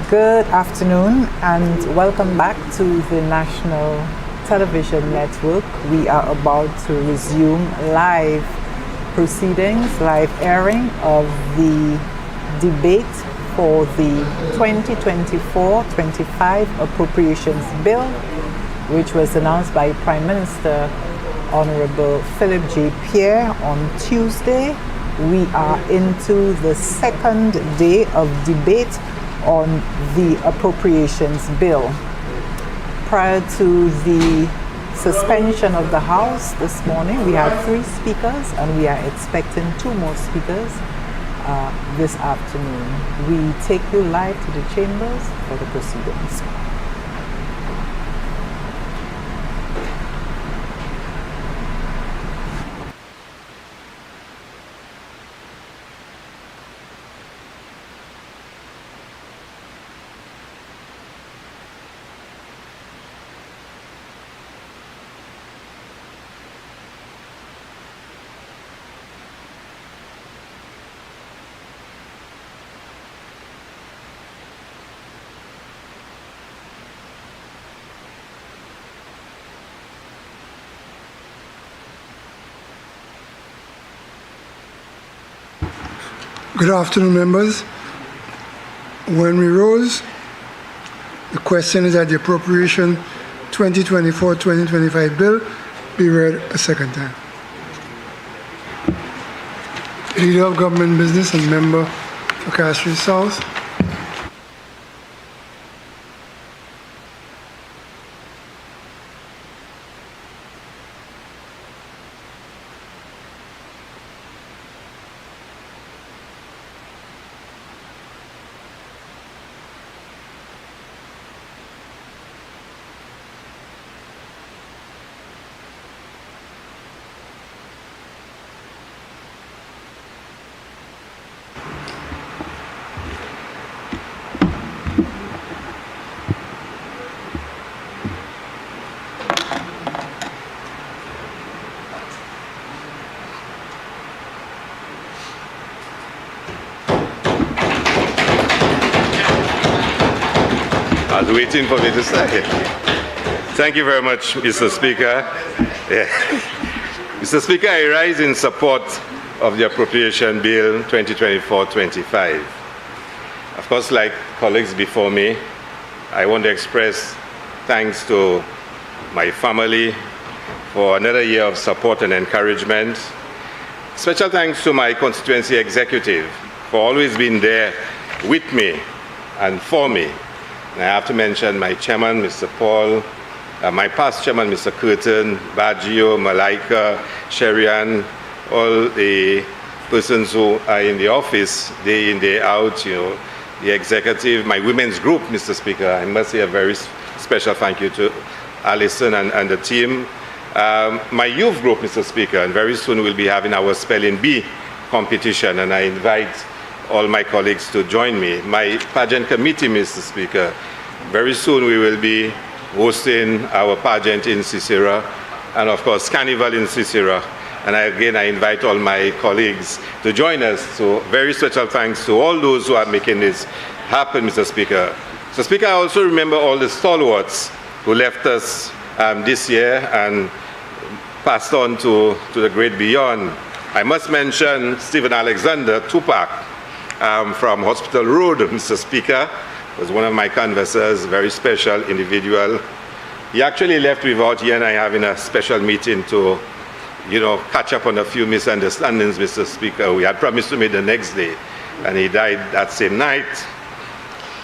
Good afternoon and welcome back to the National Television Network. We are about to resume live proceedings, live airing of the debate for the 2024-25 Appropriations Bill, which was announced by Prime Minister Honorable Philip J. Pierre on Tuesday. We are into the second day of debate on the Appropriations Bill. Prior to the suspension of the House this morning, we had 3 speakers and we are expecting 2 more speakers this afternoon. We take you live to the chambers for the proceedings. Good afternoon, members. When we rose, the question is that the Appropriation 2024-2025 bill be read a second time. Leader of Government Business and member for Castries South. I was waiting for me to say. Thank you very much, Mr. Speaker. Yeah. Mr. Speaker, I rise in support of the Appropriation Bill 2024-25. Of course, like colleagues before me, I want to express thanks to my family for another year of support and encouragement. Special thanks to my constituency executive for always being there with me and for me. And I have to mention my chairman, Mr. Paul, my past chairman, Mr. Curtin, Baggio, Malaika, Sherian, all the persons who are in the office day in, day out, the executive, my women's group, Mr. Speaker. I must say a very special thank you to Alison and the team. My youth group, Mr. Speaker, and very soon we'll be having our Spelling Bee competition, and I invite all my colleagues to join me. My pageant committee, Mr. Speaker, very soon we will be hosting our pageant in Sisera, and of course Carnival in Sisera. And I invite all my colleagues to join us. So very special thanks to all those who are making this happen, Mr. Speaker. Mr. Speaker, I also remember all the stalwarts who left us this year and passed on to the great beyond. I must mention Stephen Alexander Tupac, from Hospital Road, Mr. Speaker, was one of my canvassers, very special individual. He actually left without he and I having a special meeting to, catch up on a few misunderstandings, Mr. Speaker. We had promised to meet the next day, and he died that same night.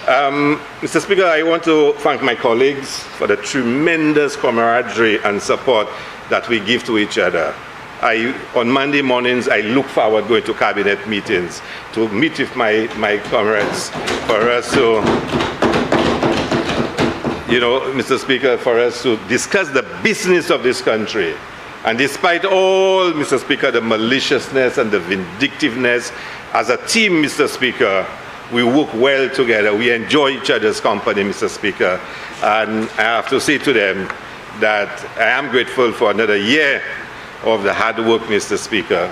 Mr. Speaker, I want to thank my colleagues for the tremendous camaraderie and support that we give to each other. On Monday mornings, I look forward going to cabinet meetings to meet with my comrades for us to, Mr. Speaker, for us to discuss the business of this country. And despite all, Mr. Speaker, the maliciousness and the vindictiveness, as a team, Mr. Speaker, we work well together. We enjoy each other's company, Mr. Speaker. And I have to say to them that I am grateful for another year of the hard work, Mr. Speaker.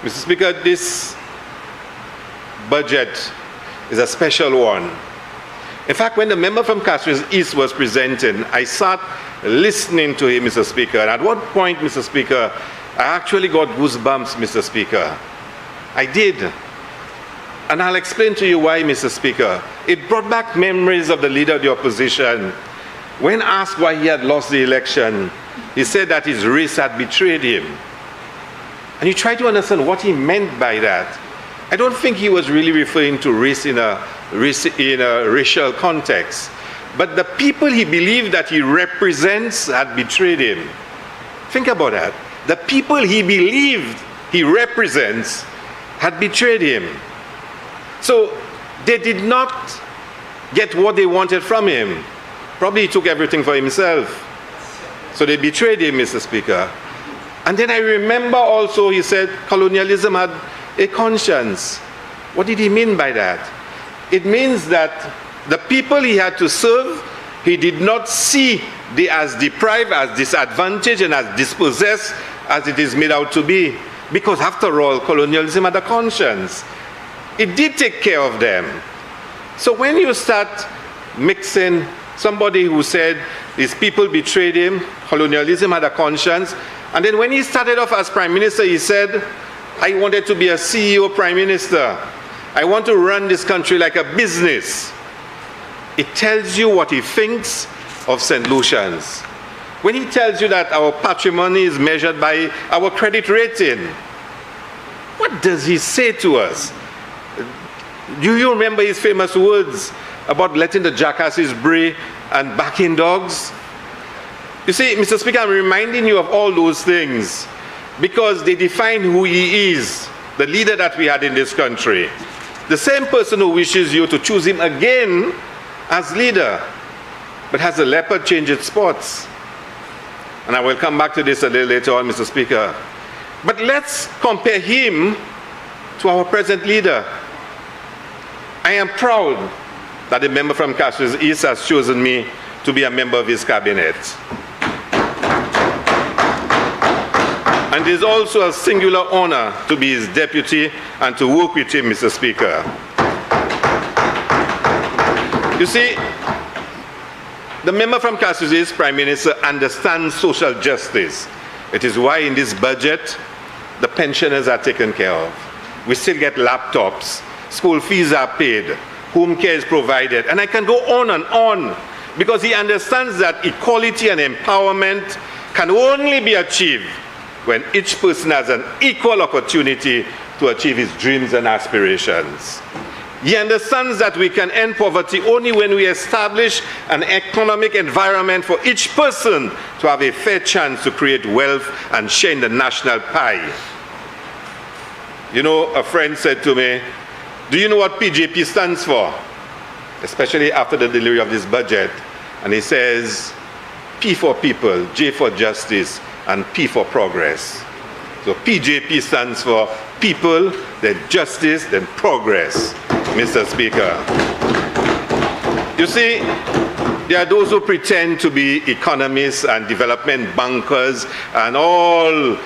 Mr. Speaker, this budget is a special one In fact, when the member from Castries East was presenting, I sat listening to him, Mr. Speaker, and at one point, Mr. Speaker, I actually got goosebumps, Mr. Speaker. I did. And I'll explain to you why, Mr. Speaker. It brought back memories of the leader of the opposition. When asked why he had lost the election, he said that his race had betrayed him. And you try to understand what he meant by that. I don't think he was really referring to race in a racial context. But the people he believed that he represents had betrayed him. Think about that. The people he believed he represents had betrayed him. So they did not get what they wanted from him. Probably he took everything for himself. So they betrayed him, Mr. Speaker. And then I remember also he said colonialism had a conscience. What did he mean by that? It means that the people he had to serve, he did not see as deprived, as disadvantaged, and as dispossessed as it is made out to be. Because after all, colonialism had a conscience. It did take care of them. So when you start mixing somebody who said his people betrayed him, colonialism had a conscience, and then when he started off as Prime Minister, he said, I wanted to be a CEO Prime Minister. I want to run this country like a business. It tells you what he thinks of St. Lucians. When he tells you that our patrimony is measured by our credit rating, what does he say to us? Do you remember his famous words about letting the jackasses bray and backing dogs? You see, Mr. Speaker, I'm reminding you of all those things because they define who he is, the leader that we had in this country. The same person who wishes you to choose him again as leader, but has the leopard change its spots. And I will come back to this a little later on, Mr. Speaker. But let's compare him to our present leader. I am proud that the member from Castries East has chosen me to be a member of his cabinet. And it is also a singular honor to be his deputy and to work with him, Mr. Speaker. You see, the member from Castries East, Prime Minister, understands social justice. It is why in this budget, the pensioners are taken care of. We still get laptops. School fees are paid, home care is provided, and I can go on because he understands that equality and empowerment can only be achieved when each person has an equal opportunity to achieve his dreams and aspirations. He understands that we can end poverty only when we establish an economic environment for each person to have a fair chance to create wealth and share in the national pie. You know, a friend said to me, do you know what PJP stands for? Especially after the delivery of this budget. And he says, P for people, J for justice, and P for progress. So PJP stands for people, then justice, then progress, Mr. Speaker. You see, there are those who pretend to be economists and development bankers and all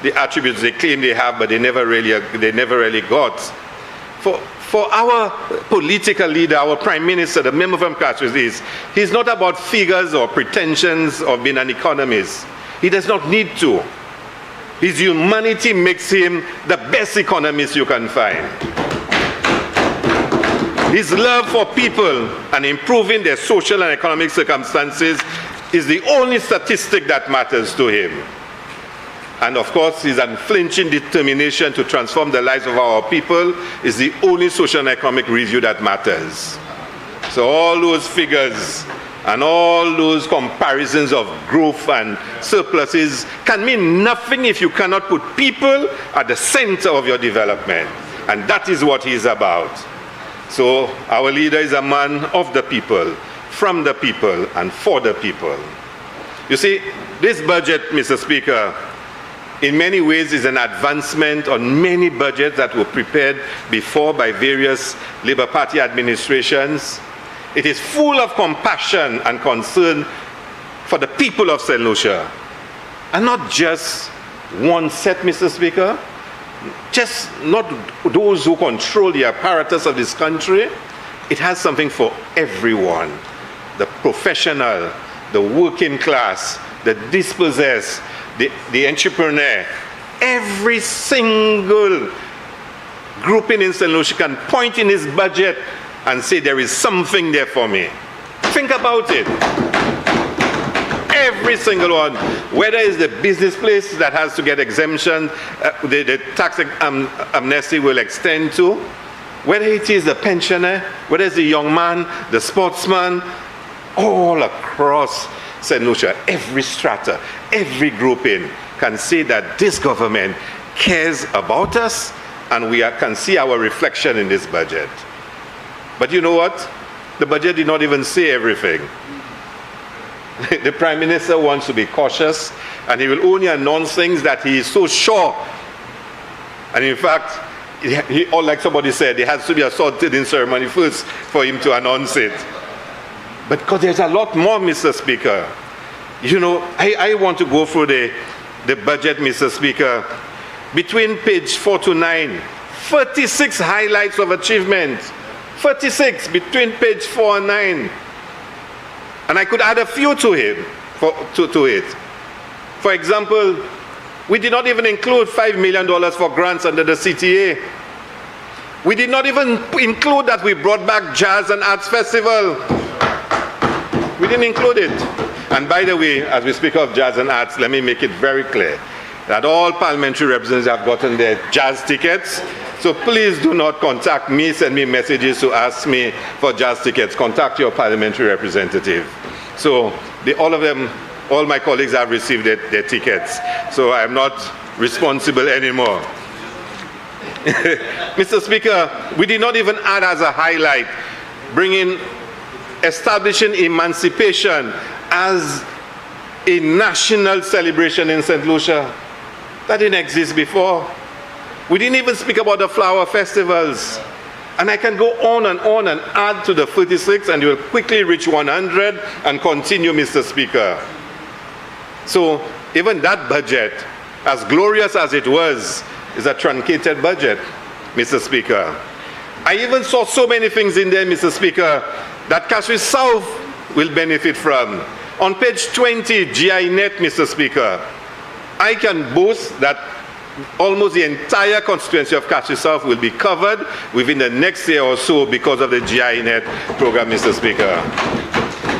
the attributes they claim they have, but they never really got. For our political leader, our Prime Minister, the member from Castries East, he's not about figures or pretensions of being an economist. He does not need to. His humanity makes him the best economist you can find. His love for people and improving their social and economic circumstances is the only statistic that matters to him. And of course, his unflinching determination to transform the lives of our people is the only social and economic review that matters. So all those figures and all those comparisons of growth and surpluses can mean nothing if you cannot put people at the center of your development. And that is what he's about. So our leader is a man of the people, from the people, and for the people. You see, this budget, Mr. Speaker, in many ways is an advancement on many budgets that were prepared before by various Labour Party administrations. It is full of compassion and concern for the people of St. Lucia. And not just one set, Mr. Speaker, just not those who control the apparatus of this country, it has something for everyone. The professional, the working class, the dispossessed, the entrepreneur. Every single grouping in St. Lucia can point in his budget and say there is something there for me. Think about it. Every single one, whether it's the business place that has to get exemption, the tax amnesty will extend to, whether it is the pensioner, whether it's the young man, the sportsman, all across St. Lucia, every strata, every grouping can say that this government cares about us, and we can see our reflection in this budget. But you know what? The budget did not even say everything. The Prime Minister wants to be cautious, and he will only announce things that he is so sure. And in fact, like somebody said, it has to be a salted-in ceremony first for him to announce it. But because there's a lot more, Mr. Speaker. You know, I want to go through the budget, Mr. Speaker. Between page 4 to 9, 36 highlights of achievement. 36 between page 4 and 9. And I could add a few to it. For example, we did not even include $5 million for grants under the CTA. We did not even include that we brought back Jazz and Arts Festival. We didn't include it. And by the way, as we speak of Jazz and Arts, let me make it very clear that all parliamentary representatives have gotten their Jazz tickets. So please do not contact me, send me messages to ask me for Jazz tickets. Contact your parliamentary representative. So all my colleagues have received their tickets. So I'm not responsible anymore. Mr. Speaker, we did not even add as a highlight establishing emancipation as a national celebration in St. Lucia. That didn't exist before. We didn't even speak about the flower festivals. And I can go on and add to the 36, and you will quickly reach 100 and continue, Mr. Speaker. So even that budget, as glorious as it was, is a truncated budget, Mr. Speaker. I even saw so many things in there, Mr. Speaker, that Cashew South will benefit from. On page 20, GI Net, Mr. Speaker, I can boast that almost the entire constituency of Cashew South will be covered within the next year or so because of the GI Net program, Mr. Speaker.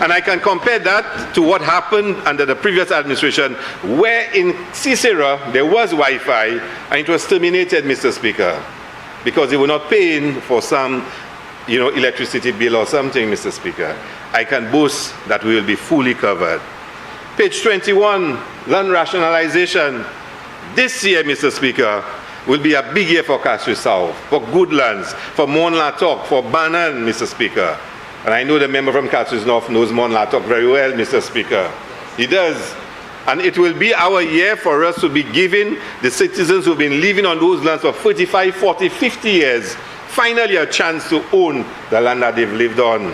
And I can compare that to what happened under the previous administration, where in Cicero there was Wi-Fi and it was terminated, Mr. Speaker, because they were not paying for some, electricity bill or something, Mr. Speaker. I can boast that we will be fully covered. Page 21, land rationalization. This year, Mr. Speaker, will be a big year for Cashew South, for Goodlands, for Monlatok, for Bannon, Mr. Speaker. And I know the member from Cashew North knows Monlatok very well, Mr. Speaker. He does. And it will be our year for us to be giving the citizens who've been living on those lands for 35, 40, 50 years, finally a chance to own the land that they've lived on.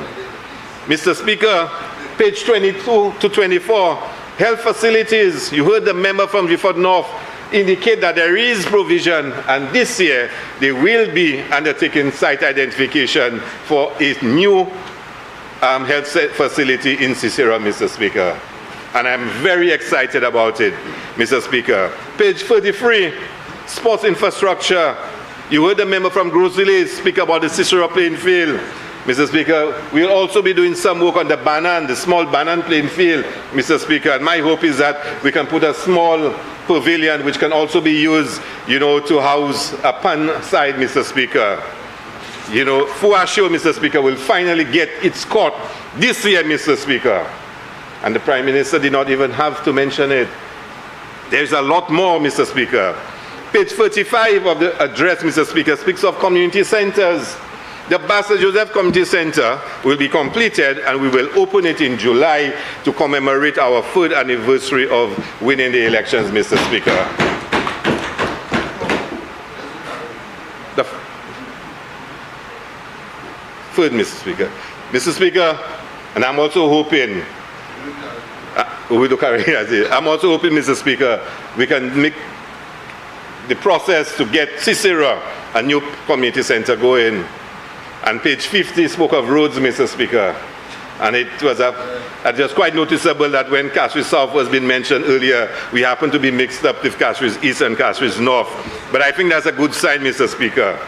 Mr. Speaker, page 22 to 24, health facilities. You heard the member from Gifford North indicate that there is provision, and this year they will be undertaking site identification for a new health facility in Cicero, Mr. Speaker. And I'm very excited about it, Mr. Speaker. Page 33, sports infrastructure. You heard the member from Grosville speak about the Cicero playing field. Mr. Speaker, we'll also be doing some work on the Bannon, the small Bannon playing field, Mr. Speaker. And my hope is that we can put a small pavilion which can also be used, to house a pan side, Mr. Speaker. Fuasho, Mr. Speaker, will finally get its court this year, Mr. Speaker. And the Prime Minister did not even have to mention it. There's a lot more, Mr. Speaker. Page 35 of the address, Mr. Speaker, speaks of community centers. The Bassa Joseph Community Center will be completed, and we will open it in July to commemorate our 3rd anniversary of winning the elections, Mr. Speaker. The 3rd, Mr. Speaker. Mr. Speaker, and I'm also hoping, I'm also hoping, Mr. Speaker, we can make the process to get Cicero, a new community center, going. And page 50 spoke of roads, Mr. Speaker. And it was quite noticeable that when Castries South was being mentioned earlier, we happened to be mixed up with Castries East and Castries North. But I think that's a good sign, Mr. Speaker.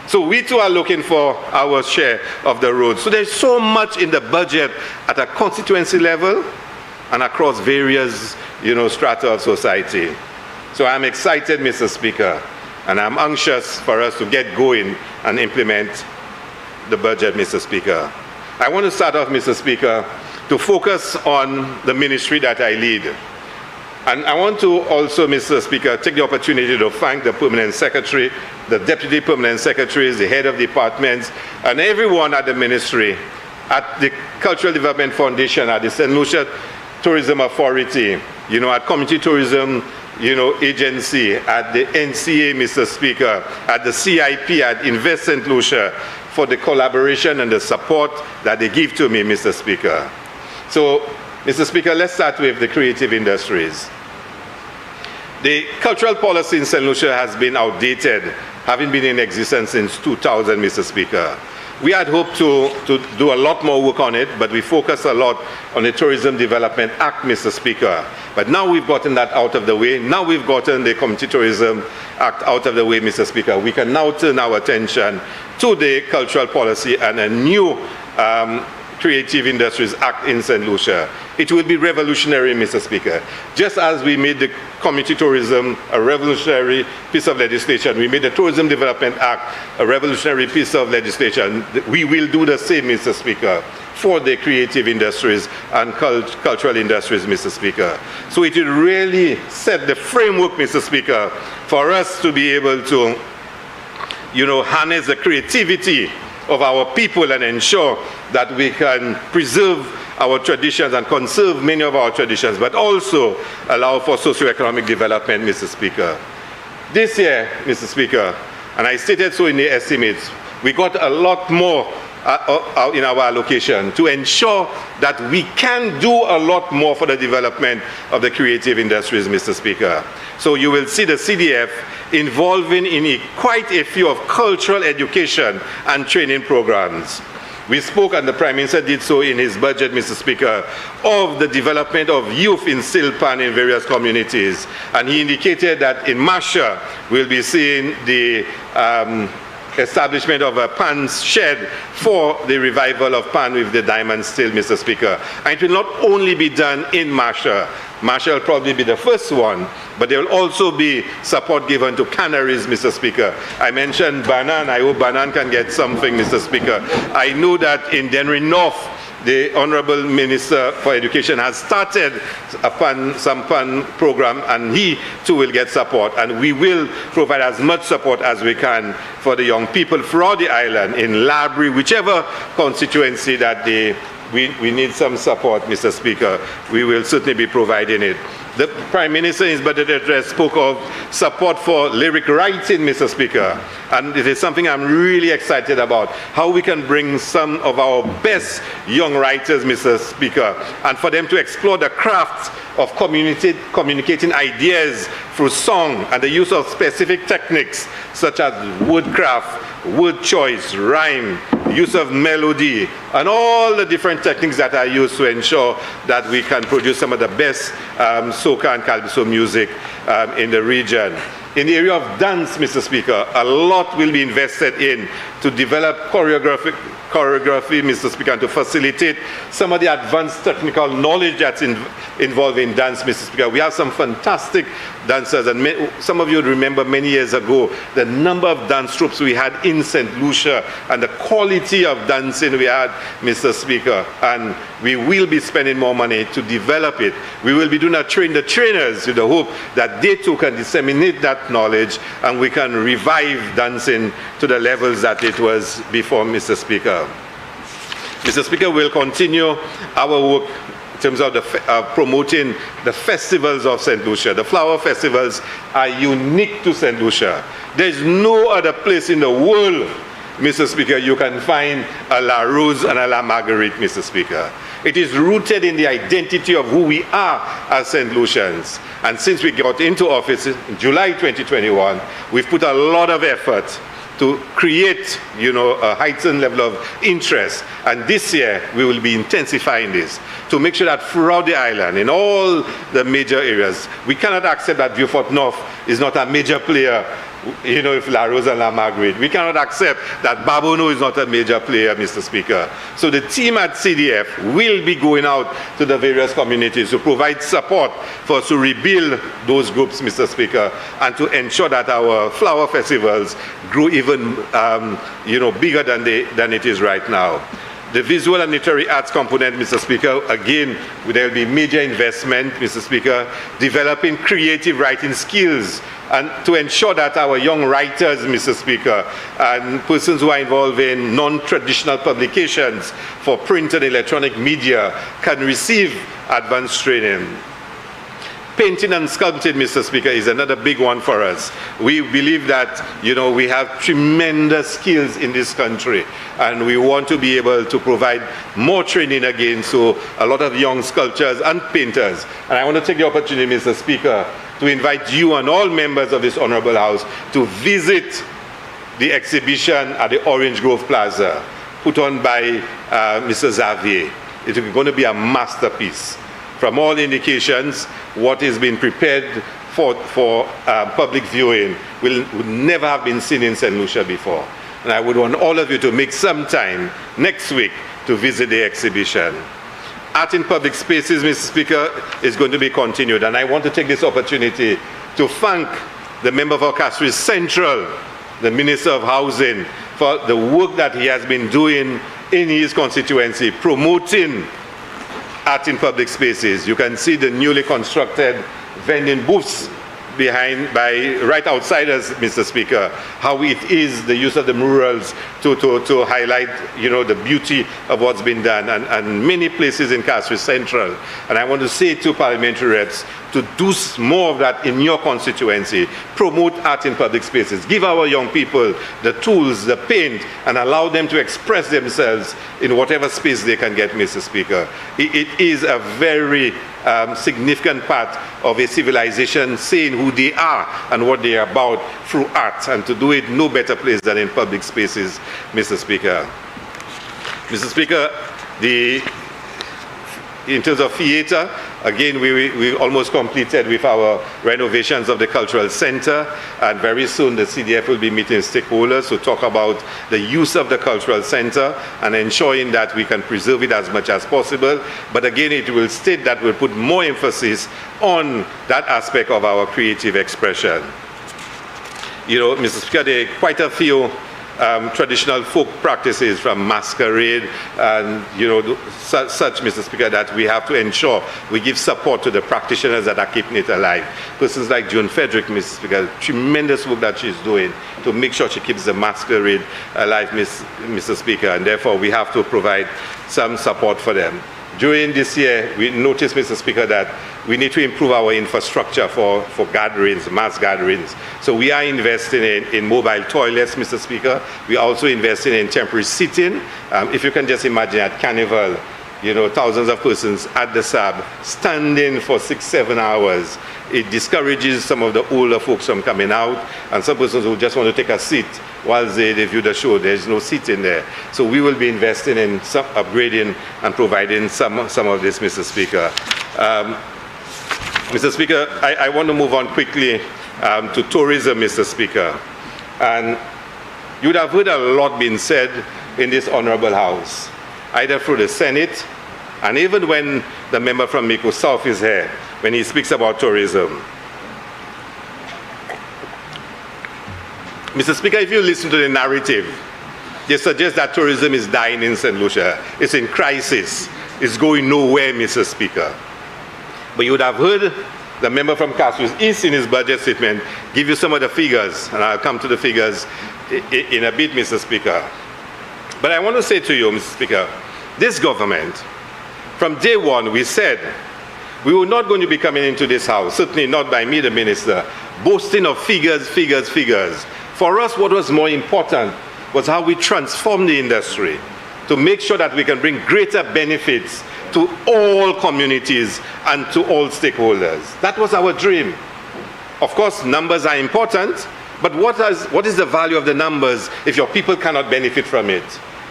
So we too are looking for our share of the roads. So there's so much in the budget at a constituency level and across various, strata of society. So I'm excited, Mr. Speaker, and I'm anxious for us to get going and implement the budget, Mr. Speaker. I want to start off, Mr. Speaker, to focus on the ministry that I lead. And I want to also, Mr. Speaker, take the opportunity to thank the Permanent Secretary, the Deputy Permanent Secretaries, the Head of Departments, and everyone at the ministry, at the Cultural Development Foundation, at the St. Lucia Tourism Authority, at Community Tourism, Agency, at the NCA, Mr. Speaker, at the CIP, at Invest St. Lucia, for the collaboration and the support that they give to me, Mr. Speaker. So, Mr. Speaker, let's start with the creative industries. The cultural policy in St. Lucia has been outdated, having been in existence since 2000, Mr. Speaker. We had hoped to do a lot more work on it, but we focused a lot on the Tourism Development Act, Mr. Speaker. But now we've gotten that out of the way. Now we've gotten the Community Tourism Act out of the way, Mr. Speaker. We can now turn our attention to the cultural policy and a new Creative Industries Act in St. Lucia. It will be revolutionary, Mr. Speaker. Just as we made the community tourism a revolutionary piece of legislation, we made the Tourism Development Act a revolutionary piece of legislation. We will do the same, Mr. Speaker, for the creative industries and cultural industries, Mr. Speaker. So it will really set the framework, Mr. Speaker, for us to be able to, harness the creativity of our people and ensure that we can preserve our traditions and conserve many of our traditions, but also allow for socioeconomic development, Mr. Speaker. This year, Mr. Speaker, and I stated so in the estimates, we got a lot more in our allocation to ensure that we can do a lot more for the development of the creative industries, Mr. Speaker. So you will see the CDF involving in quite a few of cultural education and training programs. We spoke, and the Prime Minister did so in his budget, Mr. Speaker, of the development of youth in Silpan in various communities. And he indicated that in Masha, we'll be seeing the establishment of a pan shed for the revival of pan with the diamond still, Mr. Speaker. And it will not only be done in Masha. Masha will probably be the first one, but there will also be support given to canneries, Mr. Speaker. I mentioned Banan. I hope Banan can get something, Mr. Speaker. I know that in Denry North, the Honorable Minister for Education has started some PAN program, and he too will get support. And we will provide as much support as we can for the young people throughout the island, in Labrie, whichever constituency that we need some support, Mr. Speaker. We will certainly be providing it. The Prime Minister in his budget address spoke of support for lyric writing, Mr. Speaker. And it is something I'm really excited about, how we can bring some of our best young writers, Mr. Speaker, and for them to explore the craft of communicating ideas through song and the use of specific techniques such as wordcraft, word choice, rhyme, use of melody, and all the different techniques that are used to ensure that we can produce some of the best soca and calypso music in the region. In the area of dance, Mr. Speaker, a lot will be invested in to develop choreography, Mr. Speaker, and to facilitate some of the advanced technical knowledge that's involved in dance, Mr. Speaker. We have some fantastic dancers, and some of you remember many years ago the number of dance troupes we had in St. Lucia and the quality of dancing we had, Mr. Speaker, and we will be spending more money to develop it. We will be doing the trainers with the hope that they too can disseminate that knowledge and we can revive dancing to the levels that it was before, Mr. Speaker. Mr. Speaker, we'll continue our work in terms of promoting the festivals of St. Lucia. The flower festivals are unique to St. Lucia. There's no other place in the world, Mr. Speaker, you can find a La Rose and a La Marguerite, Mr. Speaker. It is rooted in the identity of who we are as St. Lucians. And since we got into office in July 2021, we've put a lot of effort to create, a heightened level of interest. And this year, we will be intensifying this to make sure that throughout the island, in all the major areas, we cannot accept that Beaufort North is not a major player. If La Rose and La Marguerite, we cannot accept that Babono is not a major player, Mr. Speaker. So the team at CDF will be going out to the various communities to provide support for us to rebuild those groups, Mr. Speaker, and to ensure that our flower festivals grow even, bigger than it is right now. The visual and literary arts component, Mr. Speaker, again, there will be major investment, Mr. Speaker, developing creative writing skills and to ensure that our young writers, Mr. Speaker, and persons who are involved in non-traditional publications for print and electronic media can receive advanced training. Painting and sculpting, Mr. Speaker, is another big one for us. We believe that, we have tremendous skills in this country, and we want to be able to provide more training again, so a lot of young sculptors and painters. And I want to take the opportunity, Mr. Speaker, to invite you and all members of this Honorable House to visit the exhibition at the Orange Grove Plaza, put on by Mr. Xavier. It's going to be a masterpiece. From all indications, what is being prepared for public viewing will never have been seen in St. Lucia before. And I would want all of you to make some time next week to visit the exhibition. Art in public spaces, Mr. Speaker, is going to be continued. And I want to take this opportunity to thank the member for Castries Central, the Minister of Housing, for the work that he has been doing in his constituency, promoting art in public spaces. You can see the newly constructed vending booths right outside us, Mr. Speaker, how it is the use of the murals to highlight, the beauty of what's been done, and many places in Castries Central. And I want to say to parliamentary reps to do more of that in your constituency. Promote art in public spaces. Give our young people the tools, the paint, and allow them to express themselves in whatever space they can get, Mr. Speaker. It is a very significant part of a civilization saying who they are and what they are about through art, and to do it no better place than in public spaces, Mr. Speaker. Mr. Speaker, in terms of theatre, again, we almost completed with our renovations of the Cultural Center, and very soon the CDF will be meeting stakeholders to talk about the use of the Cultural Center and ensuring that we can preserve it as much as possible. But again, it will state that we'll put more emphasis on that aspect of our creative expression. Mr. Speaker, there are quite a few traditional folk practices from masquerade and such, Mr. Speaker, that we have to ensure we give support to the practitioners that are keeping it alive. Persons like June Frederick, Mr. Speaker, tremendous work that she's doing to make sure she keeps the masquerade alive, Mr. Speaker, and therefore we have to provide some support for them. During this year, we noticed, Mr. Speaker, that we need to improve our infrastructure for gatherings, mass gatherings. So we are investing in mobile toilets, Mr. Speaker. We are also investing in temporary seating. If you can just imagine at Carnival, thousands of persons at the SAB standing for 6-7 hours. It discourages some of the older folks from coming out, and some persons who just want to take a seat while they view the show. There's no seat in there. So we will be investing in some upgrading and providing some of this, Mr. Speaker. Mr. Speaker, I want to move on quickly to tourism, Mr. Speaker. And you would have heard a lot being said in this Honorable House, either through the Senate, and even when the member from Miko South is here, when he speaks about tourism. Mr. Speaker, if you listen to the narrative, they suggest that tourism is dying in St. Lucia. It's in crisis. It's going nowhere, Mr. Speaker. But you would have heard the member from Castries East in his budget statement give you some of the figures, and I'll come to the figures in a bit, Mr. Speaker. But I want to say to you, Mr. Speaker, this government, from day one, we said we were not going to be coming into this house, certainly not by me, the minister, boasting of figures. For us, what was more important was how we transform the industry to make sure that we can bring greater benefits to all communities and to all stakeholders. That was our dream. Of course, numbers are important, But what is the value of the numbers if your people cannot benefit from it?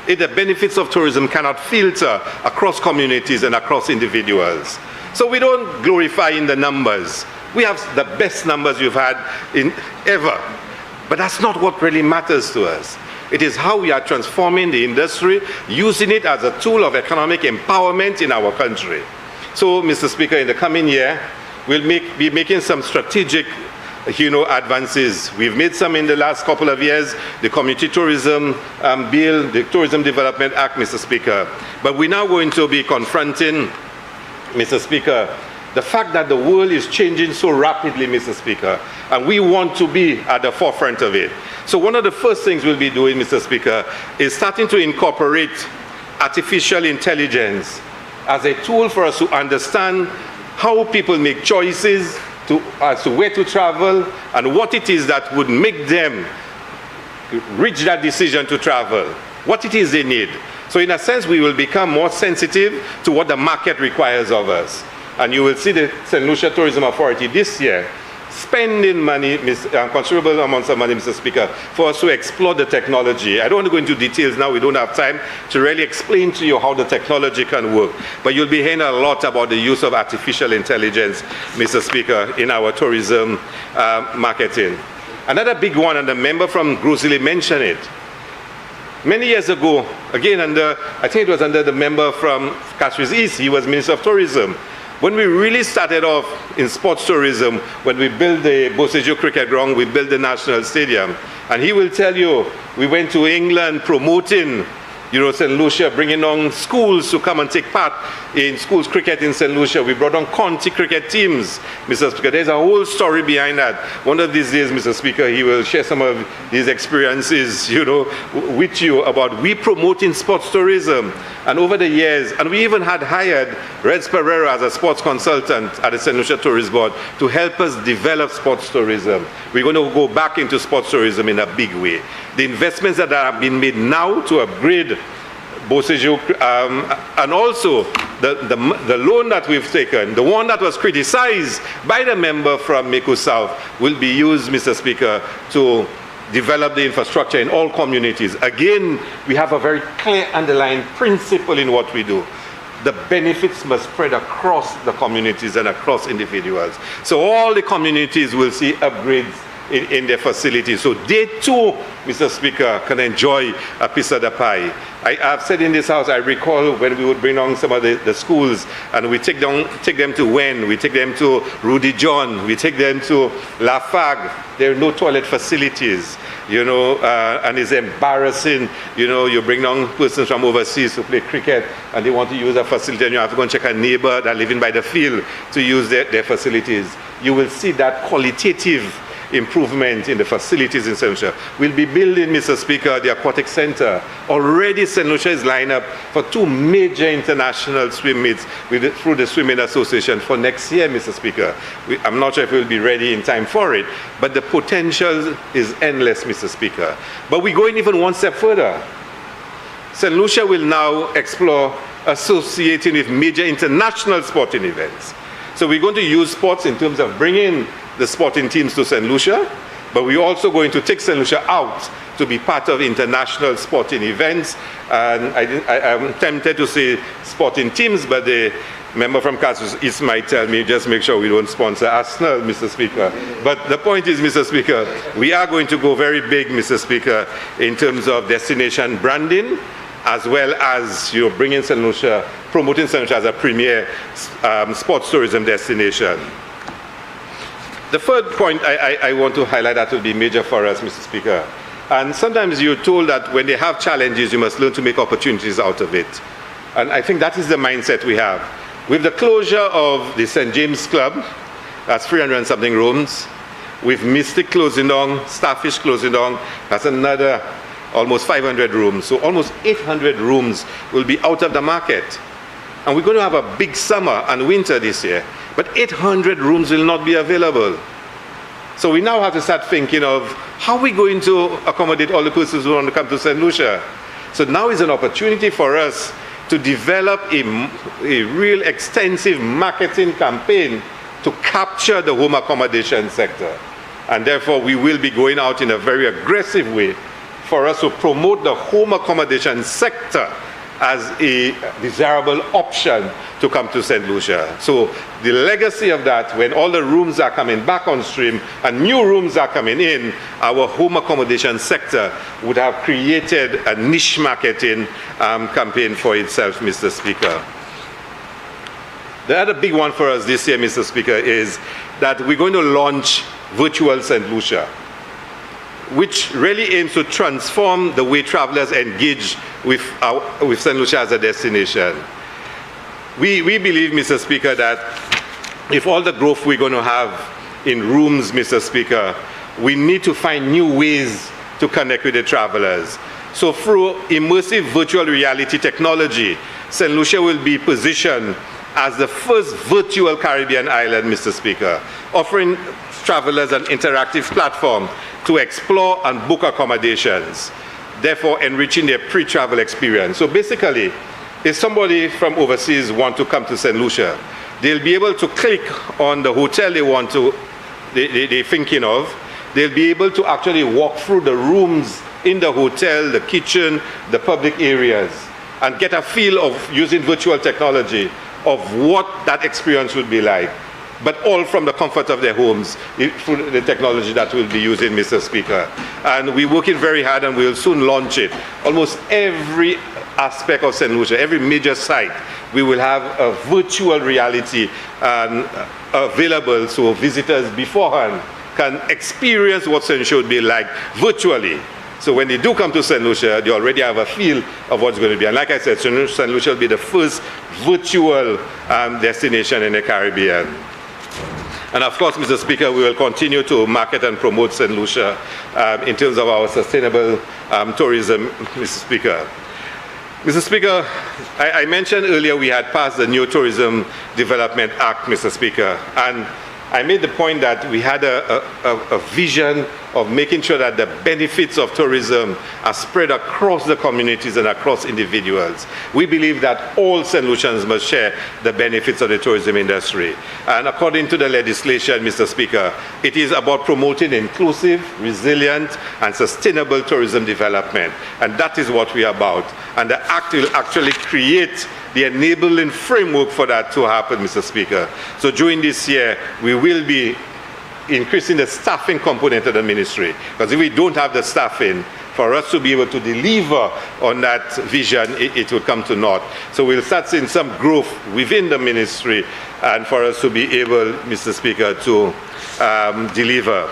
If the benefits of tourism cannot filter across communities and across individuals. So we don't glorify in the numbers. We have the best numbers we've had in ever. But that's not what really matters to us. It is how we are transforming the industry, using it as a tool of economic empowerment in our country. So, Mr. Speaker, in the coming year, we'll be making some strategic advances. We've made some in the last couple of years, the Community Tourism Bill, the Tourism Development Act, Mr. Speaker. But we're now going to be confronting, Mr. Speaker, the fact that the world is changing so rapidly, Mr. Speaker, and we want to be at the forefront of it. So one of the first things we'll be doing, Mr. Speaker, is starting to incorporate artificial intelligence as a tool for us to understand how people make choices as to where to travel and what it is that would make them reach that decision to travel, what it is they need. So in a sense, we will become more sensitive to what the market requires of us. And you will see the St. Lucia Tourism Authority this year spending money, considerable amounts of money, Mr. Speaker, for us to explore the technology. I don't want to go into details now. We don't have time to really explain to you how the technology can work. But you'll be hearing a lot about the use of artificial intelligence, Mr. Speaker, in our tourism marketing. Another big one, and the member from Grosili mentioned it. Many years ago, again, I think it was under the member from Castries East, he was Minister of Tourism. When we really started off in sports tourism, when we built the Beausejour Cricket Ground, we built the National Stadium. And he will tell you, we went to England promoting St. Lucia, bringing on schools to come and take part in schools cricket in St. Lucia. We brought on county cricket teams, Mr. Speaker. There's a whole story behind that. One of these days, Mr. Speaker, he will share some of these experiences, with you about we promoting sports tourism. And over the years, and we even had hired Reds Pereira as a sports consultant at the St. Lucia Tourist Board to help us develop sports tourism. We're going to go back into sports tourism in a big way. The investments that have been made now to upgrade Beausejour, and also the loan that we've taken, the one that was criticized by the member from Meko South, will be used, Mr. Speaker, to develop the infrastructure in all communities. Again, we have a very clear underlying principle in what we do. The benefits must spread across the communities and across individuals. So all the communities will see upgrades in their facilities. So they too, Mr. Speaker, can enjoy a piece of the pie. I've said in this house, I recall when we would bring on some of the schools and we take them to Wen, we take them to Rudy John, we take them to La Fag. There are no toilet facilities, and it's embarrassing. You bring on persons from overseas to play cricket and they want to use a facility and you have to go and check a neighbor that living by the field to use their facilities. You will see that qualitative improvement in the facilities in St. Lucia. We'll be building, Mr. Speaker, the Aquatic Center. Already St. Lucia is lined up for 2 major international swim meets through the Swimming Association for next year, Mr. Speaker. I'm not sure if we'll be ready in time for it, but the potential is endless, Mr. Speaker. But we're going even one step further. St. Lucia will now explore associating with major international sporting events. So we're going to use sports in terms of bringing the sporting teams to St. Lucia, but we're also going to take St. Lucia out to be part of international sporting events. And I'm tempted to say sporting teams, but the member from Castries East might tell me, just make sure we don't sponsor Arsenal, Mr. Speaker. But the point is, Mr. Speaker, we are going to go very big, Mr. Speaker, in terms of destination branding, as well as bringing St. Lucia, promoting St. Lucia as a premier sports tourism destination. The third point I want to highlight that will be major for us, Mr. Speaker. And sometimes you're told that when they have challenges, you must learn to make opportunities out of it. And I think that is the mindset we have. With the closure of the St. James Club, that's 300 and something rooms. With Mystic closing down, Starfish closing down, that's another almost 500 rooms. So almost 800 rooms will be out of the market. And we're going to have a big summer and winter this year. But 800 rooms will not be available. So we now have to start thinking of how are we going to accommodate all the persons who want to come to St. Lucia. So now is an opportunity for us to develop a real extensive marketing campaign to capture the home accommodation sector. And therefore, we will be going out in a very aggressive way for us to promote the home accommodation sector as a desirable option to come to St. Lucia. So the legacy of that, when all the rooms are coming back on stream and new rooms are coming in, our home accommodation sector would have created a niche marketing campaign for itself, Mr. Speaker. The other big one for us this year, Mr. Speaker, is that we're going to launch Virtual St. Lucia, which really aims to transform the way travelers engage with St. Lucia as a destination. We believe, Mr. Speaker, that if all the growth we're going to have in rooms, Mr. Speaker, we need to find new ways to connect with the travelers. So through immersive virtual reality technology, St. Lucia will be positioned as the first virtual Caribbean island, Mr. Speaker, offering travelers an interactive platform to explore and book accommodations, therefore enriching their pre-travel experience. So basically, if somebody from overseas wants to come to St. Lucia, they'll be able to click on the hotel they're thinking of. They'll be able to actually walk through the rooms in the hotel, the kitchen, the public areas, and get a feel of using virtual technology of what that experience would be like, but all from the comfort of their homes through the technology that we'll be using, Mr. Speaker. And we're working very hard, and we'll soon launch it. Almost every aspect of St. Lucia, every major site, we will have a virtual reality available so visitors beforehand can experience what St. Lucia would be like virtually. So when they do come to St. Lucia, they already have a feel of what's going to be. And like I said, St. Lucia will be the first virtual destination in the Caribbean. And of course, Mr. Speaker, we will continue to market and promote St. Lucia in terms of our sustainable tourism, Mr. Speaker. Mr. Speaker, I mentioned earlier we had passed the New Tourism Development Act, Mr. Speaker, and I made the point that we had a vision of making sure that the benefits of tourism are spread across the communities and across individuals. We believe that all St. Lucians must share the benefits of the tourism industry. And according to the legislation, Mr. Speaker, it is about promoting inclusive, resilient, and sustainable tourism development. And that is what we are about. And the Act will actually create the enabling framework for that to happen, Mr. Speaker. So during this year, we will be increasing the staffing component of the ministry. Because if we don't have the staffing, for us to be able to deliver on that vision, it will come to naught. So we'll start seeing some growth within the ministry, and for us to be able, Mr. Speaker, to deliver.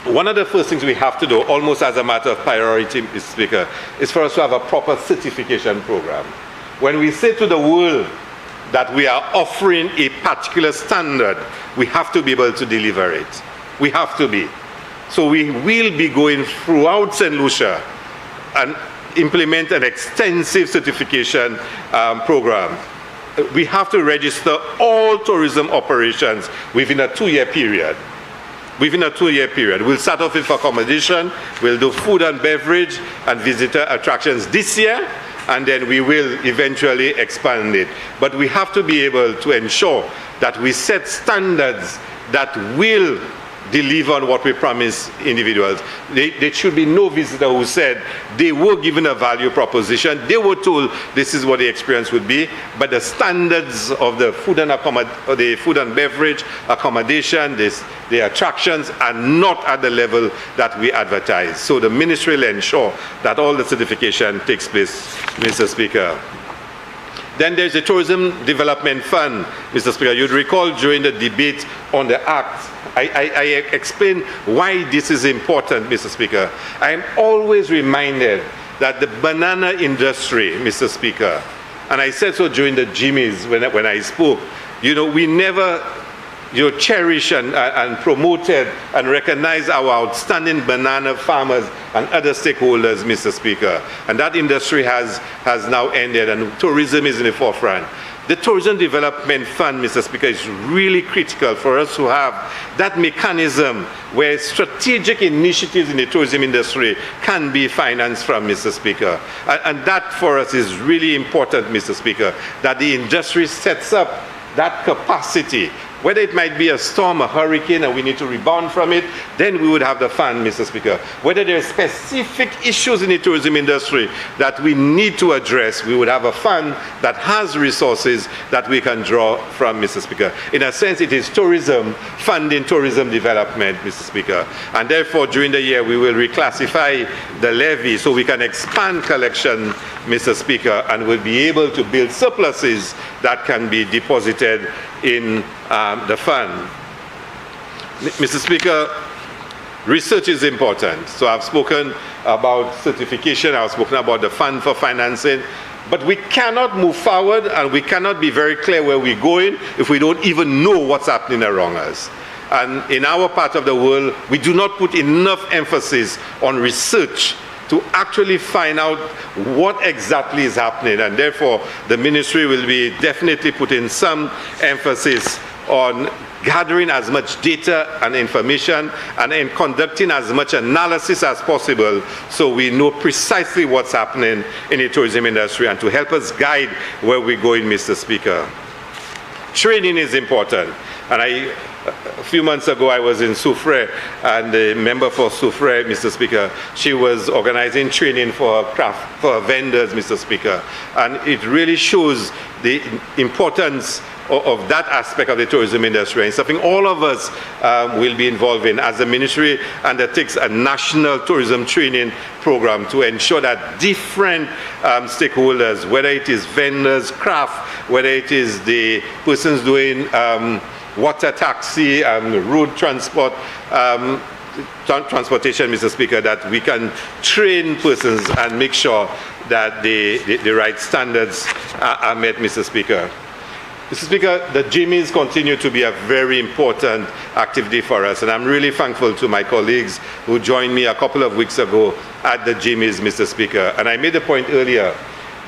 One of the first things we have to do, almost as a matter of priority, Mr. Speaker, is for us to have a proper certification program. When we say to the world that we are offering a particular standard, we have to be able to deliver it. We have to be. So we will be going throughout St. Lucia and implement an extensive certification program. We have to register all tourism operations within a 2-year period. Within a 2-year period. We'll start off with accommodation, we'll do food and beverage and visitor attractions this year, and then we will eventually expand it. But we have to be able to ensure that we set standards that will deliver on what we promise individuals. There should be no visitor who said they were given a value proposition, they were told this is what the experience would be, but the standards of the food and beverage, accommodation, the attractions are not at the level that we advertise. So the ministry will ensure that all the certification takes place, Mr. Speaker. Then there's the Tourism Development Fund, Mr. Speaker. You'd recall during the debate on the Act, I explained why this is important, Mr. Speaker. I'm always reminded that the banana industry, Mr. Speaker, and I said so during the Jimmy's when I spoke, we never cherish and promoted and recognize our outstanding banana farmers and other stakeholders, Mr. Speaker. And that industry has now ended, and tourism is in the forefront. The Tourism Development Fund, Mr. Speaker, is really critical for us to have that mechanism where strategic initiatives in the tourism industry can be financed from, Mr. Speaker. And that for us is really important, Mr. Speaker, that the industry sets up that capacity Whether it might be a storm, a hurricane, and we need to rebound from it, then we would have the fund, Mr. Speaker. Whether there are specific issues in the tourism industry that we need to address, we would have a fund that has resources that we can draw from, Mr. Speaker. In a sense, it is tourism, funding tourism development, Mr. Speaker. And therefore, during the year, we will reclassify the levy so we can expand collection, Mr. Speaker, and we'll be able to build surpluses that can be deposited in the fund. Mr. Speaker, research is important. So I've spoken about certification, I've spoken about the fund for financing, but we cannot move forward and we cannot be very clear where we're going if we don't even know what's happening around us. And in our part of the world, we do not put enough emphasis on research to actually find out what exactly is happening, and therefore the ministry will be definitely putting some emphasis on gathering as much data and information and in conducting as much analysis as possible so we know precisely what's happening in the tourism industry and to help us guide where we're going, Mr. Speaker. Training is important, and a few months ago, I was in Soufrière, and the member for Soufrière, Mr. Speaker, she was organizing training for her vendors, Mr. Speaker. And it really shows the importance of that aspect of the tourism industry. And something all of us will be involved in as the ministry undertakes a national tourism training program to ensure that different stakeholders, whether it is vendors, craft, whether it is the persons doing water taxi, road transport, transportation, Mr. Speaker, that we can train persons and make sure that the right standards are met, Mr. Speaker. Mr. Speaker, the Jimmys continue to be a very important activity for us, and I'm really thankful to my colleagues who joined me a couple of weeks ago at the Jimmys, Mr. Speaker. And I made the point earlier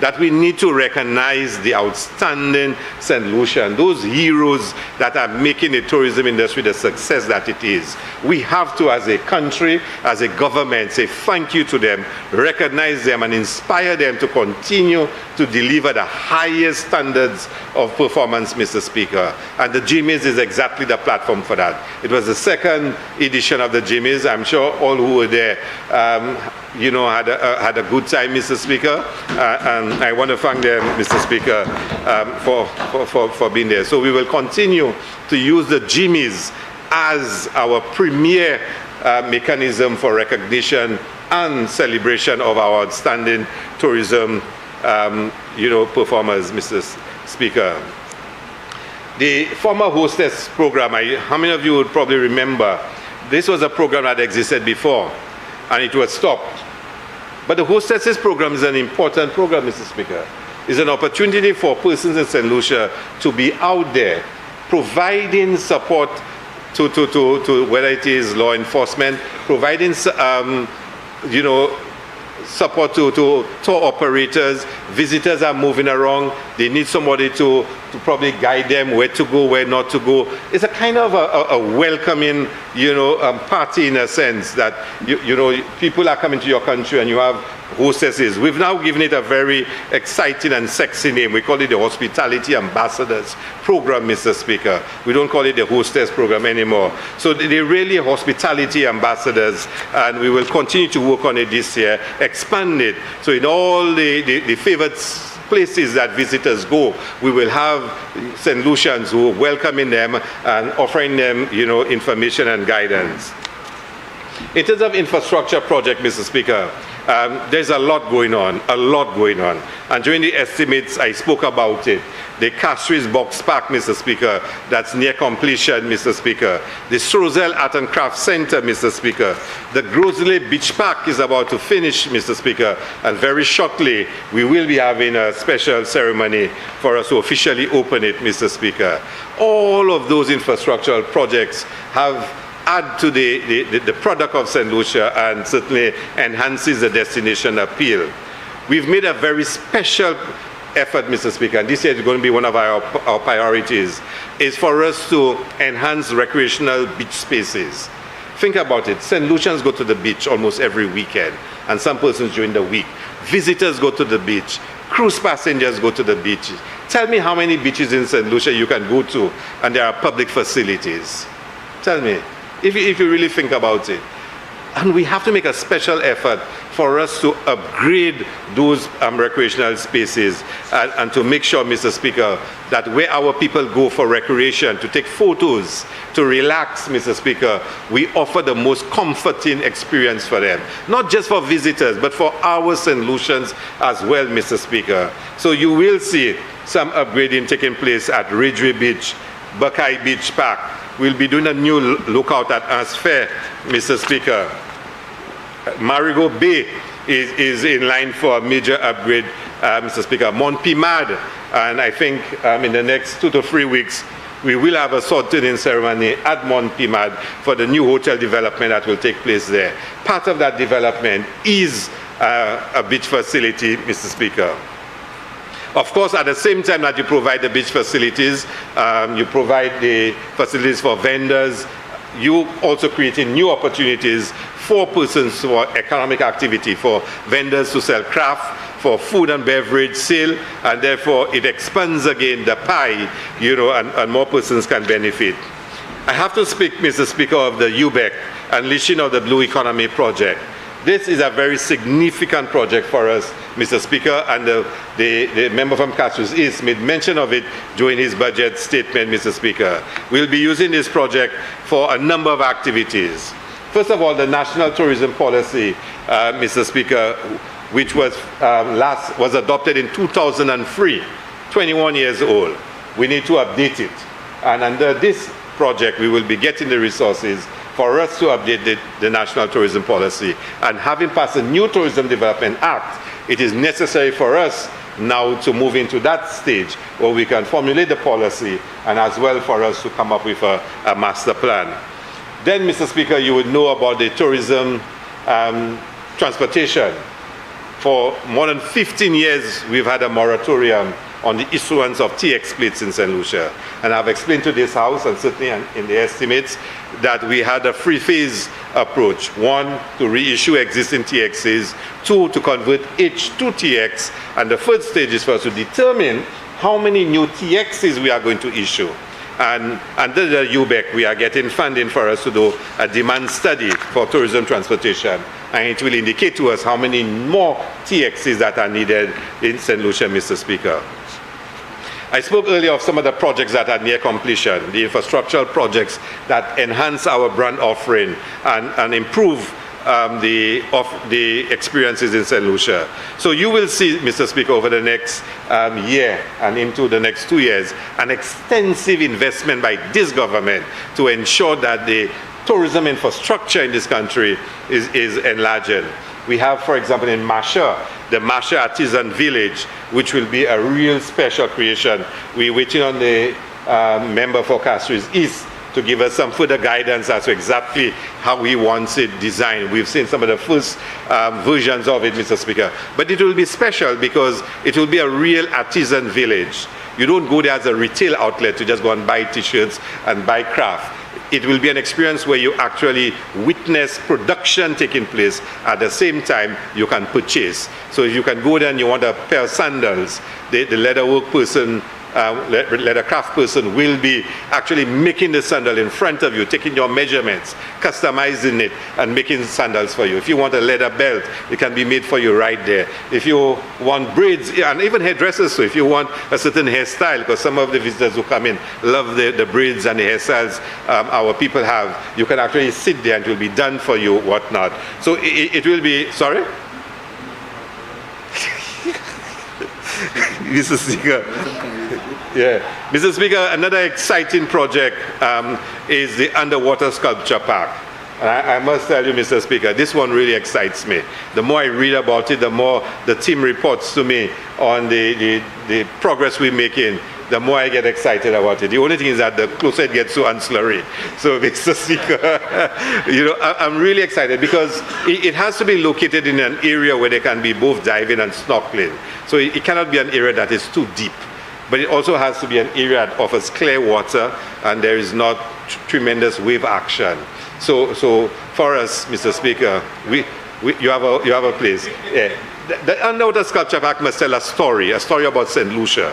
that we need to recognize the outstanding St. Lucia and those heroes that are making the tourism industry the success that it is. We have to, as a country, as a government, say thank you to them, recognize them and inspire them to continue to deliver the highest standards of performance, Mr. Speaker. And the Jimmys is exactly the platform for that. It was the second edition of the Jimmys. I'm sure all who were there had a good time, Mr. Speaker, and I want to thank them, Mr. Speaker, for being there. So we will continue to use the Jimmys as our premier mechanism for recognition and celebration of our outstanding tourism performers, Mr. Speaker. The former hostess program, how many of you would probably remember, this was a program that existed before, and it was stopped. But the hostesses program is an important program, Mr. Speaker. It's an opportunity for persons in St. Lucia to be out there providing support to whether it is law enforcement, providing support to tour operators. Visitors are moving around. They need somebody to probably guide them where to go, where not to go. It's a kind of a welcoming, party in a sense that, people are coming to your country and you have hostesses. We've now given it a very exciting and sexy name. We call it the Hospitality Ambassadors Program, Mr. Speaker. We don't call it the Hostess Program anymore. So they're really hospitality ambassadors, and we will continue to work on it this year, expand it. So in all the favored places that visitors go, we will have St. Lucians who are welcoming them and offering them, information and guidance. In terms of infrastructure project, Mr. Speaker, there's a lot going on. And during the estimates, I spoke about it. The Castries Box Park, Mr. Speaker, that's near completion, Mr. Speaker. The Strozel Art and Craft Center, Mr. Speaker. The Grosley Beach Park is about to finish, Mr. Speaker. And very shortly, we will be having a special ceremony for us to officially open it, Mr. Speaker. All of those infrastructural projects add to the product of St. Lucia and certainly enhances the destination appeal. We've made a very special effort, Mr. Speaker, and this year is going to be one of our priorities, is for us to enhance recreational beach spaces. Think about it. St. Lucians go to the beach almost every weekend, and some persons during the week. Visitors go to the beach. Cruise passengers go to the beaches. Tell me how many beaches in St. Lucia you can go to and there are public facilities. Tell me, if you really think about it. And we have to make a special effort for us to upgrade those recreational spaces and to make sure, Mr. Speaker, that where our people go for recreation, to take photos, to relax, Mr. Speaker, we offer the most comforting experience for them. Not just for visitors, but for our St. Lucians as well, Mr. Speaker. So you will see some upgrading taking place at Ridgeway Beach, Buckeye Beach Park. We'll be doing a new lookout at Anse Fair, Mr. Speaker. Marigot Bay is in line for a major upgrade, Mr. Speaker. Montpimad, and I think in the next 2 to 3 weeks, we will have a sorting ceremony at Montpimad for the new hotel development that will take place there. Part of that development is a beach facility, Mr. Speaker. Of course, at the same time that you provide the beach facilities, you provide the facilities for vendors, you also creating new opportunities for persons for economic activity, for vendors to sell craft, for food and beverage sale, and therefore it expands again the pie, and more persons can benefit. I have to speak, Mr. Speaker, of the UBEC, Unleashing of the Blue Economy project. This is a very significant project for us, Mr. Speaker, and the member from Castries East made mention of it during his budget statement, Mr. Speaker. We'll be using this project for a number of activities. First of all, the National Tourism Policy, Mr. Speaker, which was adopted in 2003, 21 years old. We need to update it. And under this project, we will be getting the resources for us to update the National Tourism Policy. And having passed a new Tourism Development Act, it is necessary for us now to move into that stage where we can formulate the policy and as well for us to come up with a master plan. Then, Mr. Speaker, you would know about the tourism transportation. For more than 15 years, we've had a moratorium on the issuance of TX plates in St. Lucia. And I've explained to this House, and certainly in the estimates, that we had a three-phase approach. 1, to reissue existing TXs. 2, to convert H to TX. And the third stage is for us to determine how many new TXs we are going to issue. And under the UBEC, we are getting funding for us to do a demand study for tourism transportation. And it will indicate to us how many more TXs that are needed in St. Lucia, Mr. Speaker. I spoke earlier of some of the projects that are near completion, the infrastructural projects that enhance our brand offering and improve the experiences in St. Lucia. So you will see, Mr. Speaker, over the next year and into the next 2 years, an extensive investment by this government to ensure that the tourism infrastructure in this country is enlarging. We have, for example, in Masha, the Masha Artisan Village, which will be a real special creation. We're waiting on the member for Castries East to give us some further guidance as to exactly how he wants it designed. We've seen some of the first versions of it, Mr. Speaker. But it will be special because it will be a real artisan village. You don't go there as a retail outlet to just go and buy t-shirts and buy craft. It will be an experience where you actually witness production taking place. At the same time, you can purchase. So if you can go there and you want a pair of sandals, the leatherwork person, leather craft person will be actually making the sandal in front of you, taking your measurements, customizing it, and making sandals for you. If you want a leather belt, it can be made for you right there. If you want braids, and even hairdressers, so if you want a certain hairstyle, because some of the visitors who come in love the braids and the hairstyles our people have, you can actually sit there and it will be done for you, whatnot. So it will be, sorry? Mr. Speaker. Yeah. Mr. Speaker, another exciting project is the underwater sculpture park. And I must tell you, Mr. Speaker, this one really excites me. The more I read about it, the more the team reports to me on the progress we're making, the more I get excited about it. The only thing is that the closer it gets to ancillary. So, Mr. Speaker, I'm really excited because it has to be located in an area where there can be both diving and snorkeling. So it cannot be an area that is too deep. But it also has to be an area that offers clear water and there is not tremendous wave action. So for us, Mr. Speaker, you have a place. Yeah. the Underwater Sculpture Park must tell a story about St. Lucia,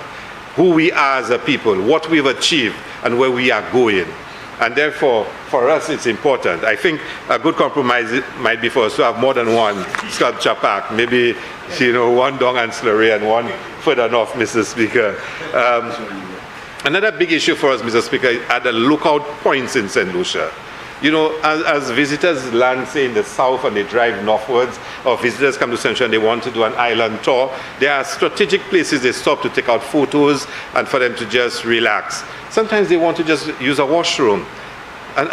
who we are as a people, what we've achieved, and where we are going. And therefore, for us, it's important. I think a good compromise might be for us to have more than one sculpture park, maybe, one down and Slurry and one further north, Mr. Speaker. Another big issue for us, Mr. Speaker, are the lookout points in St. Lucia. As visitors land, say, in the south and they drive northwards, or visitors come to St. Lucia and they want to do an island tour, there are strategic places they stop to take out photos and for them to just relax. Sometimes they want to just use a washroom, and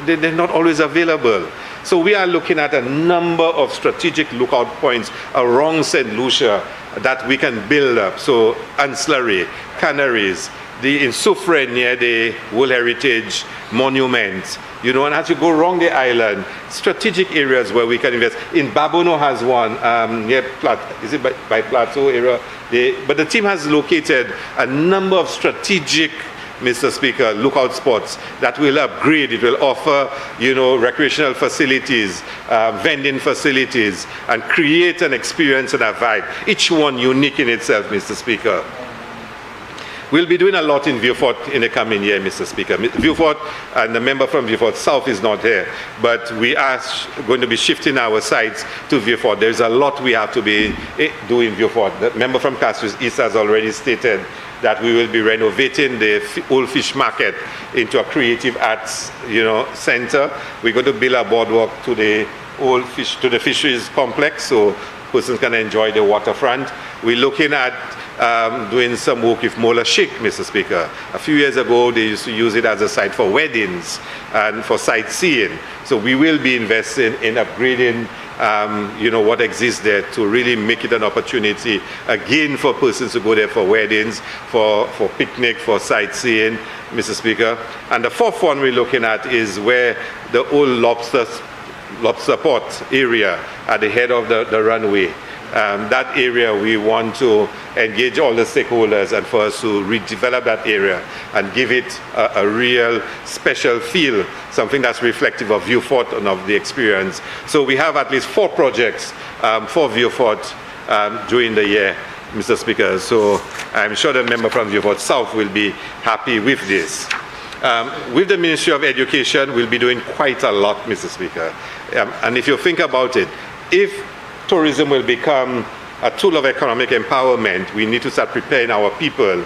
they're not always available. So we are looking at a number of strategic lookout points around St. Lucia that we can build up. So Ancillary, Canaries, in Soufrière near the World Heritage Monument, and as you go around the island, strategic areas where we can invest. In Babono has one, near is it by Plateau area? But the team has located a number of strategic, Mr. Speaker, lookout spots that will upgrade. It will offer, recreational facilities, vending facilities, and create an experience and a vibe. Each one unique in itself, Mr. Speaker. We'll be doing a lot in Vieux Fort in the coming year, Mr. Speaker. Vieux Fort, and the member from Vieux Fort South is not here, but we are going to be shifting our sites to Vieux Fort. There's a lot we have to be doing in Vieux Fort. The member from Castries East has already stated that we will be renovating the old fish market into a creative arts, center. We're going to build a boardwalk to the fisheries complex so persons can enjoy the waterfront. We're looking at doing some work with Mola Sheikh, Mr. Speaker. A few years ago, they used to use it as a site for weddings and for sightseeing. So we will be investing in upgrading what exists there to really make it an opportunity again for persons to go there for weddings, for picnic, for sightseeing, Mr. Speaker. And the fourth one we're looking at is where the old lobster pot area at the head of the runway. That area we want to engage all the stakeholders and for us to redevelop that area and give it a real special feel, something that's reflective of Vieux Fort and of the experience. So we have at least 4 projects for Vieux Fort during the year, Mr. Speaker. So I'm sure the member from Vieux Fort South will be happy with this. With the Ministry of Education, we'll be doing quite a lot, Mr. Speaker. And if you think about it, if tourism will become a tool of economic empowerment, we need to start preparing our people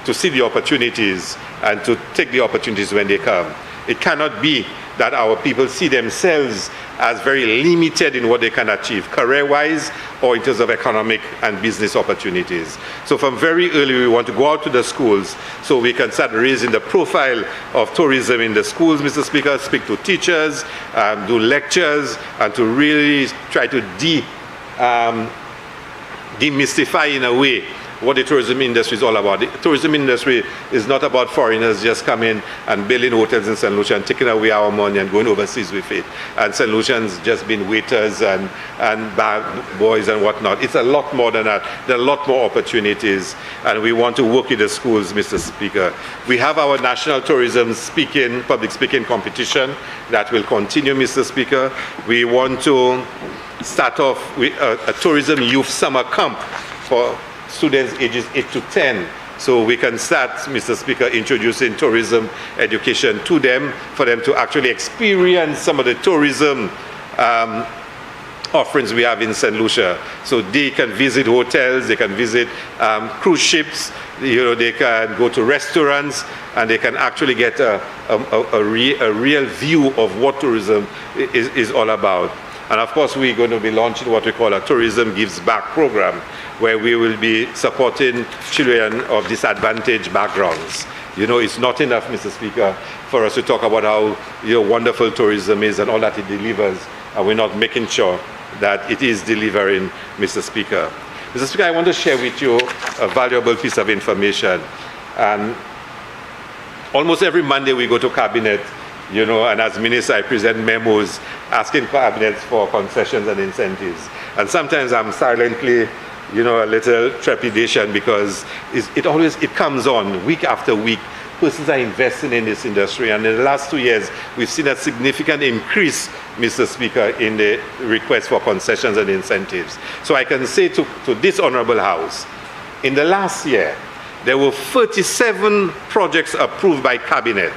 to see the opportunities and to take the opportunities when they come. It cannot be that our people see themselves as very limited in what they can achieve, career-wise or in terms of economic and business opportunities. So from very early, we want to go out to the schools so we can start raising the profile of tourism in the schools, Mr. Speaker, speak to teachers, do lectures, and to really try to demystify in a way what the tourism industry is all about. The tourism industry is not about foreigners just coming and building hotels in St. Lucia and taking away our money and going overseas with it. And St. Lucians just being waiters and bar boys and whatnot. It's a lot more than that. There are a lot more opportunities, and we want to work with the schools, Mr. Speaker. We have our national tourism public speaking competition that will continue, Mr. Speaker. We want to start off with a tourism youth summer camp for students ages 8 to 10. So we can start, Mr. Speaker, introducing tourism education to them, for them to actually experience some of the tourism offerings we have in St. Lucia. So they can visit hotels, they can visit cruise ships, they can go to restaurants, and they can actually get a real view of what tourism is all about. And of course, we're going to be launching what we call a Tourism Gives Back program, where we will be supporting children of disadvantaged backgrounds. It's not enough, Mr. Speaker, for us to talk about how wonderful tourism is and all that it delivers, and we're not making sure that it is delivering, Mr. Speaker. Mr. Speaker, I want to share with you a valuable piece of information. Almost every Monday we go to Cabinet, and as Minister I present memos asking Cabinets for concessions and incentives. And sometimes I'm silently, a little trepidation because it comes on week after week. persons are investing in this industry. And in the last 2 years, we've seen a significant increase, Mr. Speaker, in the request for concessions and incentives. So I can say to this Honorable House, in the last year, there were 37 projects approved by Cabinet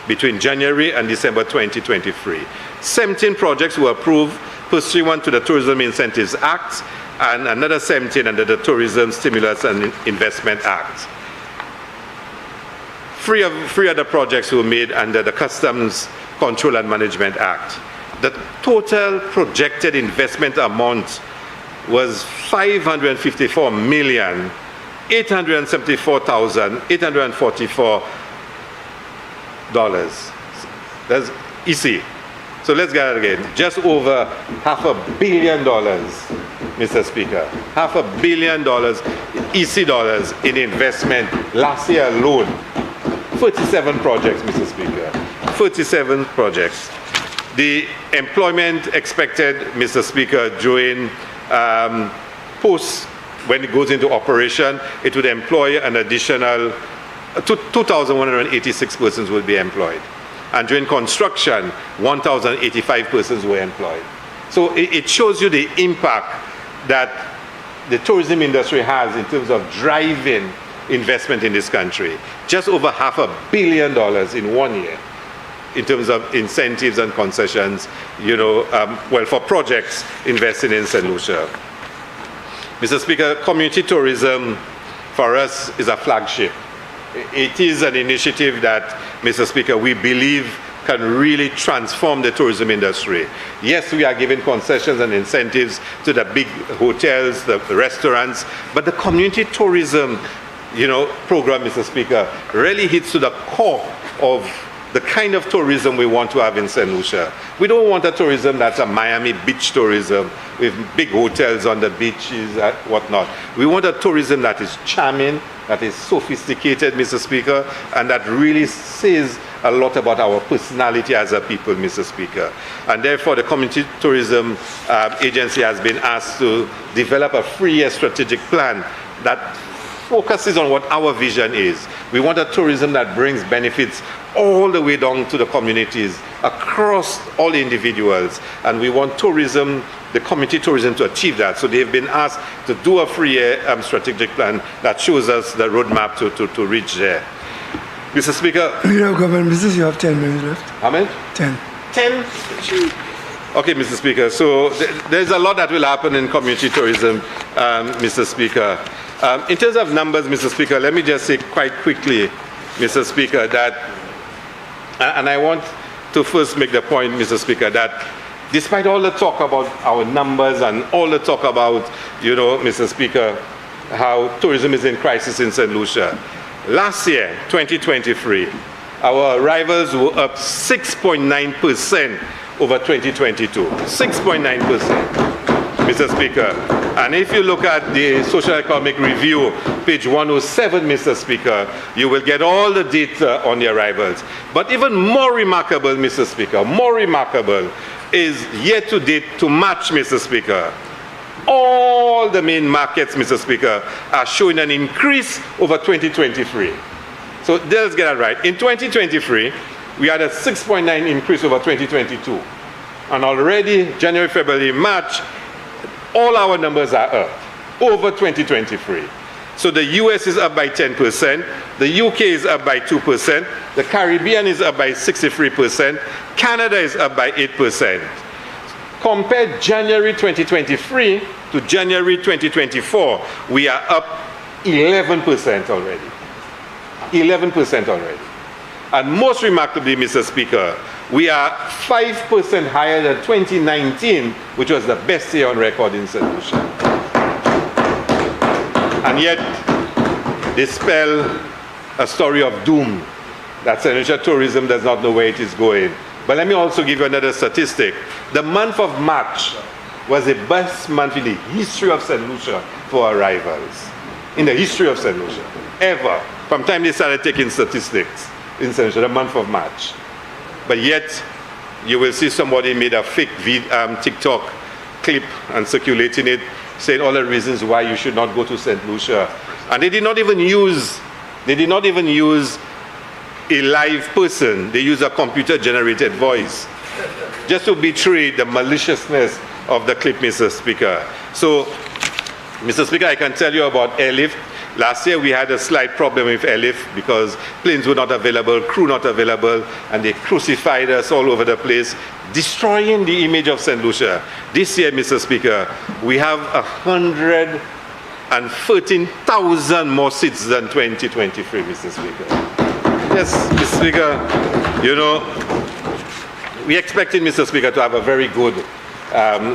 between January and December 2023. 17 projects were approved pursuant to the Tourism Incentives Act, and another 17 under the Tourism Stimulus and Investment Act. Three other projects were made under the Customs Control and Management Act. The total projected investment amount was $554,874,844. That's easy. So let's get it again. Just over $500 million, Mr. Speaker. $500 million EC dollars in investment last year alone. 37 projects, Mr. Speaker. 37 projects. The employment expected, Mr. Speaker, during post, when it goes into operation, it would employ an additional 2,186 persons will be employed. And during construction, 1,085 persons were employed. So it shows you the impact that the tourism industry has in terms of driving investment in this country. Just over $500 million in 1 year in terms of incentives and concessions, for projects invested in St. Lucia. Mr. Speaker, community tourism for us is a flagship. It is an initiative that, Mr. Speaker, we believe can really transform the tourism industry. Yes, we are giving concessions and incentives to the big hotels, the restaurants, but the community tourism, program, Mr. Speaker, really hits to the core of the kind of tourism we want to have in St. Lucia. We don't want a tourism that's a Miami Beach tourism with big hotels on the beaches and whatnot. We want a tourism that is charming, that is sophisticated, Mr. Speaker, and that really says a lot about our personality as a people, Mr. Speaker. And therefore, the Community Tourism Agency has been asked to develop a 3-year strategic plan that focuses on what our vision is. We want a tourism that brings benefits all the way down to the communities, across all individuals. And we want tourism, the community tourism, to achieve that. So they've been asked to do a 3-year strategic plan that shows us the roadmap to reach there. Mr. Speaker. Leader of Government Business, you have 10 minutes left. How many? 10. 10? Okay, Mr. Speaker. So there's a lot that will happen in community tourism, Mr. Speaker. In terms of numbers, Mr. Speaker, let me just say quite quickly, Mr. Speaker, that, and I want to first make the point, Mr. Speaker, that despite all the talk about our numbers and all the talk about, Mr. Speaker, how tourism is in crisis in St. Lucia, last year, 2023, our arrivals were up 6.9% over 2022. 6.9%. Mr. Speaker. And if you look at the Social Economic Review, page 107, Mr. Speaker, you will get all the data on the arrivals. But even more remarkable, Mr. Speaker, more remarkable is year to date to match, Mr. Speaker. All the main markets, Mr. Speaker, are showing an increase over 2023. So let's get it right. In 2023, we had a 6.9 increase over 2022. And already, January, February, March, all our numbers are up over 2023. So the US is up by 10%, the UK is up by 2%, the Caribbean is up by 63%, Canada is up by 8%. Compare January 2023 to January 2024, we are up 11% already. 11% already. And most remarkably, Mr. Speaker, we are 5% higher than 2019, which was the best year on record in St. Lucia. And yet, they spell a story of doom, that St. Lucia tourism does not know where it is going. But let me also give you another statistic. The month of March was the best month in the history of St. Lucia for arrivals. In the history of St. Lucia, ever. From the time they started taking statistics in St. Lucia, the month of March. But yet, you will see somebody made a fake TikTok clip and circulating it, saying all the reasons why you should not go to St. Lucia. And they did not even use a live person. They use a computer-generated voice just to betray the maliciousness of the clip, Mr. Speaker. So, Mr. Speaker, I can tell you about airlift. Last year we had a slight problem with airlift because planes were not available, crew not available, and they crucified us all over the place, destroying the image of St. Lucia. This year, Mr. Speaker, we have 113,000 more seats than 2023, Mr. Speaker. Yes, Mr. Speaker, you know, we expected, Mr. Speaker, to have a very good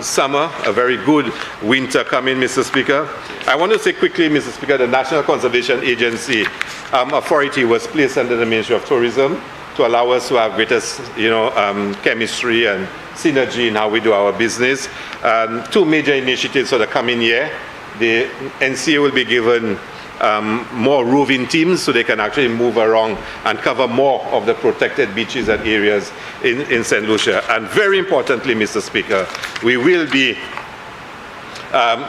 summer, a very good winter coming, Mr. Speaker. I want to say quickly, Mr. Speaker, the National Conservation Agency authority was placed under the Ministry of Tourism to allow us to have greater, chemistry and synergy in how we do our business. Two major initiatives for the coming year. The NCA will be given more roving teams so they can actually move around and cover more of the protected beaches and areas in St. Lucia. And very importantly, Mr. Speaker, we will be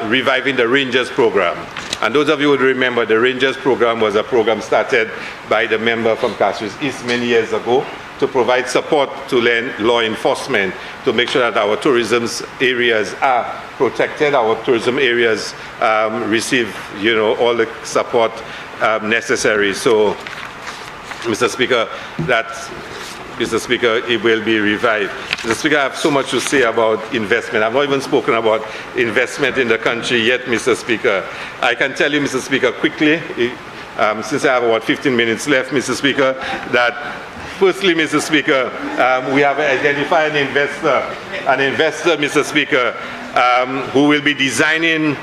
reviving the Rangers program. And those of you who would remember, the Rangers program was a program started by the member from Castries East many years ago to provide support to law enforcement to make sure that our tourism areas are protected, our tourism areas receive, all the support necessary. So, Mr. Speaker, it will be revived. Mr. Speaker, I have so much to say about investment. I've not even spoken about investment in the country yet, Mr. Speaker. I can tell you, Mr. Speaker, quickly, since I have about 15 minutes left, Mr. Speaker, that firstly, Mr. Speaker, we have identified an investor, Mr. Speaker, who will be designing,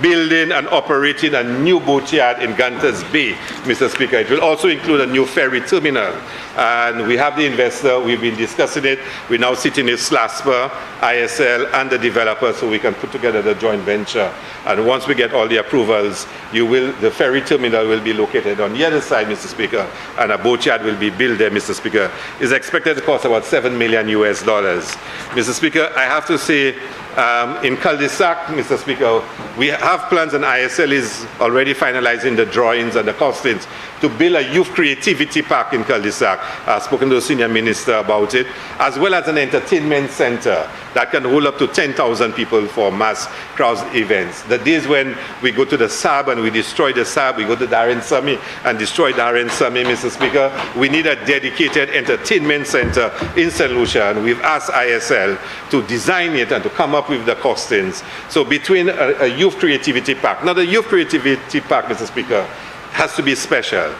building and operating a new boatyard in Gunters Bay, Mr. Speaker. It will also include a new ferry terminal. And we have the investor, we've been discussing it. We're now sitting with SLASPA, ISL, and the developer so we can put together the joint venture. And once we get all the approvals, the ferry terminal will be located on the other side, Mr. Speaker, and a boatyard will be built there, Mr. Speaker. It's expected to cost about $7 million. Mr. Speaker, I have to say, in Cul-de-sac, Mr. Speaker, we have plans and ISL is already finalizing the drawings and the costings to build a youth creativity park in Cul-de-sac. I've spoken to the senior minister about it, as well as an entertainment center that can hold up to 10,000 people for mass crowd events. The days when we go to the SAB and we destroy the SAB, we go to Darren Sami and destroy Darren Sami, Mr. Speaker, we need a dedicated entertainment center in St. Lucia, and we've asked ISL to design it and to come up with the costings. So between a youth creativity park, now the youth creativity park, Mr. Speaker, has to be special.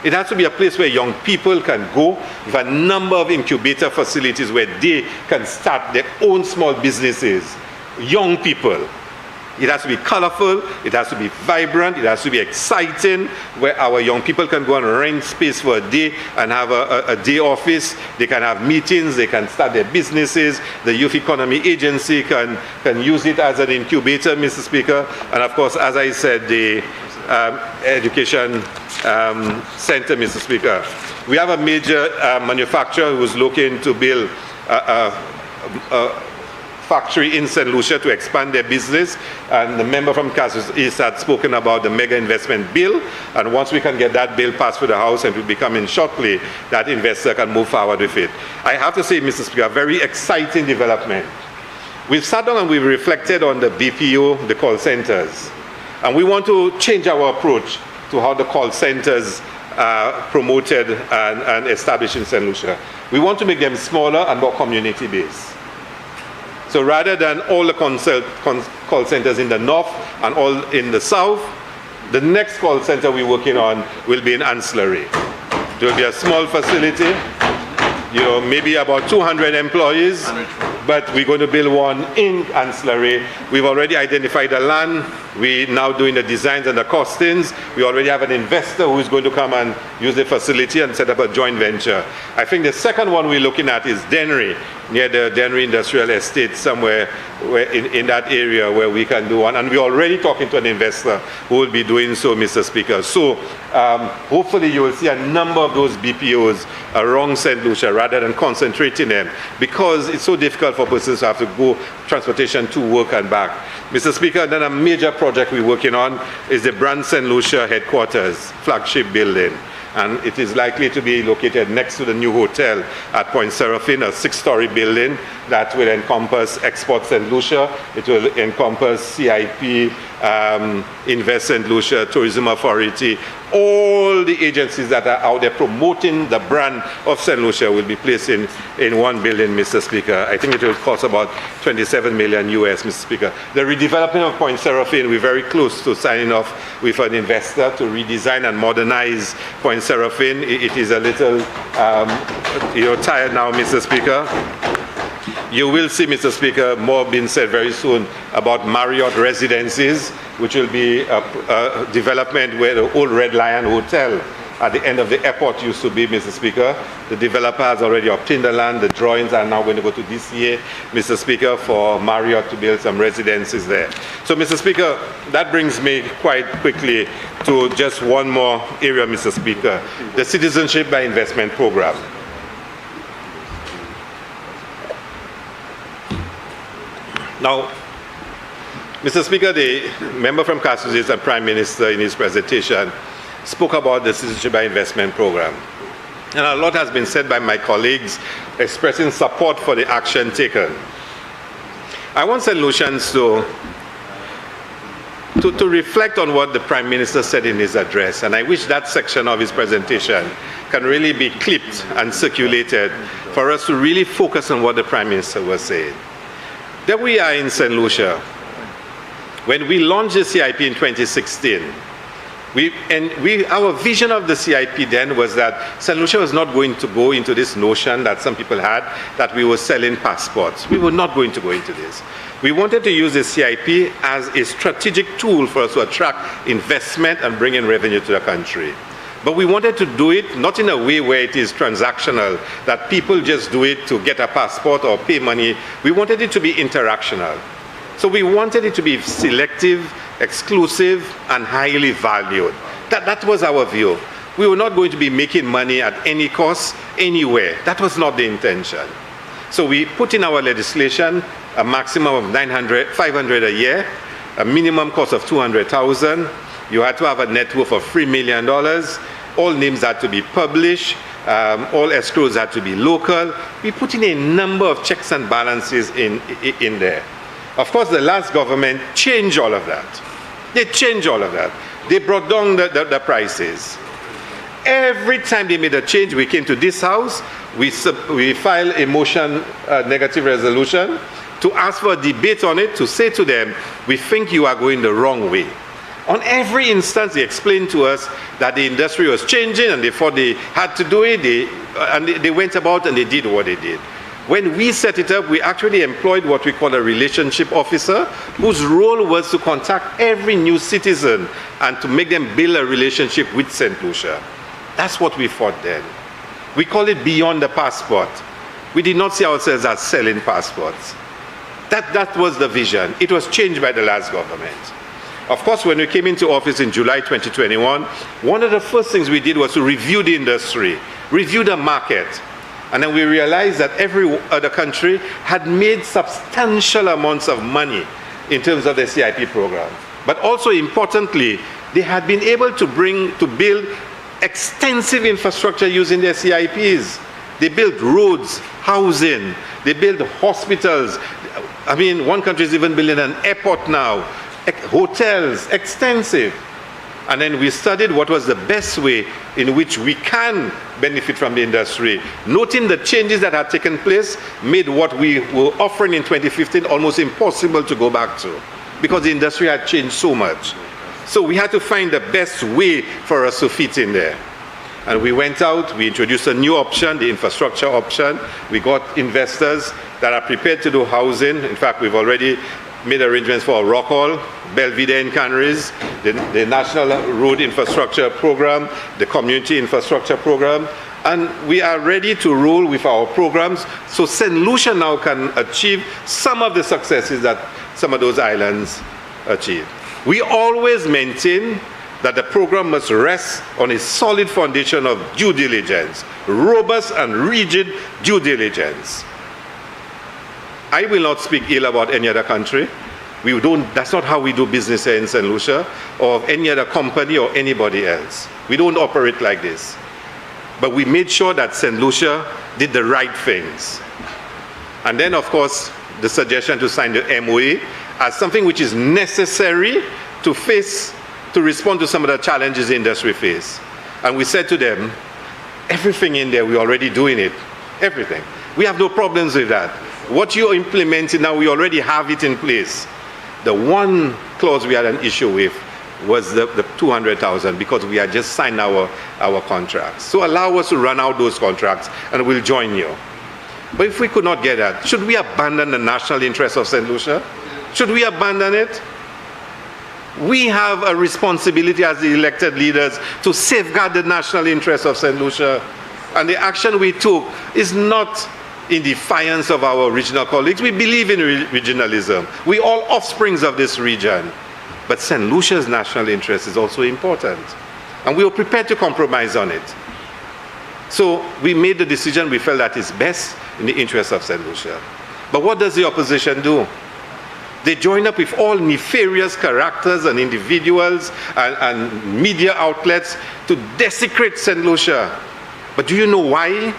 It has to be a place where young people can go with a number of incubator facilities where they can start their own small businesses. Young people. It has to be colorful, it has to be vibrant, it has to be exciting, where our young people can go and rent space for a day and have a day office. They can have meetings, they can start their businesses. The Youth Economy Agency can use it as an incubator, Mr. Speaker. And of course, as I said, the education center, Mr. Speaker. We have a major manufacturer who's looking to build a factory in St. Lucia to expand their business, and the member from Castries East had spoken about the mega investment bill, and once we can get that bill passed through the House and it will be coming shortly, that investor can move forward with it. I have to say, Mr. Speaker, a very exciting development. We've sat down and we've reflected on the BPO, the call centers, and we want to change our approach to how the call centers are promoted and established in St. Lucia. We want to make them smaller and more community-based. So rather than all the call centers in the north and all in the south, the next call center we're working on will be in Ancillary. It will be a small facility, maybe about 200 employees, but we're going to build one in Ancillary. We've already identified the land. We're now doing the designs and the costings. We already have an investor who's going to come and use the facility and set up a joint venture. I think the second one we're looking at is Dennery, near the Dennery Industrial Estate, somewhere in that area where we can do one. And we're already talking to an investor who will be doing so, Mr. Speaker. So hopefully you will see a number of those BPOs around St. Lucia rather than concentrating them, because it's so difficult for persons to have to go transportation to work and back. Mr. Speaker, then a major project we're working on is the Brand St. Lucia headquarters, flagship building. and it is likely to be located next to the new hotel at Point Seraphine, a 6-story building that will encompass Export St. Lucia, it will encompass CIP, Invest St. Lucia, Tourism Authority. All the agencies that are out there promoting the brand of St. Lucia will be placed in one building, Mr. Speaker. I think it will cost about $27 million US, Mr. Speaker. The redevelopment of Point Seraphine, we're very close to signing off with an investor to redesign and modernize Point Seraphine. It is a little tired now, Mr. Speaker. You will see, Mr. Speaker, more being said very soon about Marriott Residences, which will be a development where the old Red Lion Hotel at the end of the airport used to be, Mr. Speaker. The developer has already obtained the land. The drawings are now going to go to DCA, Mr. Speaker, for Marriott to build some residences there. So, Mr. Speaker, that brings me quite quickly to just one more area, Mr. Speaker, the Citizenship by Investment Program. Now, Mr. Speaker, the member from Constituency and Prime Minister in his presentation spoke about the Citizenship by Investment Program. And a lot has been said by my colleagues expressing support for the action taken. I want St. Lucians to reflect on what the Prime Minister said in his address, and I wish that section of his presentation can really be clipped and circulated for us to really focus on what the Prime Minister was saying. There we are in St. Lucia. When we launched the CIP in 2016, our vision of the CIP then was that St. Lucia was not going to go into this notion that some people had, that we were selling passports. We were not going to go into this. We wanted to use the CIP as a strategic tool for us to attract investment and bring in revenue to the country. But we wanted to do it not in a way where it is transactional, that people just do it to get a passport or pay money. We wanted it to be interactional. So we wanted it to be selective, exclusive, and highly valued. That was our view. We were not going to be making money at any cost, anywhere. That was not the intention. So we put in our legislation a maximum of $500 a year, a minimum cost of $200,000. You had to have a net worth of $3 million. All names had to be published. All escrows had to be local. We put in a number of checks and balances in there. Of course, the last government changed all of that. They changed all of that. They brought down the prices. Every time they made a change, we came to this house, we filed a motion, negative resolution, to ask for a debate on it, to say to them, we think you are going the wrong way. On every instance, they explained to us that the industry was changing and they thought they had to do it, they went about and they did what they did. When we set it up, we actually employed what we call a relationship officer, whose role was to contact every new citizen and to make them build a relationship with St. Lucia. That's what we thought then. We call it beyond the passport. We did not see ourselves as selling passports. That was the vision. It was changed by the last government. Of course, when we came into office in July 2021, one of the first things we did was to review the industry, review the market. And then we realized that every other country had made substantial amounts of money in terms of the CIP program. But also importantly, they had been able to build extensive infrastructure using their CIPs. They built roads, housing, they built hospitals. I mean, one country is even building an airport now, hotels, extensive. And then we studied what was the best way in which we can benefit from the industry. Noting the changes that had taken place made what we were offering in 2015 almost impossible to go back to, because the industry had changed so much. So we had to find the best way for us to fit in there. And we went out, we introduced a new option, the infrastructure option. We got investors that are prepared to do housing. In fact, we've already made arrangements for Rockall, Belvedere in Canaries, the National Road Infrastructure Program, the Community Infrastructure Program, and we are ready to roll with our programs so St. Lucia now can achieve some of the successes that some of those islands achieve. We always maintain that the program must rest on a solid foundation of due diligence, robust and rigid due diligence. I will not speak ill about any other country. That's not how we do business here in St. Lucia, or of any other company or anybody else. We don't operate like this. But we made sure that St. Lucia did the right things. And then, of course, the suggestion to sign the MOA as something which is necessary to respond to some of the challenges the industry face. And we said to them, everything in there, we're already doing it. Everything. We have no problems with that. What you're implementing now, we already have it in place. The one clause we had an issue with was the 200,000, because we had just signed our contracts. So allow us to run out those contracts and we'll join you. But if we could not get that, should we abandon the national interest of St. Lucia? Should we abandon it? We have a responsibility as the elected leaders to safeguard the national interest of St. Lucia. And the action we took is not in defiance of our regional colleagues. We believe in regionalism. We all offsprings of this region. But St. Lucia's national interest is also important. And we were prepared to compromise on it. So we made the decision we felt that is best in the interest of St. Lucia. But what does the opposition do? They join up with all nefarious characters and individuals and media outlets to desecrate St. Lucia. But do you know why?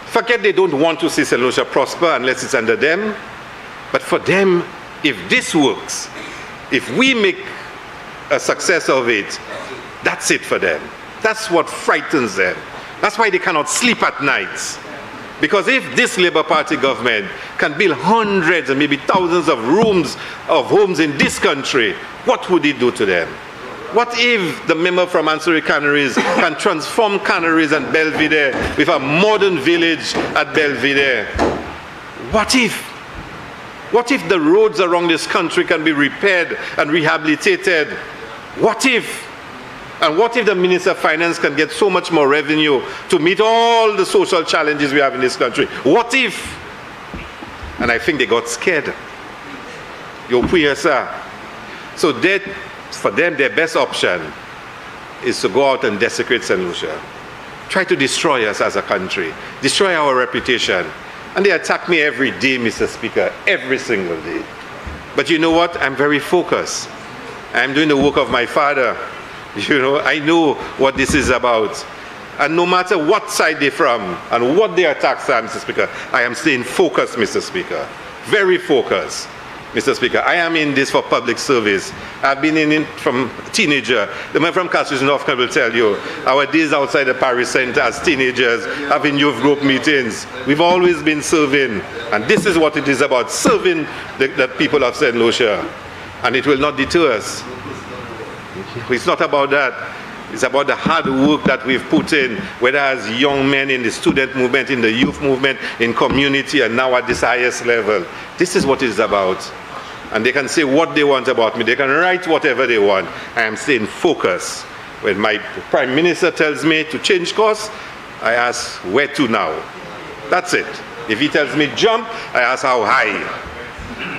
Forget they don't want to see St. Lucia prosper unless it's under them. But for them, if this works, if we make a success of it, that's it for them. That's what frightens them. That's why they cannot sleep at nights. Because if this Labour Party government can build hundreds and maybe thousands of homes in this country, what would it do to them? What if the member from Ansuri Canneries can transform Canneries and Belvedere with a modern village at Belvedere? What if? What if the roads around this country can be repaired and rehabilitated? What if? And what if the Minister of Finance can get so much more revenue to meet all the social challenges we have in this country? What if? And I think they got scared. You're poor, sir. So for them, their best option is to go out and desecrate St. Lucia. Try to destroy us as a country. Destroy our reputation. And they attack me every day, Mr. Speaker, every single day. But you know what? I'm very focused. I'm doing the work of my father. You know, I know what this is about. And no matter what side they're from and what their attacks are, Mr. Speaker, I am staying focused, Mr. Speaker. Very focused, Mr. Speaker. I am in this for public service. I've been in it from a teenager. The man from Constituency North will tell you, our days outside the Paris Centre as teenagers, having youth group meetings. We've always been serving. And this is what it is about, serving the people of St. Lucia. And it will not deter us. It's not about that. It's about the hard work that we've put in, whether as young men in the student movement, in the youth movement, in community, and now at this highest level. This is what it is about. And they can say what they want about me. They can write whatever they want. I am staying focused. When my Prime Minister tells me to change course, I ask, where to now? That's it. If he tells me jump, I ask how high.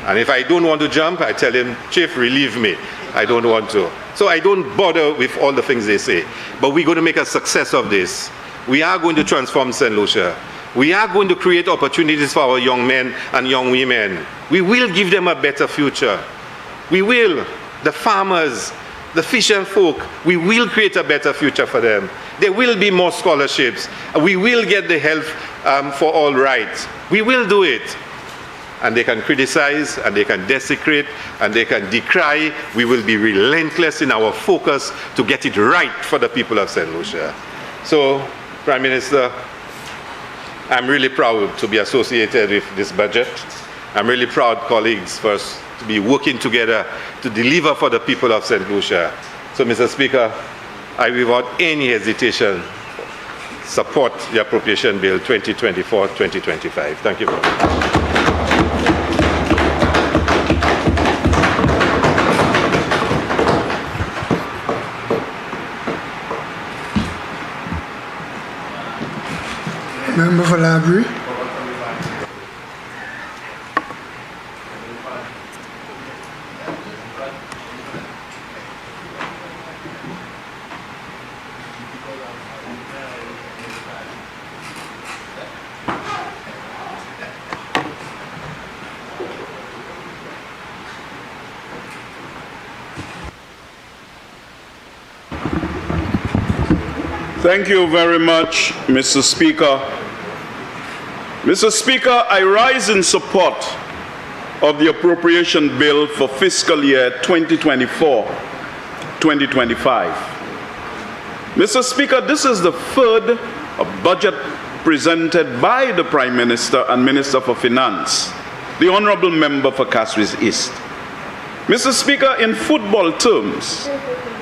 And if I don't want to jump, I tell him, Chief, relieve me. I don't want to. So I don't bother with all the things they say. But we're going to make a success of this. We are going to transform St. Lucia. We are going to create opportunities for our young men and young women. We will give them a better future. We will. The farmers, the fisher folk, we will create a better future for them. There will be more scholarships. We will get the health for all right. We will do it. And they can criticize, and they can desecrate, and they can decry. We will be relentless in our focus to get it right for the people of St. Lucia. So, Prime Minister, I'm really proud to be associated with this budget. I'm really proud, colleagues, for us to be working together to deliver for the people of St. Lucia. So, Mr. Speaker, I, without any hesitation, support the Appropriation Bill 2024-2025. Thank you very much. Member for Library. Thank you very much, Mr. Speaker. Mr. Speaker, I rise in support of the appropriation bill for fiscal year 2024-2025. Mr. Speaker, this is the third budget presented by the Prime Minister and Minister for Finance, the Honourable Member for Kaswi's East. Mr. Speaker, in football terms,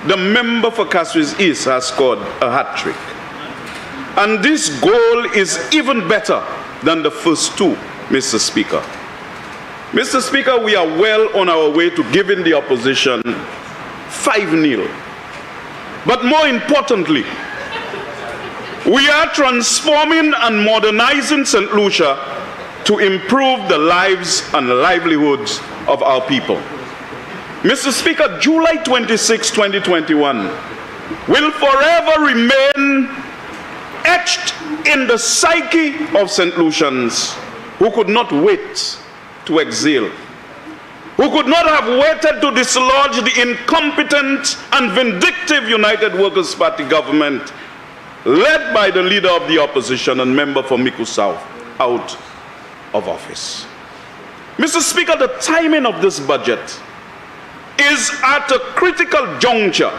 the member for Kaswi's East has scored a hat-trick. And this goal is even better than the first two, Mr. Speaker. Mr. Speaker, we are well on our way to giving the opposition 5-0. But more importantly, we are transforming and modernizing St. Lucia to improve the lives and livelihoods of our people. Mr. Speaker, July 26, 2021 will forever remain etched in the psyche of St. Lucians who could not wait to exhale, who could not have waited to dislodge the incompetent and vindictive United Workers' Party government led by the leader of the opposition and member for Miku South out of office. Mr. Speaker, the timing of this budget is at a critical juncture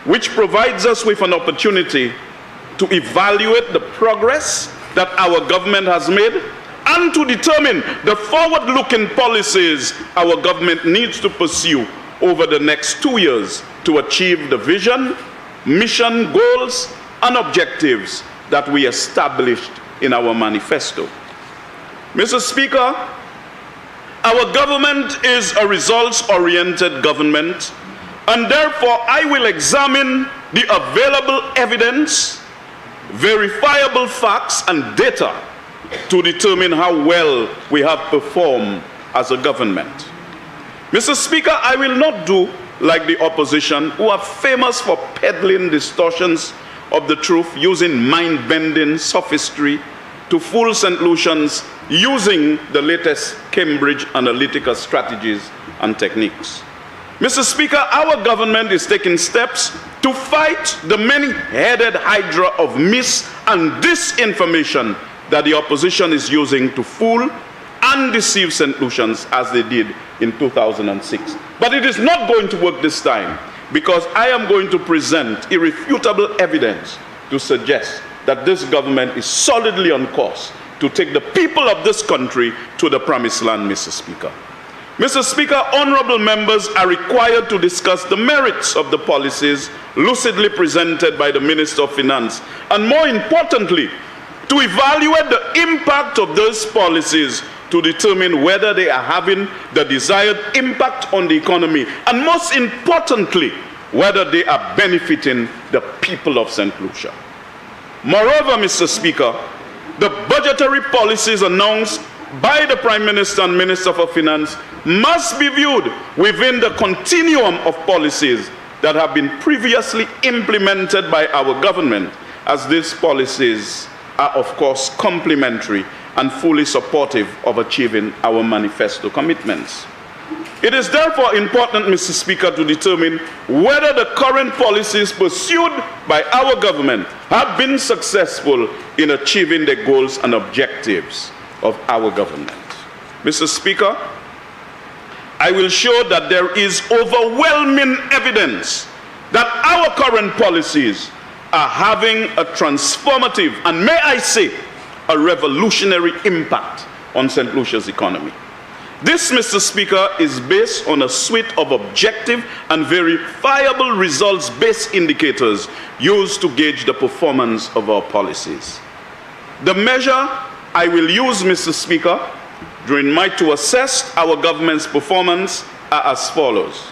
which provides us with an opportunity to evaluate the progress that our government has made and to determine the forward-looking policies our government needs to pursue over the next 2 years to achieve the vision, mission, goals, and objectives that we established in our manifesto. Mr. Speaker, our government is a results-oriented government, and therefore I will examine the available evidence, verifiable facts, and data to determine how well we have performed as a government. Mr. Speaker, I will not do like the opposition, who are famous for peddling distortions of the truth using mind-bending sophistry to fool St. Lucians using the latest Cambridge Analytica strategies and techniques. Mr. Speaker, our government is taking steps to fight the many-headed hydra of mis- and disinformation that the opposition is using to fool and deceive St. Lucians as they did in 2006. But it is not going to work this time, because I am going to present irrefutable evidence to suggest that this government is solidly on course to take the people of this country to the promised land, Mr. Speaker. Mr. Speaker, honorable members are required to discuss the merits of the policies lucidly presented by the Minister of Finance, and more importantly, to evaluate the impact of those policies to determine whether they are having the desired impact on the economy, and most importantly, whether they are benefiting the people of St. Lucia. Moreover, Mr. Speaker, the budgetary policies announced by the Prime Minister and Minister for Finance must be viewed within the continuum of policies that have been previously implemented by our government, as these policies are, of course, complementary and fully supportive of achieving our manifesto commitments. It is therefore important, Mr. Speaker, to determine whether the current policies pursued by our government have been successful in achieving the goals and objectives of our government. Mr. Speaker, I will show that there is overwhelming evidence that our current policies are having a transformative, and may I say, a revolutionary impact on St. Lucia's economy. This, Mr. Speaker, is based on a suite of objective and verifiable results-based indicators used to gauge the performance of our policies. The measure I will use, Mr. Speaker, during my to assess our government's performance are as follows.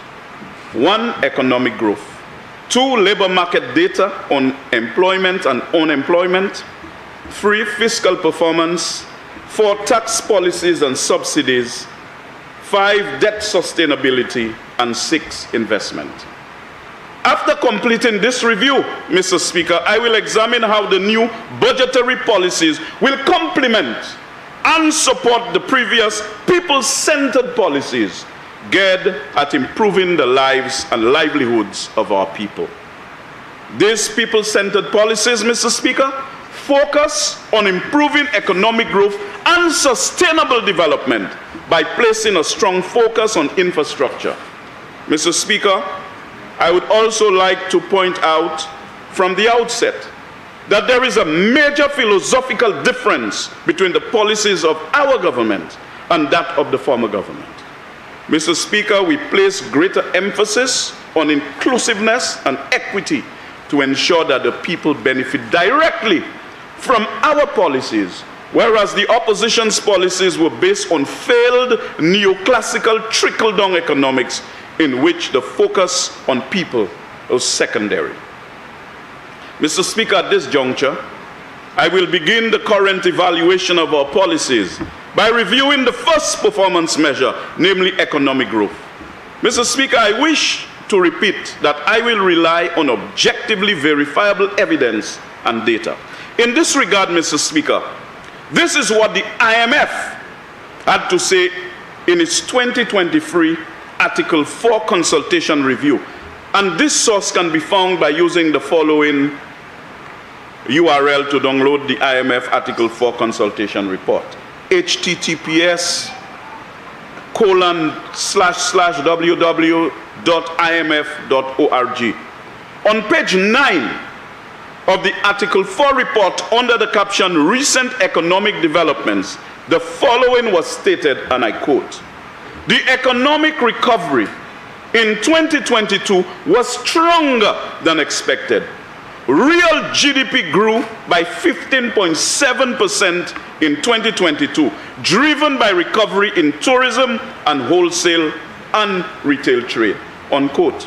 1, economic growth. 2, labor market data on employment and unemployment. 3, fiscal performance. 4, tax policies and subsidies. 5, debt sustainability. And 6, investment. After completing this review, Mr. Speaker, I will examine how the new budgetary policies will complement and support the previous people-centered policies geared at improving the lives and livelihoods of our people. These people-centered policies, Mr. Speaker, focus on improving economic growth and sustainable development by placing a strong focus on infrastructure. Mr. Speaker, I would also like to point out from the outset that there is a major philosophical difference between the policies of our government and that of the former government. Mr. Speaker, we place greater emphasis on inclusiveness and equity to ensure that the people benefit directly from our policies, whereas the opposition's policies were based on failed neoclassical trickle-down economics in which the focus on people was secondary. Mr. Speaker, at this juncture, I will begin the current evaluation of our policies by reviewing the first performance measure, namely economic growth. Mr. Speaker, I wish to repeat that I will rely on objectively verifiable evidence and data. In this regard, Mr. Speaker, this is what the IMF had to say in its 2023 Article 4 consultation review. And this source can be found by using the following URL to download the IMF Article 4 consultation report: https://www.imf.org. On page 9 of the Article 4 report, under the caption Recent Economic Developments, the following was stated, and I quote: "The economic recovery in 2022 was stronger than expected. Real GDP grew by 15.7% in 2022, driven by recovery in tourism and wholesale and retail trade," unquote.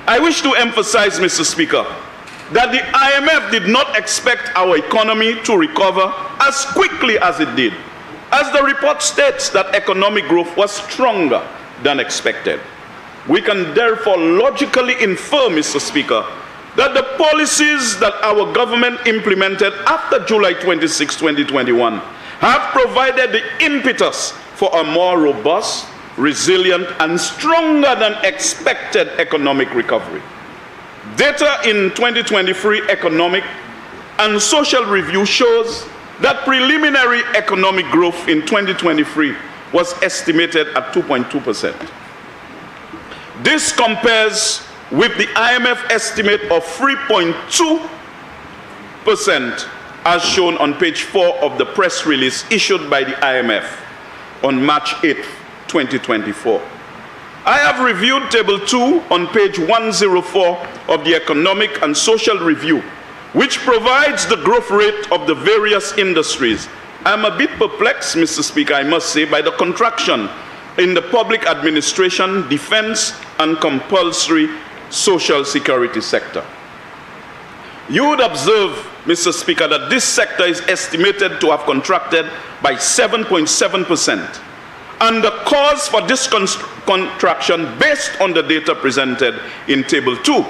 I wish to emphasize, Mr. Speaker, that the IMF did not expect our economy to recover as quickly as it did, as the report states that economic growth was stronger than expected. We can therefore logically infer, Mr. Speaker, that the policies that our government implemented after July 26, 2021 have provided the impetus for a more robust, resilient, and stronger than expected economic recovery. Data in 2023 Economic and Social Review shows that preliminary economic growth in 2023 was estimated at 2.2%. This compares with the IMF estimate of 3.2% as shown on page 4 of the press release issued by the IMF on March 8, 2024. I have reviewed Table 2 on page 104 of the Economic and Social Review, which provides the growth rate of the various industries. I'm a bit perplexed, Mr. Speaker, I must say, by the contraction in the public administration, defense, and compulsory social security sector. You would observe, Mr. Speaker, that this sector is estimated to have contracted by 7.7%. And the cause for this contraction, based on the data presented in Table 2,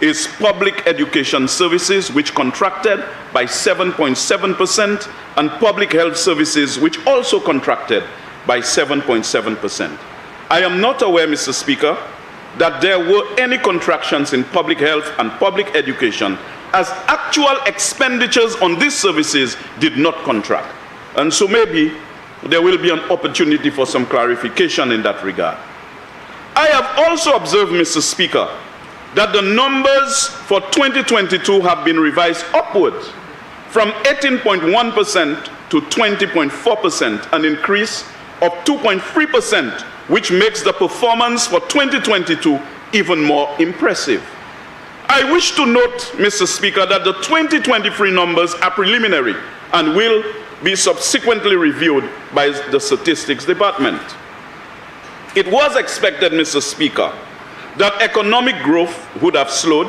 is public education services, which contracted by 7.7%, and public health services, which also contracted by 7.7%. I am not aware, Mr. Speaker, that there were any contractions in public health and public education, as actual expenditures on these services did not contract. And so maybe there will be an opportunity for some clarification in that regard. I have also observed, Mr. Speaker, that the numbers for 2022 have been revised upwards from 18.1% to 20.4%, an increase of 2.3%, which makes the performance for 2022 even more impressive. I wish to note, Mr. Speaker, that the 2023 numbers are preliminary and will be subsequently reviewed by the Statistics Department. It was expected, Mr. Speaker, that economic growth would have slowed,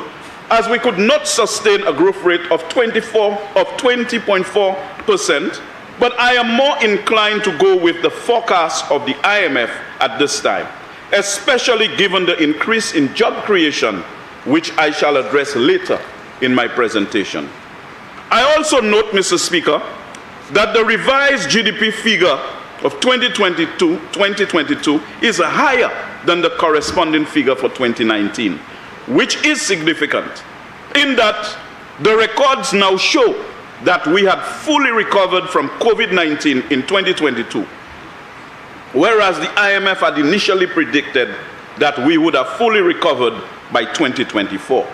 as we could not sustain a growth rate of 20.4%, but I am more inclined to go with the forecast of the IMF at this time, especially given the increase in job creation, which I shall address later in my presentation. I also note, Mr. Speaker, that the revised GDP figure of 2022 is higher than the corresponding figure for 2019, which is significant, in that the records now show that we had fully recovered from COVID-19 in 2022, whereas the IMF had initially predicted that we would have fully recovered by 2024.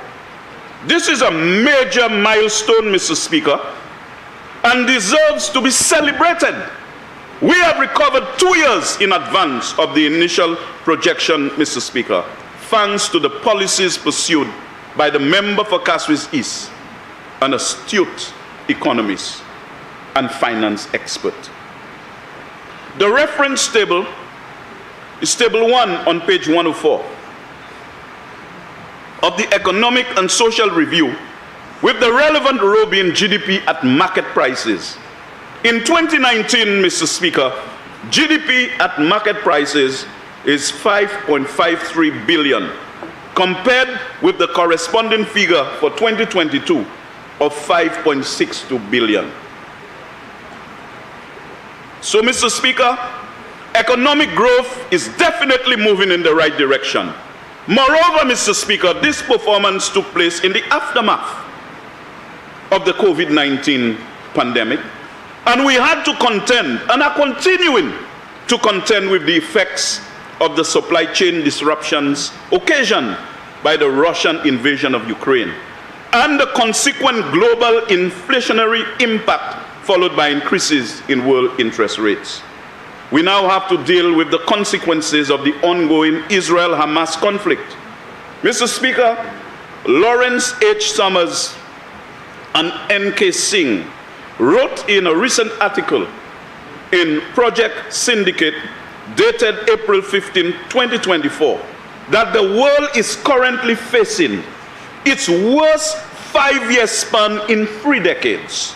This is a major milestone, Mr. Speaker, and deserves to be celebrated. We have recovered 2 years in advance of the initial projection, Mr. Speaker, thanks to the policies pursued by the member for Kaswis East, an astute economist and finance expert. The reference table is table 1 on page 104 of the Economic and Social Review, with the relevant row being GDP at market prices. In 2019, Mr. Speaker, GDP at market prices is 5.53 billion, compared with the corresponding figure for 2022 of 5.62 billion. So, Mr. Speaker, economic growth is definitely moving in the right direction. Moreover, Mr. Speaker, this performance took place in the aftermath of the COVID-19 pandemic, and we had to contend, and are continuing to contend, with the effects of the supply chain disruptions occasioned by the Russian invasion of Ukraine and the consequent global inflationary impact followed by increases in world interest rates. We now have to deal with the consequences of the ongoing Israel-Hamas conflict. Mr. Speaker, Lawrence H. Summers and N.K. Singh wrote in a recent article in Project Syndicate dated April 15, 2024, that the world is currently facing its worst 5-year span in 3 decades,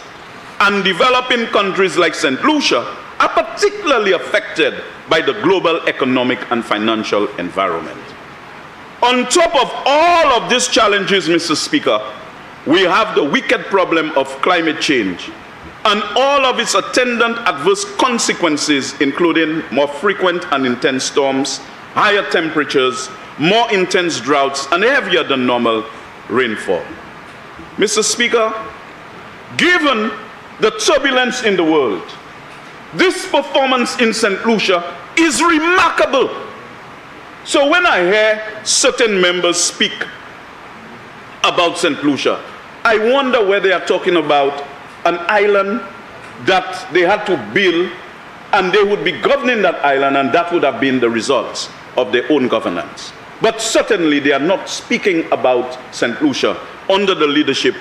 and developing countries like St. Lucia are particularly affected by the global economic and financial environment. On top of all of these challenges, Mr. Speaker, we have the wicked problem of climate change and all of its attendant adverse consequences, including more frequent and intense storms, higher temperatures, more intense droughts, and heavier than normal rainfall. Mr. Speaker, given the turbulence in the world, this performance in St. Lucia is remarkable. So when I hear certain members speak about St. Lucia, I wonder whether they are talking about an island that they had to build, and they would be governing that island, and that would have been the results of their own governance. But certainly they are not speaking about St. Lucia under the leadership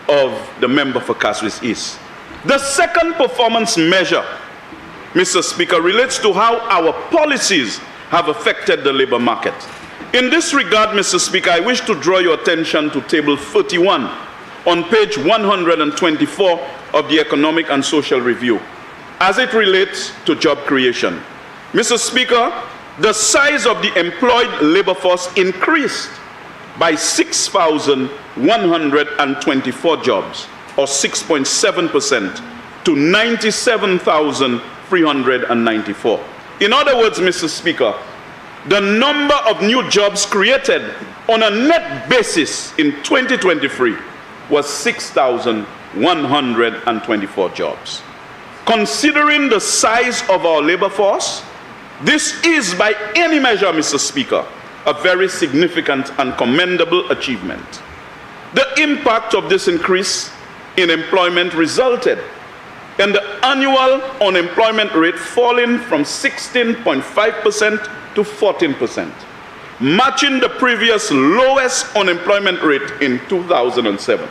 of the member for Kaswis East. The second performance measure, Mr. Speaker, relates to how our policies have affected the labor market. In this regard, Mr. Speaker, I wish to draw your attention to table 31 on page 124 of the Economic and Social Review, as it relates to job creation. Mr. Speaker, the size of the employed labor force increased by 6,124 jobs, or 6.7%, to 97,394. In other words, Mr. Speaker, the number of new jobs created on a net basis in 2023 was 6,124 jobs. Considering the size of our labor force, this is by any measure, Mr. Speaker, a very significant and commendable achievement. The impact of this increase in employment resulted in the annual unemployment rate falling from 16.5% to 14%, matching the previous lowest unemployment rate in 2007.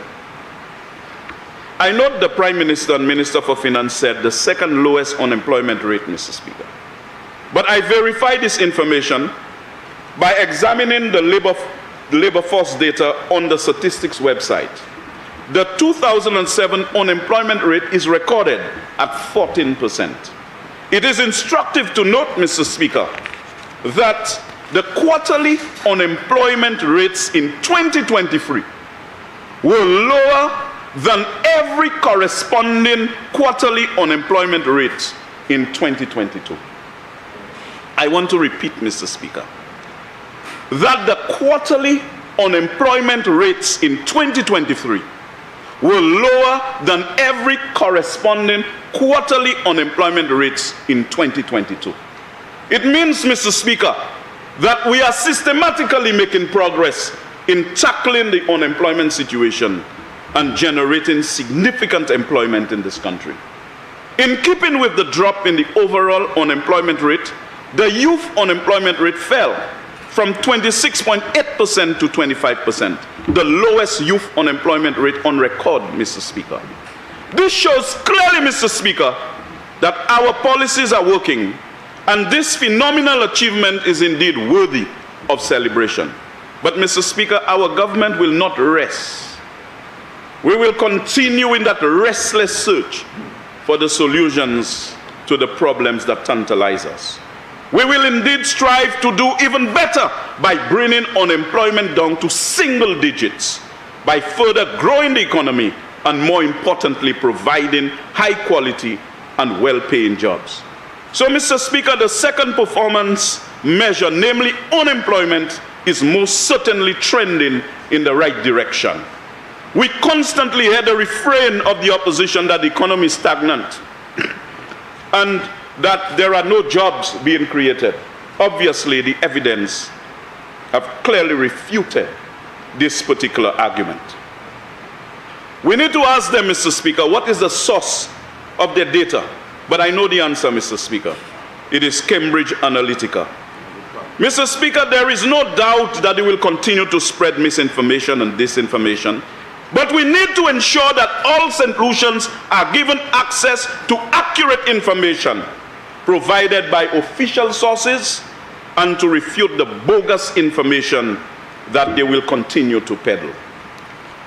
I note the Prime Minister and Minister for Finance said the second lowest unemployment rate, Mr. Speaker. But I verified this information by examining the labor force data on the statistics website. The 2007 unemployment rate is recorded at 14%. It is instructive to note, Mr. Speaker, that the quarterly unemployment rates in 2023 were lower than every corresponding quarterly unemployment rate in 2022. I want to repeat, Mr. Speaker, that the quarterly unemployment rates in 2023 were lower than every corresponding quarterly unemployment rates in 2022. It means, Mr. Speaker, that we are systematically making progress in tackling the unemployment situation and generating significant employment in this country. In keeping with the drop in the overall unemployment rate, the youth unemployment rate fell from 26.8% to 25%, the lowest youth unemployment rate on record, Mr. Speaker. This shows clearly, Mr. Speaker, that our policies are working, and this phenomenal achievement is indeed worthy of celebration. But, Mr. Speaker, our government will not rest. We will continue in that restless search for the solutions to the problems that tantalize us. We will indeed strive to do even better by bringing unemployment down to single digits, by further growing the economy, and more importantly, providing high quality and well-paying jobs. So, Mr. Speaker, the second performance measure, namely unemployment, is most certainly trending in the right direction. We constantly hear the refrain of the opposition that the economy is stagnant and that there are no jobs being created. Obviously, the evidence have clearly refuted this particular argument. We need to ask them, Mr. Speaker, what is the source of their data? But I know the answer, Mr. Speaker. It is Cambridge Analytica. Mr. Speaker, there is no doubt that they will continue to spread misinformation and disinformation. But we need to ensure that all St. Lucians are given access to accurate information provided by official sources and to refute the bogus information that they will continue to peddle.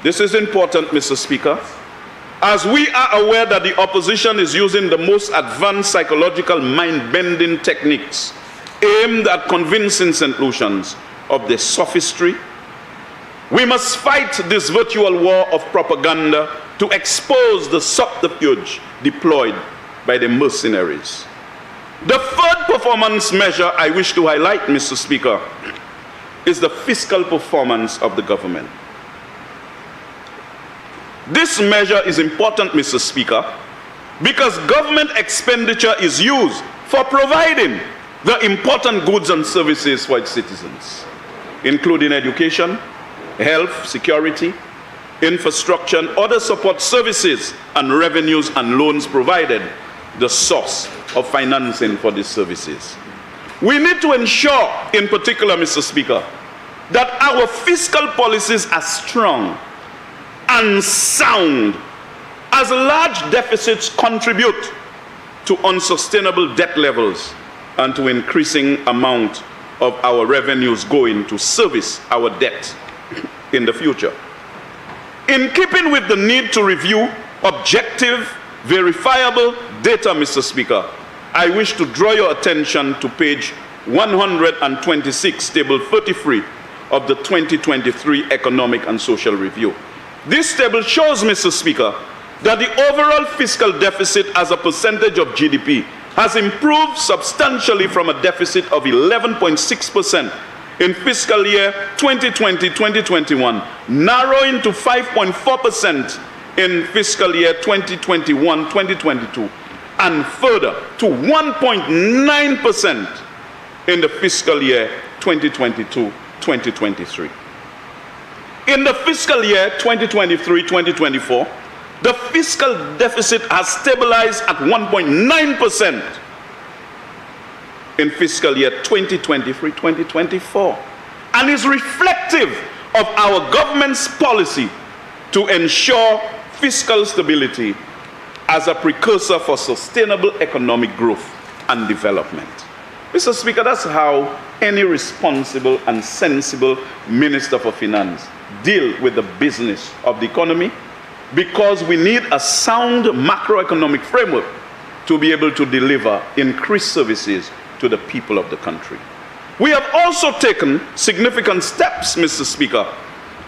This is important, Mr. Speaker, as we are aware that the opposition is using the most advanced psychological mind-bending techniques aimed at convincing St. Lucians of their sophistry. We must fight this virtual war of propaganda to expose the subterfuge deployed by the mercenaries. The third performance measure I wish to highlight, Mr. Speaker, is the fiscal performance of the government. This measure is important, Mr. Speaker, because government expenditure is used for providing the important goods and services for its citizens, including education, health, security, infrastructure, and other support services, and revenues and loans provided, the source of financing for these services. We need to ensure, in particular, Mr. Speaker, that our fiscal policies are strong and sound, as large deficits contribute to unsustainable debt levels and to increasing amount of our revenues going to service our debt in the future. In keeping with the need to review objective, verifiable data, Mr. Speaker, I wish to draw your attention to page 126, table 33 of the 2023 Economic and Social Review. This table shows, Mr. Speaker, that the overall fiscal deficit as a percentage of GDP has improved substantially from a deficit of 11.6% in fiscal year 2020-2021, narrowing to 5.4% in fiscal year 2021-2022, and further to 1.9% in the fiscal year 2022-2023. In the fiscal year 2023-2024, the fiscal deficit has stabilized at 1.9% in fiscal year 2023-2024, and is reflective of our government's policy to ensure fiscal stability as a precursor for sustainable economic growth and development. Mr. Speaker, that's how any responsible and sensible Minister for Finance deal with the business of the economy, because we need a sound macroeconomic framework to be able to deliver increased services to the people of the country. We have also taken significant steps, Mr. Speaker,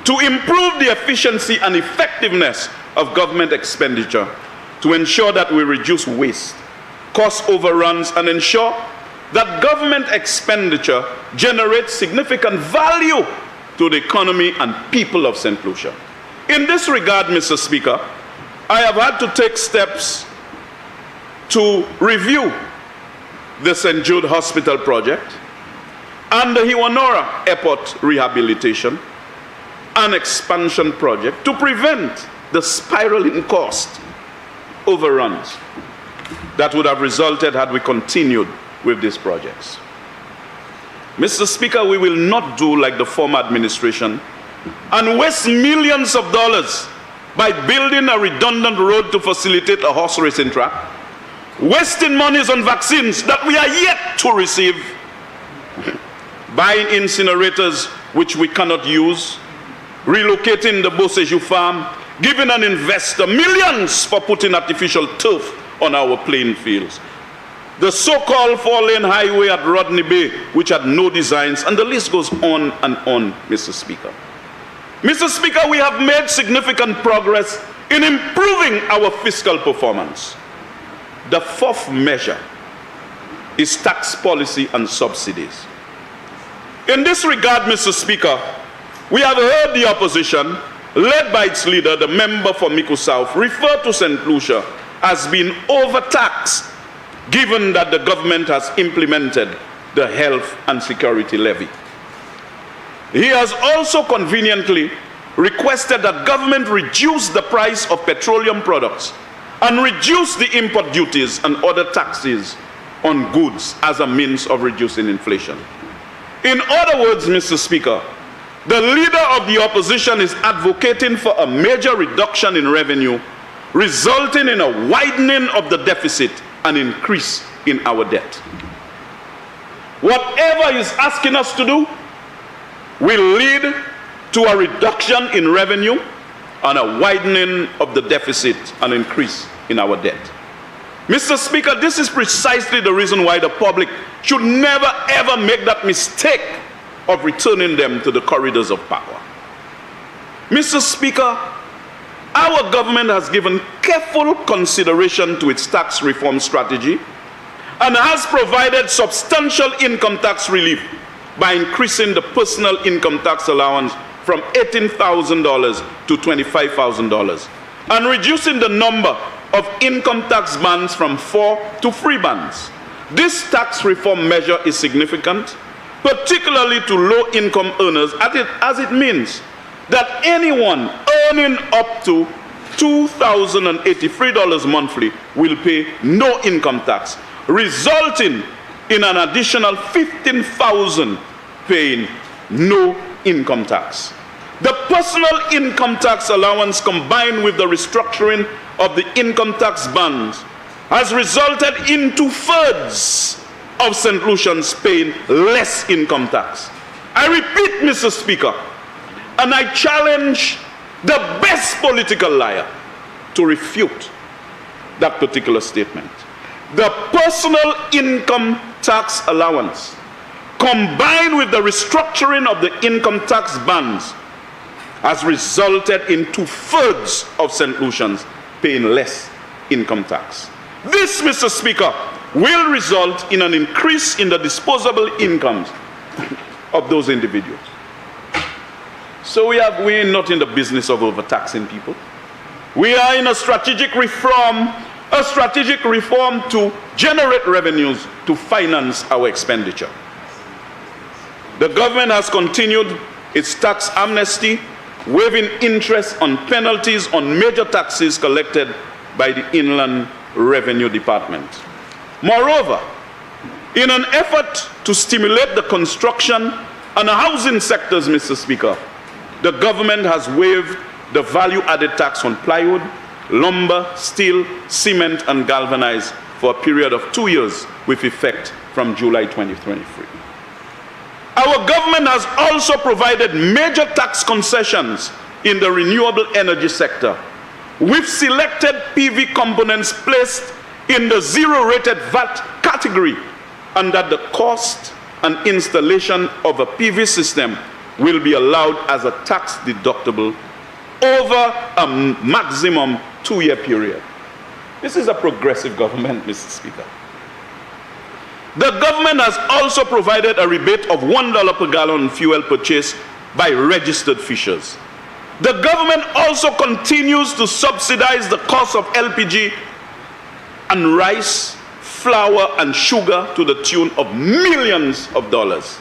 to improve the efficiency and effectiveness of government expenditure, to ensure that we reduce waste, cost overruns, and ensure that government expenditure generates significant value to the economy and people of St. Lucia. In this regard, Mr. Speaker, I have had to take steps to review the St. Jude Hospital project and the Hiwanora Airport rehabilitation and expansion project to prevent the spiraling cost overruns that would have resulted had we continued with these projects. Mr. Speaker, we will not do like the former administration and waste millions of dollars by building a redundant road to facilitate a horse racing track, wasting monies on vaccines that we are yet to receive, buying incinerators which we cannot use, relocating the Beausejour farm, giving an investor millions for putting artificial turf on our playing fields, the so-called 4-lane highway at Rodney Bay, which had no designs, and the list goes on and on, Mr. Speaker. Mr. Speaker, we have made significant progress in improving our fiscal performance. The fourth measure is tax policy and subsidies. In this regard, Mr. Speaker, we have heard the opposition, led by its leader, the member for Mico South, refer to St. Lucia as being overtaxed, given that the government has implemented the health and security levy. He has also conveniently requested that government reduce the price of petroleum products and reduce the import duties and other taxes on goods as a means of reducing inflation. In other words, Mr. Speaker, the leader of the opposition is advocating for a major reduction in revenue, resulting in a widening of the deficit and increase in our debt. Whatever he's asking us to do will lead to a reduction in revenue and a widening of the deficit and increase in our debt. Mr. Speaker, this is precisely the reason why the public should never ever make that mistake of returning them to the corridors of power. Mr. Speaker, our government has given careful consideration to its tax reform strategy and has provided substantial income tax relief by increasing the personal income tax allowance from $18,000 to $25,000 and reducing the number of income tax bands from 4 to 3 bands. This tax reform measure is significant, particularly to low-income earners, as it means that anyone earning up to $2,083 monthly will pay no income tax, resulting in an additional 15,000 paying no income tax. The personal income tax allowance combined with the restructuring of the income tax bands has resulted in 2/3 of St. Lucians paying less income tax. I repeat, Mr. Speaker, and I challenge the best political liar to refute that particular statement. The personal income tax allowance combined with the restructuring of the income tax bands has resulted in 2/3 of St. Lucians paying less income tax. This, Mr. Speaker, will result in an increase in the disposable incomes of those individuals. So we're not in the business of overtaxing people. We are in a strategic reform to generate revenues to finance our expenditure. The government has continued its tax amnesty, waiving interest on penalties on major taxes collected by the Inland Revenue Department. Moreover, in an effort to stimulate the construction and housing sectors, Mr. Speaker, the government has waived the value-added tax on plywood, lumber, steel, cement, and galvanized for a period of 2 years with effect from July 2023. Our government has also provided major tax concessions in the renewable energy sector, with selected PV components placed in the zero-rated VAT category, and that the cost and installation of a PV system will be allowed as a tax deductible over a maximum 2-year period. This is a progressive government, Mr. Speaker. The government has also provided a rebate of $1 per gallon fuel purchase by registered fishers. The government also continues to subsidize the cost of LPG and rice, flour, and sugar to the tune of millions of dollars.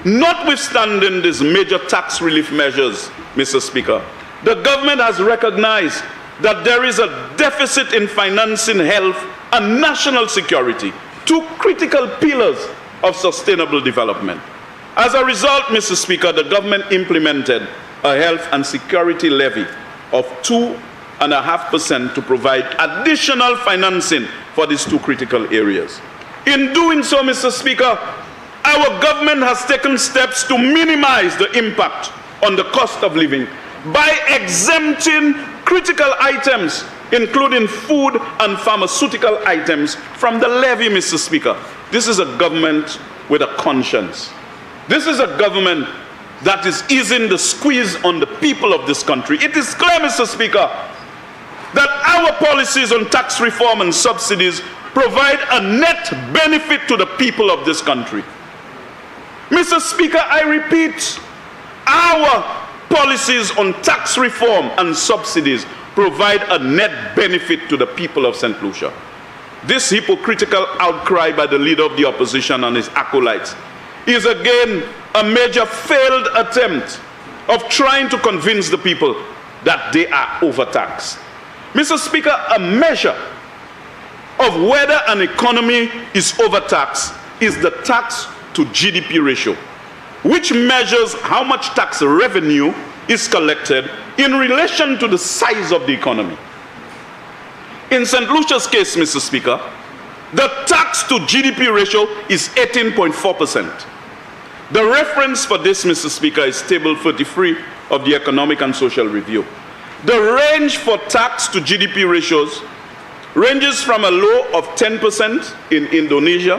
Notwithstanding these major tax relief measures, Mr. Speaker, the government has recognized that there is a deficit in financing health and national security, two critical pillars of sustainable development. As a result, Mr. Speaker, the government implemented a health and security levy of 2.5% to provide additional financing for these two critical areas. In doing so, Mr. Speaker, our government has taken steps to minimize the impact on the cost of living by exempting critical items, including food and pharmaceutical items, from the levy, Mr. Speaker. This is a government with a conscience. This is a government that is easing the squeeze on the people of this country. It is clear, Mr. Speaker, that our policies on tax reform and subsidies provide a net benefit to the people of this country. Mr. Speaker, I repeat, our policies on tax reform and subsidies provide a net benefit to the people of St. Lucia. This hypocritical outcry by the leader of the opposition and his acolytes is again a major failed attempt of trying to convince the people that they are overtaxed. Mr. Speaker, a measure of whether an economy is overtaxed is the tax to GDP ratio, which measures how much tax revenue is collected in relation to the size of the economy. In St. Lucia's case, Mr. Speaker, the tax to GDP ratio is 18.4%. The reference for this, Mr. Speaker, is table 33 of the Economic and Social Review. The range for tax to GDP ratios ranges from a low of 10% in Indonesia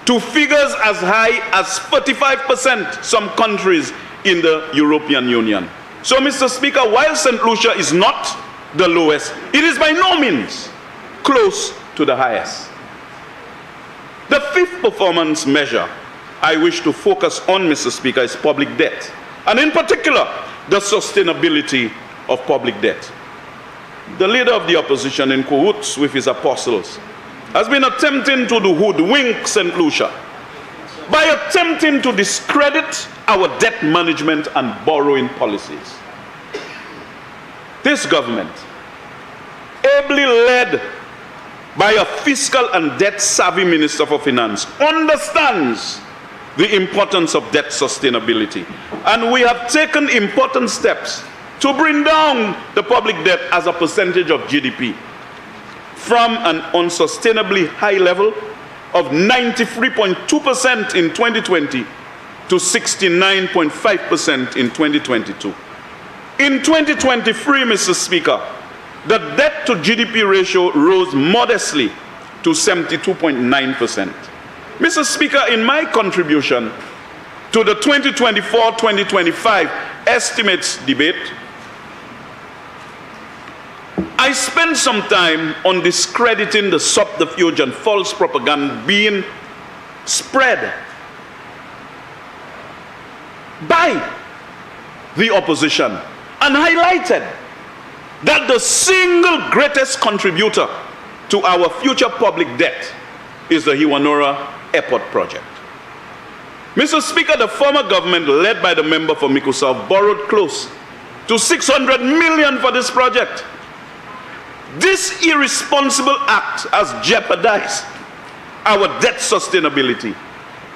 to figures as high as 45% some countries in the European Union. So, Mr. Speaker, while St. Lucia is not the lowest, it is by no means close to the highest. The fifth performance measure I wish to focus on, Mr. Speaker, is public debt, and in particular, the sustainability of public debt. The leader of the opposition, in cahoots with his apostles, has been attempting to hoodwink St. Lucia by attempting to discredit our debt management and borrowing policies. This government, ably led by a fiscal and debt-savvy Minister for Finance, understands the importance of debt sustainability. And we have taken important steps to bring down the public debt as a percentage of GDP from an unsustainably high level of 93.2% in 2020 to 69.5% in 2022. In 2023, Mr. Speaker, the debt to GDP ratio rose modestly to 72.9%. Mr. Speaker, in my contribution to the 2024-2025 estimates debate, I spent some time on discrediting the subterfuge and false propaganda being spread by the opposition, and highlighted that the single greatest contributor to our future public debt is the Hiwanora Airport project. Mr. Speaker, the former government, led by the member for Miku South, borrowed close to $600 million for this project. This irresponsible act has jeopardized our debt sustainability,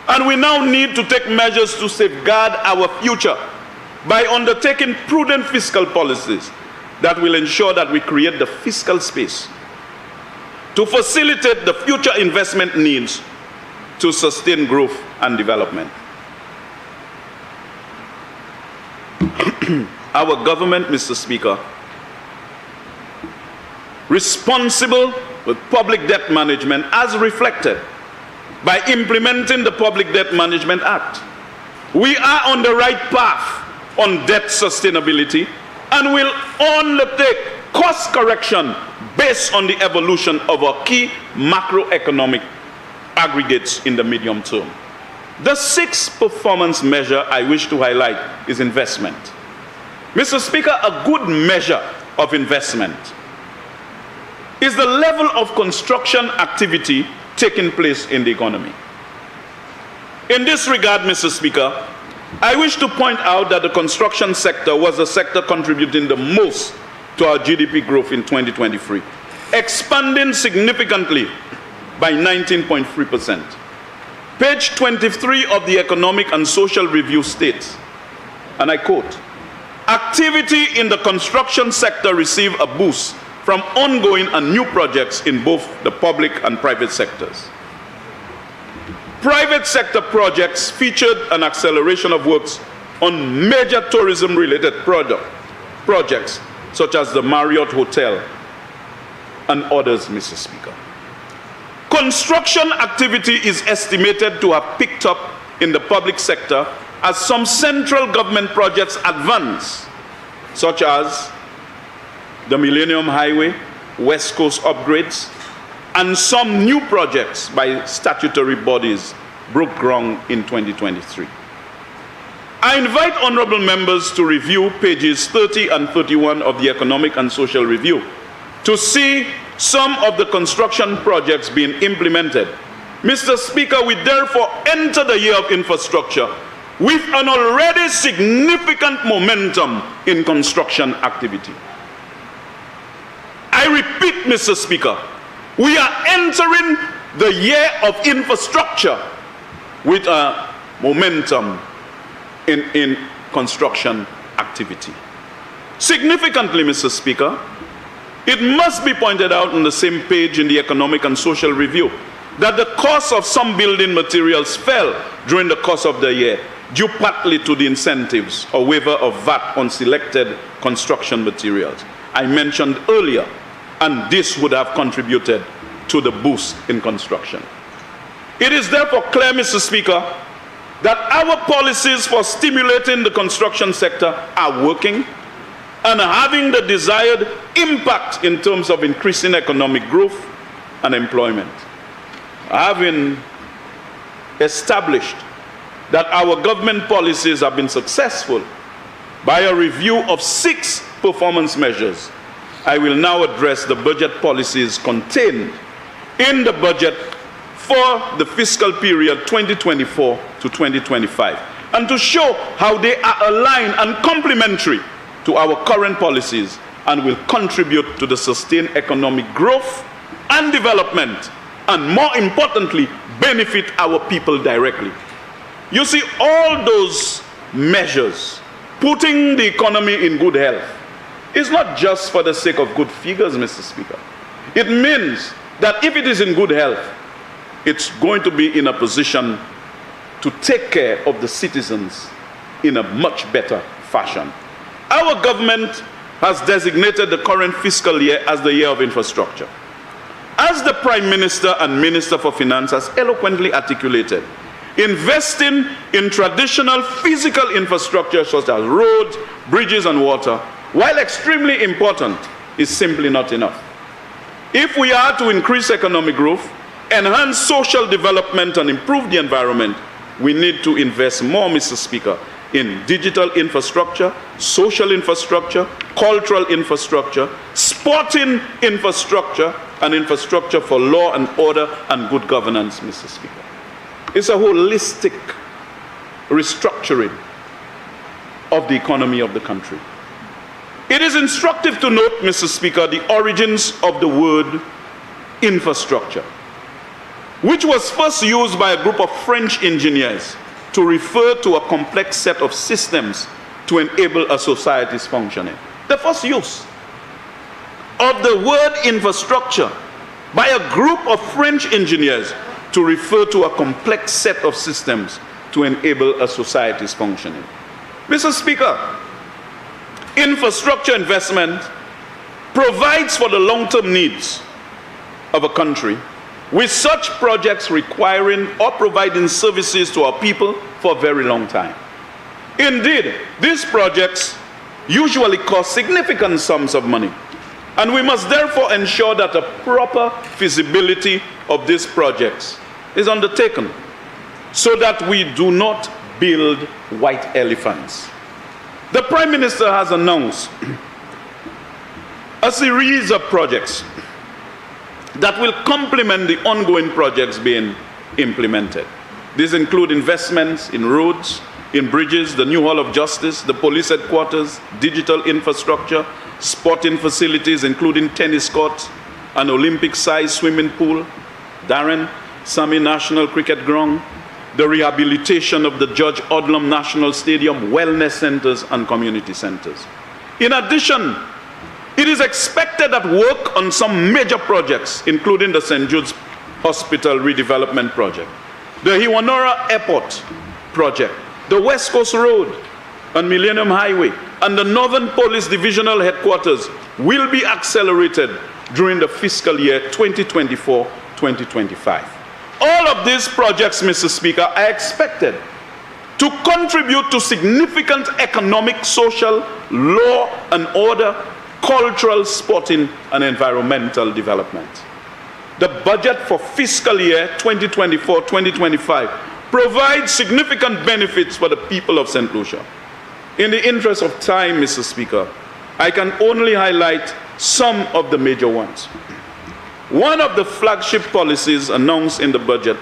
and we now need to take measures to safeguard our future by undertaking prudent fiscal policies that will ensure that we create the fiscal space to facilitate the future investment needs to sustain growth and development. Our government, Mr. Speaker, responsible with public debt management as reflected by implementing the Public Debt Management Act. We are on the right path on debt sustainability and will undertake course correction based on the evolution of our key macroeconomic aggregates in the medium term. The sixth performance measure I wish to highlight is investment. Mr. Speaker, a good measure of investment is the level of construction activity taking place in the economy. In this regard, Mr. Speaker, I wish to point out that the construction sector was the sector contributing the most to our GDP growth in 2023, expanding significantly by 19.3%. Page 23 of the Economic and Social Review states, and I quote, "Activity in the construction sector received a boost from ongoing and new projects in both the public and private sectors. Private sector projects featured an acceleration of works on major tourism-related projects, such as the Marriott Hotel and others, Mr. Speaker. Construction activity is estimated to have picked up in the public sector as some central government projects advance, such as the Millennium Highway, West Coast upgrades, and some new projects by statutory bodies broke ground in 2023. I invite honorable members to review pages 30 and 31 of the Economic and Social Review to see some of the construction projects being implemented. Mr. Speaker, we therefore enter the year of infrastructure with an already significant momentum in construction activity. I repeat, Mr. Speaker, we are entering the year of infrastructure with a momentum in construction activity. Significantly, Mr. Speaker, it must be pointed out on the same page in the Economic and Social Review that the cost of some building materials fell during the course of the year, due partly to the incentives or waiver of VAT on selected construction materials I mentioned earlier, and this would have contributed to the boost in construction. It is therefore clear, Mr. Speaker, that our policies for stimulating the construction sector are working and having the desired impact in terms of increasing economic growth and employment. Having established that our government policies have been successful by a review of 6 performance measures, I will now address the budget policies contained in the budget for the fiscal period 2024 to 2025, and to show how they are aligned and complementary to our current policies and will contribute to the sustained economic growth and development, and more importantly, benefit our people directly. You see, all those measures putting the economy in good health is not just for the sake of good figures, Mr. Speaker. It means that if it is in good health, it's going to be in a position to take care of the citizens in a much better fashion. Our government has designated the current fiscal year as the year of infrastructure. As the Prime Minister and Minister for Finance has eloquently articulated, investing in traditional physical infrastructure such as roads, bridges, and water, while extremely important, is simply not enough. If we are to increase economic growth, enhance social development, and improve the environment, we need to invest more, Mr. Speaker, in digital infrastructure, social infrastructure, cultural infrastructure, sporting infrastructure, and infrastructure for law and order and good governance, Mr. Speaker. It's a holistic restructuring of the economy of the country. It is instructive to note, Mr. Speaker, the origins of the word infrastructure, which was first used by a group of French engineers to refer to a complex set of systems to enable a society's functioning. The first use of the word infrastructure by a group of French engineers to refer to a complex set of systems to enable a society's functioning. Mr. Speaker, infrastructure investment provides for the long-term needs of a country, with such projects requiring or providing services to our people for a very long time. Indeed, these projects usually cost significant sums of money, and we must therefore ensure that a proper feasibility of these projects is undertaken. so that we do not build white elephants. The Prime Minister has announced a series of projects that will complement the ongoing projects being implemented. These include investments in roads, in bridges, the new Hall of Justice, the police headquarters, digital infrastructure, sporting facilities, including tennis courts, an Olympic-sized swimming pool, Darren Sami National Cricket Ground, the rehabilitation of the Judge Odlum National Stadium, wellness centers, and community centers. In addition, it is expected that work on some major projects, including the St. Jude's Hospital redevelopment project, the Hiwanora Airport project, the West Coast Road and Millennium Highway, and the Northern Police Divisional Headquarters will be accelerated during the fiscal year 2024-2025. All of these projects, Mr. Speaker, are expected to contribute to significant economic, social, law and order, cultural, sporting, and environmental development. The budget for fiscal year 2024-2025 provides significant benefits for the people of St. Lucia. In the interest of time, Mr. Speaker, I can only highlight some of the major ones. One of the flagship policies announced in the budget,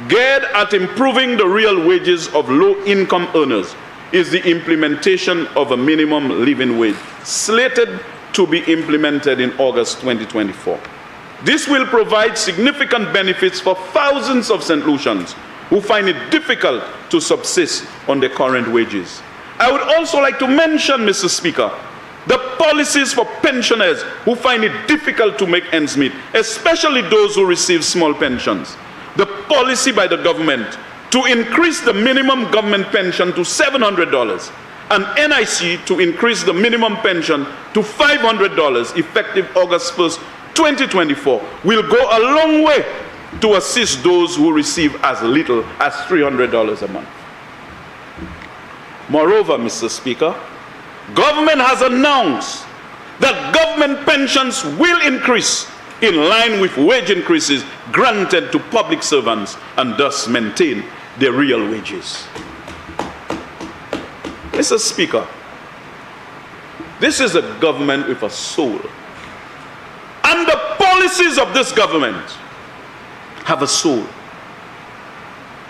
geared at improving the real wages of low-income earners, is the implementation of a minimum living wage, slated to be implemented in August 2024. This will provide significant benefits for thousands of St. Lucians who find it difficult to subsist on their current wages. I would also like to mention, Mr. Speaker, the policies for pensioners who find it difficult to make ends meet, especially those who receive small pensions. The policy by the government to increase the minimum government pension to $700 and NIC to increase the minimum pension to $500 effective August 1st, 2024 will go a long way to assist those who receive as little as $300 a month. Moreover, Mr. Speaker, government has announced that government pensions will increase in line with wage increases granted to public servants and thus maintain their real wages. Mr. Speaker, this is a government with a soul. And the policies of this government have a soul.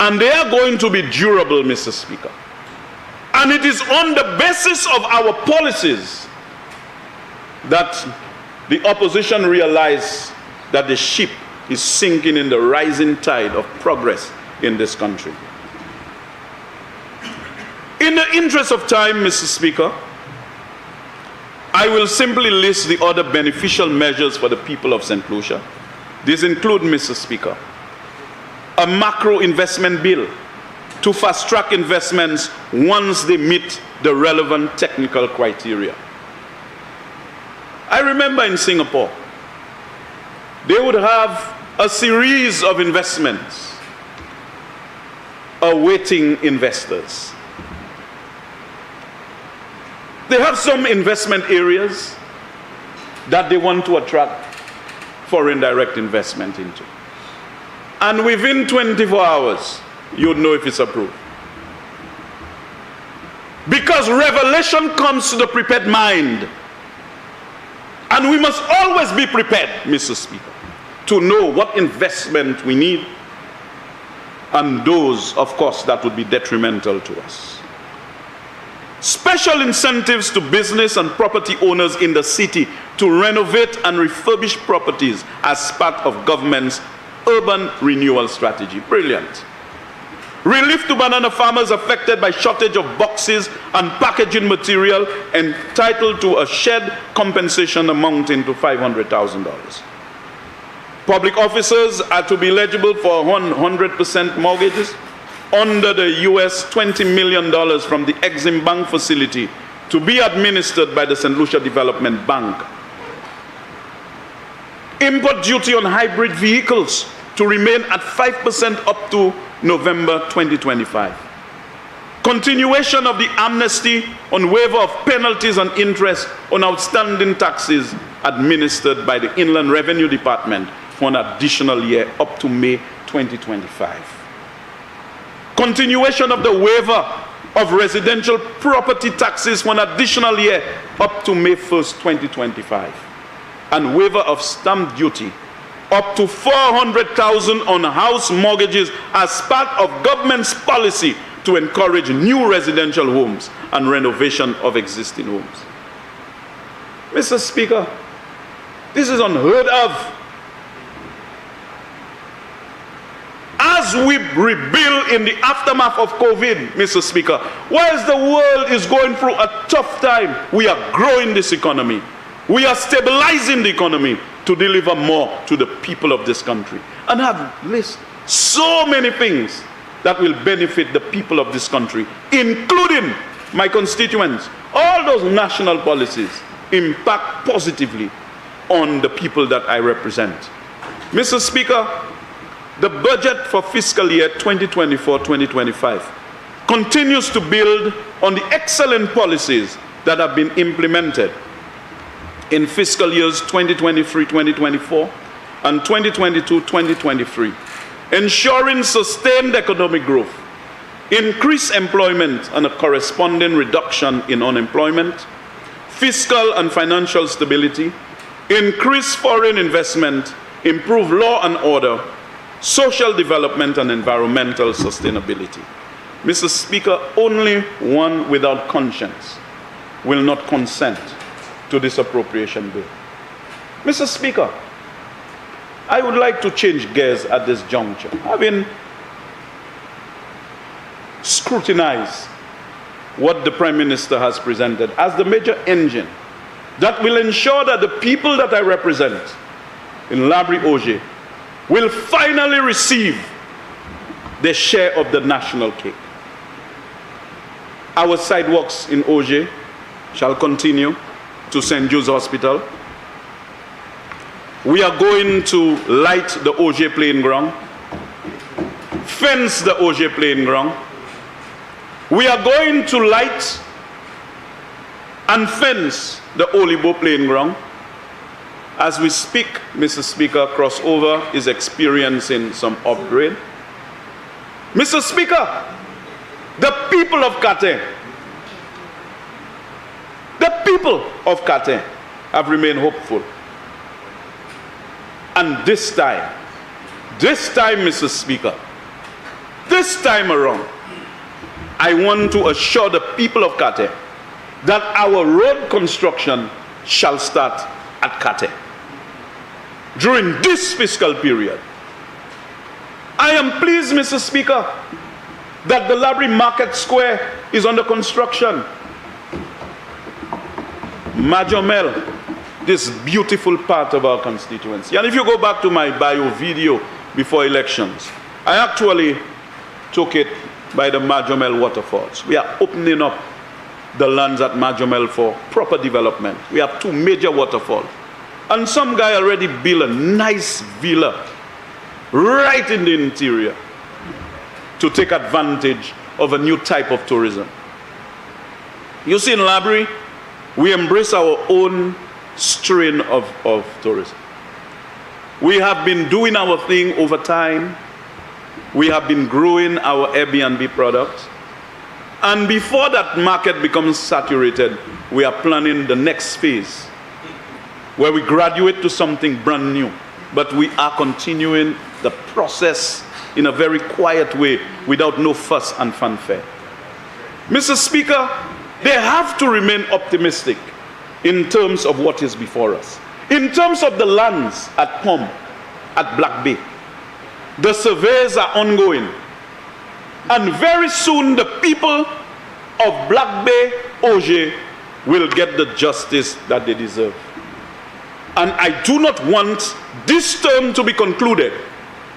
And they are going to be durable, Mr. Speaker. And it is on the basis of our policies that the opposition realize that the ship is sinking in the rising tide of progress in this country. In the interest of time, Mr. Speaker, I will simply list the other beneficial measures for the people of St. Lucia. These include, Mr. Speaker, a macro investment bill to fast-track investments once they meet the relevant technical criteria. I remember in Singapore, they would have a series of investments awaiting investors. They have some investment areas that they want to attract foreign direct investment into. And within 24 hours, you'd know if it's approved. Because revelation comes to the prepared mind. And we must always be prepared, Mr. Speaker, to know what investment we need and those, of course, that would be detrimental to us. Special incentives to business and property owners in the city to renovate and refurbish properties as part of government's urban renewal strategy. Brilliant. Relief to banana farmers affected by shortage of boxes and packaging material entitled to a shared compensation amounting to $500,000. Public officers are to be eligible for 100% mortgages under the US $20 million from the Exim Bank facility to be administered by the St. Lucia Development Bank. Import duty on hybrid vehicles to remain at 5% up to November 2025. Continuation of the amnesty on waiver of penalties and interest on outstanding taxes administered by the Inland Revenue Department for an additional year up to May 2025. continuation of the waiver of residential property taxes for an additional year up to May 1st, 2025, and waiver of stamp duty up to 400,000 on house mortgages as part of government's policy to encourage new residential homes and renovation of existing homes. Mr. Speaker, this is unheard of. As we rebuild in the aftermath of COVID, Mr. Speaker, whilst the world is going through a tough time, we are growing this economy. We are stabilizing the economy to deliver more to the people of this country, and have listed so many things that will benefit the people of this country, including my constituents. All those national policies impact positively on the people that I represent. Mr. Speaker, the budget for fiscal year 2024-2025 continues to build on the excellent policies that have been implemented in fiscal years 2023-2024 and 2022-2023, ensuring sustained economic growth, increased employment and a corresponding reduction in unemployment, fiscal and financial stability, increased foreign investment, improved law and order, social development and environmental sustainability. Mr. Speaker, only one without conscience will not consent to this appropriation bill. Mr. Speaker, I would like to change gears at this juncture. Having scrutinized what the Prime Minister has presented as the major engine that will ensure that the people that I represent in Labri Oje will finally receive their share of the national cake. Our sidewalks in Oje shall continue to St. Jude's Hospital. We are going to light the Oje playing ground, fence the Oje playing ground. We are going to light and fence the Olibo playing ground. As we speak, Mr. Speaker, Crossover is experiencing some upgrade. Mr. Speaker, the people of Kate have remained hopeful. And this time, Mr. Speaker, this time around, I want to assure the people of Kate that our road construction shall start at Kate during this fiscal period. I am pleased, Mr. Speaker, that the Labri Market Square is under construction. Majomel, this beautiful part of our constituency. And if you go back to my bio video before elections, I actually took it by the Majomel waterfalls. We are opening up the lands at Majomel for proper development. We have two major waterfalls. And some guy already built a nice villa right in the interior to take advantage of a new type of tourism. You see, in Labri, we embrace our own strain of tourism. We have been doing our thing over time. We have been growing our Airbnb product. And before that market becomes saturated, we are planning the next phase, where we graduate to something brand new. But we are continuing the process in a very quiet way, without no fuss and fanfare. Mr. Speaker, they have to remain optimistic in terms of what is before us. In terms of the lands at POM, at Black Bay, the surveys are ongoing. And very soon the people of Black Bay, Oje, will get the justice that they deserve. And I do not want this term to be concluded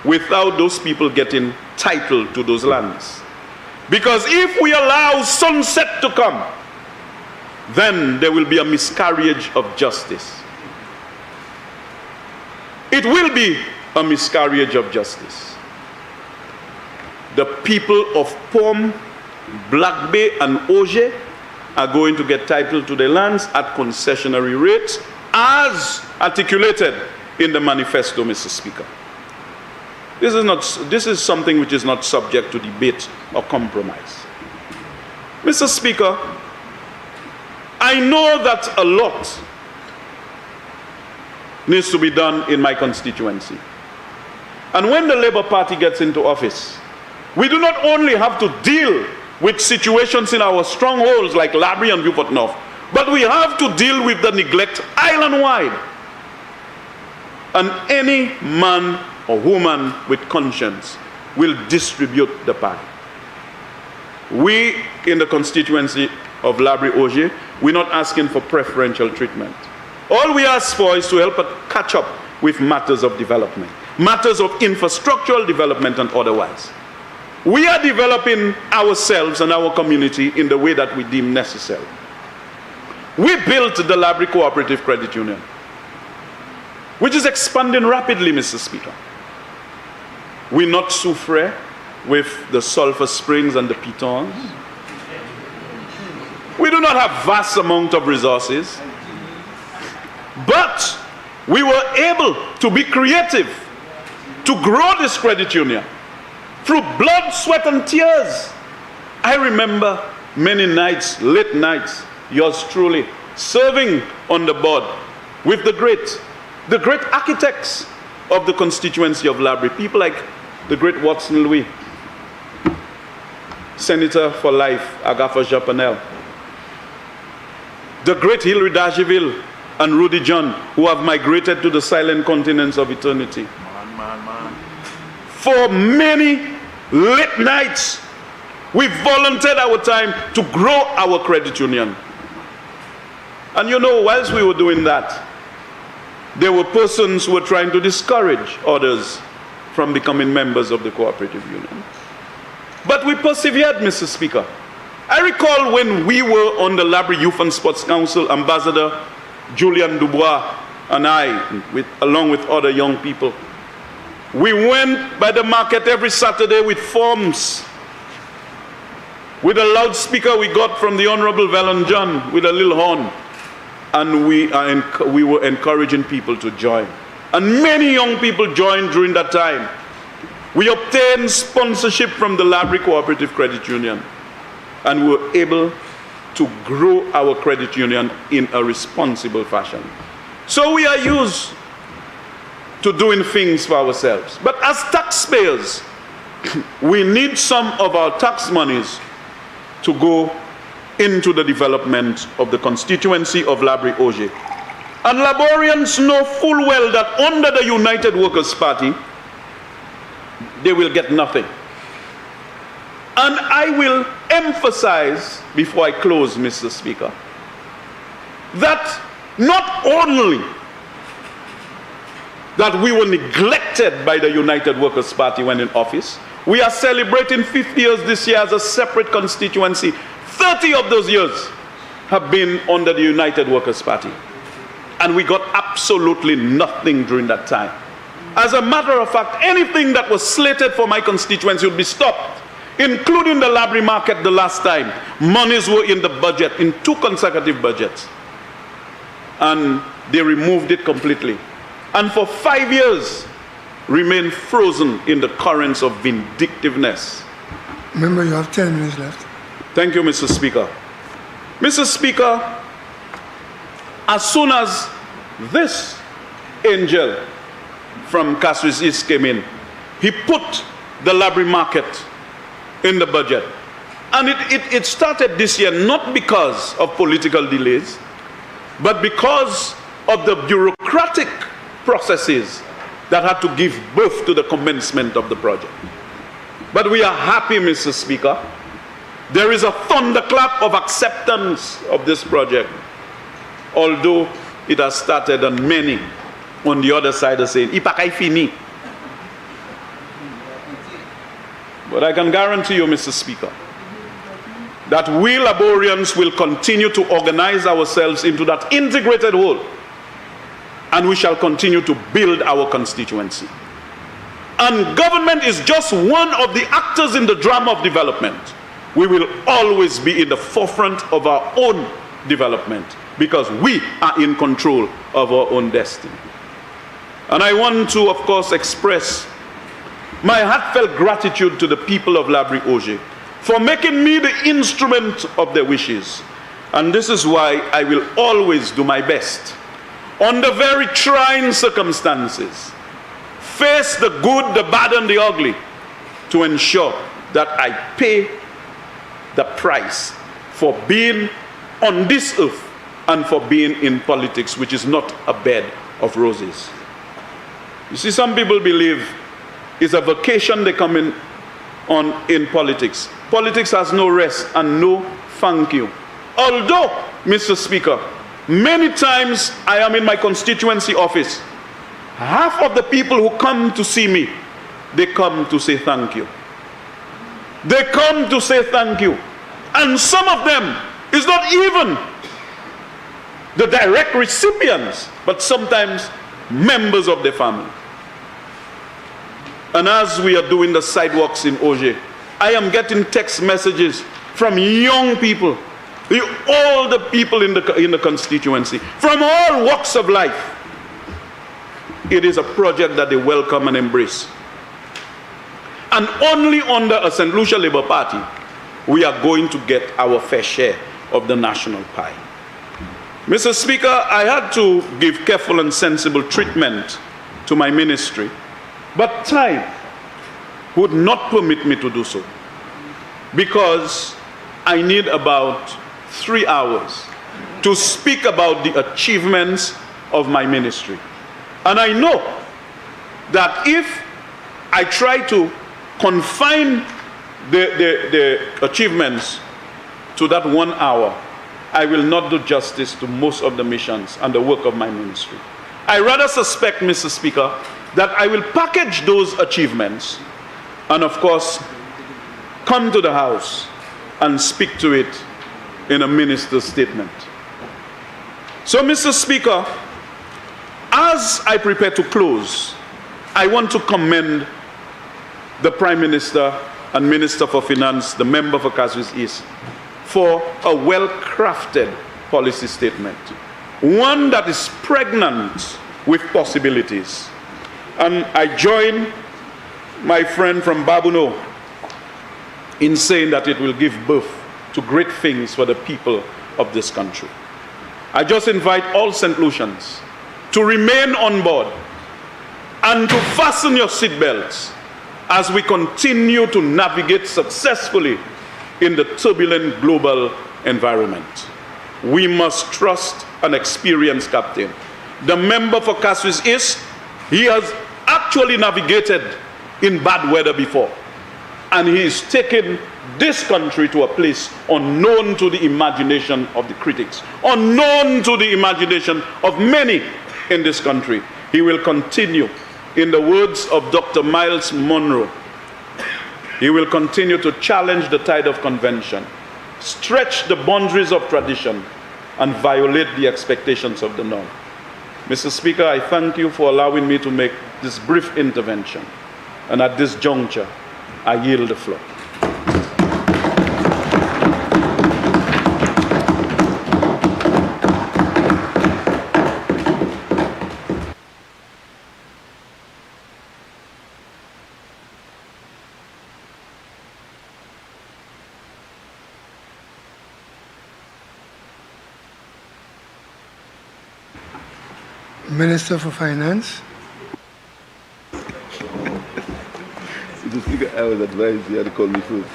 without those people getting title to those lands. Because if we allow sunset to come, then there will be a miscarriage of justice. It will be a miscarriage of justice. The people of POM, Black Bay, and Oje are going to get title to their lands at concessionary rates, as articulated in the manifesto, Mr. Speaker. This is something which is not subject to debate or compromise. Mr. Speaker, I know that a lot needs to be done in my constituency. And when the Labour Party gets into office, we do not only have to deal with situations in our strongholds like Labrie and Beaufort North, but we have to deal with the neglect island-wide. And any man or woman with conscience will distribute the pie. We in the constituency of Labrie-Auger, we're not asking for preferential treatment. All we ask for is to help us catch up with matters of development, matters of infrastructural development and otherwise. We are developing ourselves and our community in the way that we deem necessary. We built the Labrie Cooperative Credit Union, which is expanding rapidly, Mr. Speaker. We not souffre with the sulfur springs and the pitons. We do not have vast amount of resources, but we were able to be creative, to grow this credit union through blood, sweat, and tears. I remember many nights, late nights, yours truly, serving on the board with the great architects of the constituency of Labrie, people like the great Watson Louis, Senator for Life, Agatha Japanel, the great Hilary Dageville and Rudy John, who have migrated to the silent continents of eternity. For many late nights, we volunteered our time to grow our credit union. And you know, whilst we were doing that, there were persons who were trying to discourage others from becoming members of the cooperative union. But we persevered, Mr. Speaker. I recall when we were on the Labrie Youth and Sports Council, Ambassador Julian Dubois and I, along with other young people, we went by the market every Saturday with forms, with a loudspeaker we got from the Honorable Vallon John with a little horn, and we were encouraging people to join. And many young people joined during that time. We obtained sponsorship from the Labrie Cooperative Credit Union, and we were able to grow our credit union in a responsible fashion. So we are used to doing things for ourselves. But as taxpayers, we need some of our tax monies to go into the development of the constituency of Labrie-Auger. And Laborians know full well that under the United Workers' Party, they will get nothing. And I will emphasize, before I close, Mr. Speaker, that not only that we were neglected by the United Workers' Party when in office, we are celebrating 50 years this year as a separate constituency. 30 of those years have been under the United Workers' Party. And we got absolutely nothing during that time. As a matter of fact, anything that was slated for my constituency would be stopped, including the Labrie market the last time. Monies were in the budget, in 2 consecutive budgets. And they removed it completely. And for 5 years, remained frozen in the currents of vindictiveness. Remember, you have 10 minutes left. Thank you, Mr. Speaker. Mr. Speaker, as soon as this angel from Castries East came in, he put the Labrie market in the budget. And it started this year not because of political delays, but because of the bureaucratic processes that had to give birth to the commencement of the project. But we are happy, Mr. Speaker. There is a thunderclap of acceptance of this project, although it has started and many on the other side are saying, "Ipakai fini." But I can guarantee you, Mr. Speaker, that we Laborians will continue to organize ourselves into that integrated whole, and we shall continue to build our constituency. And government is just one of the actors in the drama of development. We will always be in the forefront of our own development because we are in control of our own destiny. And I want to, of course, express my heartfelt gratitude to the people of Labri Oje for making me the instrument of their wishes. And this is why I will always do my best, under very trying circumstances, face the good, the bad, and the ugly, to ensure that I pay the price for being on this earth and for being in politics, which is not a bed of roses. You see, some people believe it's a vacation they come on in politics. Politics has no rest and no thank you. Although, Mr. Speaker, many times I am in my constituency office, half of the people who come to see me, they come to say thank you. They come to say thank you. And some of them is not even the direct recipients, but sometimes members of the family. And as we are doing the sidewalks in Oje, I am getting text messages from young people, all the people in the constituency, from all walks of life. It is a project that they welcome and embrace. And only under a St. Lucia Labour Party, we are going to get our fair share of the national pie. Mr. Speaker, I had to give careful and sensible treatment to my ministry, but time would not permit me to do so, because I need about 3 hours to speak about the achievements of my ministry. And I know that if I try to confine the achievements to that 1 hour, I will not do justice to most of the missions and the work of my ministry. I rather suspect, Mr. Speaker, that I will package those achievements and, of course, come to the House and speak to it in a minister's statement. So, Mr. Speaker, as I prepare to close, I want to commend the Prime Minister and Minister for Finance, the member for Cassis East, for a well-crafted policy statement, one that is pregnant with possibilities. And I join my friend from Babuno in saying that it will give birth to great things for the people of this country. I just invite all St. Lucians to remain on board and to fasten your seatbelts as we continue to navigate successfully in the turbulent global environment. We must trust an experienced captain. The member for Cassis East, he has actually navigated in bad weather before, and he is taking this country to a place unknown to the imagination of the critics, unknown to the imagination of many in this country. He will continue, in the words of Dr. Miles Monroe, he will continue to challenge the tide of convention, stretch the boundaries of tradition, and violate the expectations of the norm. Mr. Speaker, I thank you for allowing me to make this brief intervention. And at this juncture, I yield the floor. Minister for Finance. Mr. Speaker, I was advised you had to call me first.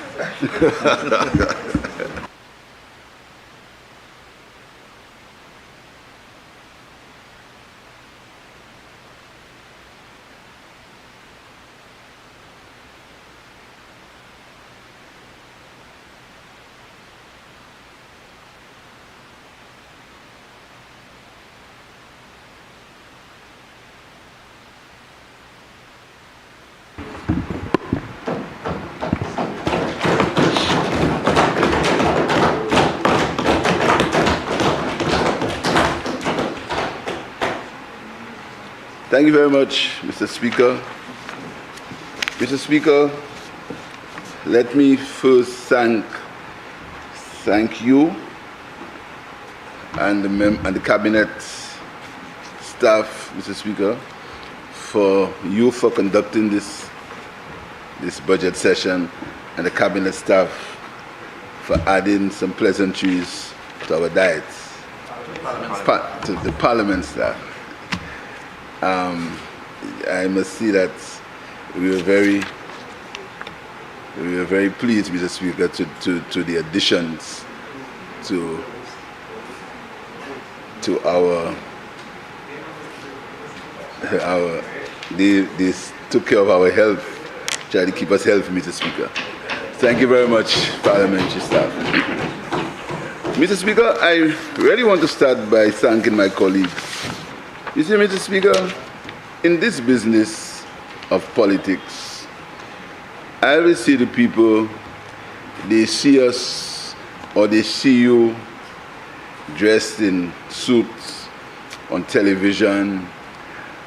Thank you very much, Mr. Speaker. Mr. Speaker, let me first thank you and the cabinet staff, Mr. Speaker, for conducting this this budget session and the cabinet staff for adding some pleasantries to our diets, to the parliament staff. I must say that we were very pleased, Mr. Speaker, to the additions to our they took care of our health, tried to keep us healthy, Mr. Speaker. Thank you very much, parliamentary staff. Mr. Speaker, I really want to start by thanking my colleagues. You see, Mr. Speaker, in this business of politics, I always see the people, they see us or they see you dressed in suits on television,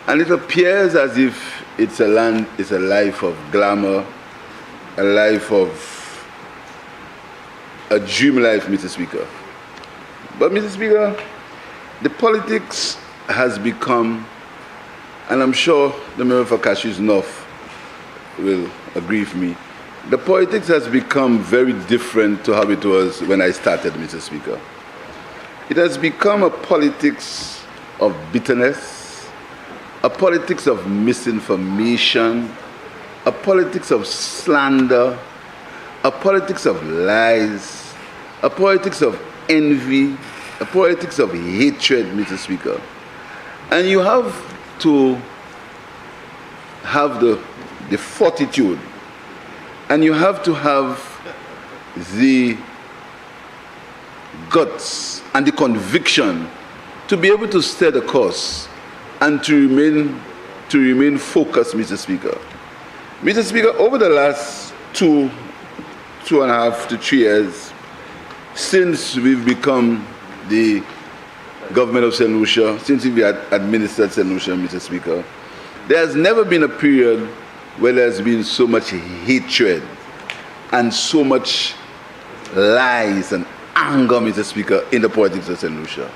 and it appears as if it's a life of glamour, a life of a dream life, Mr. Speaker. But, Mr. Speaker, the politics has become, and I'm sure the member for Cashews North will agree with me, the politics has become very different to how it was when I started, Mr. Speaker. It has become a politics of bitterness, a politics of misinformation, a politics of slander, a politics of lies, a politics of envy, a politics of hatred, Mr. Speaker. And you have to have the fortitude, and you have to have the guts and the conviction to be able to stay the course and to remain focused, Mr. Speaker. Mr. Speaker, over the last two and a half to 3 years, since we've become the government of St. Lucia, since we had administered St. Lucia, Mr. Speaker, there has never been a period where there's been so much hatred and so much lies and anger, Mr. Speaker, in the politics of St. Lucia.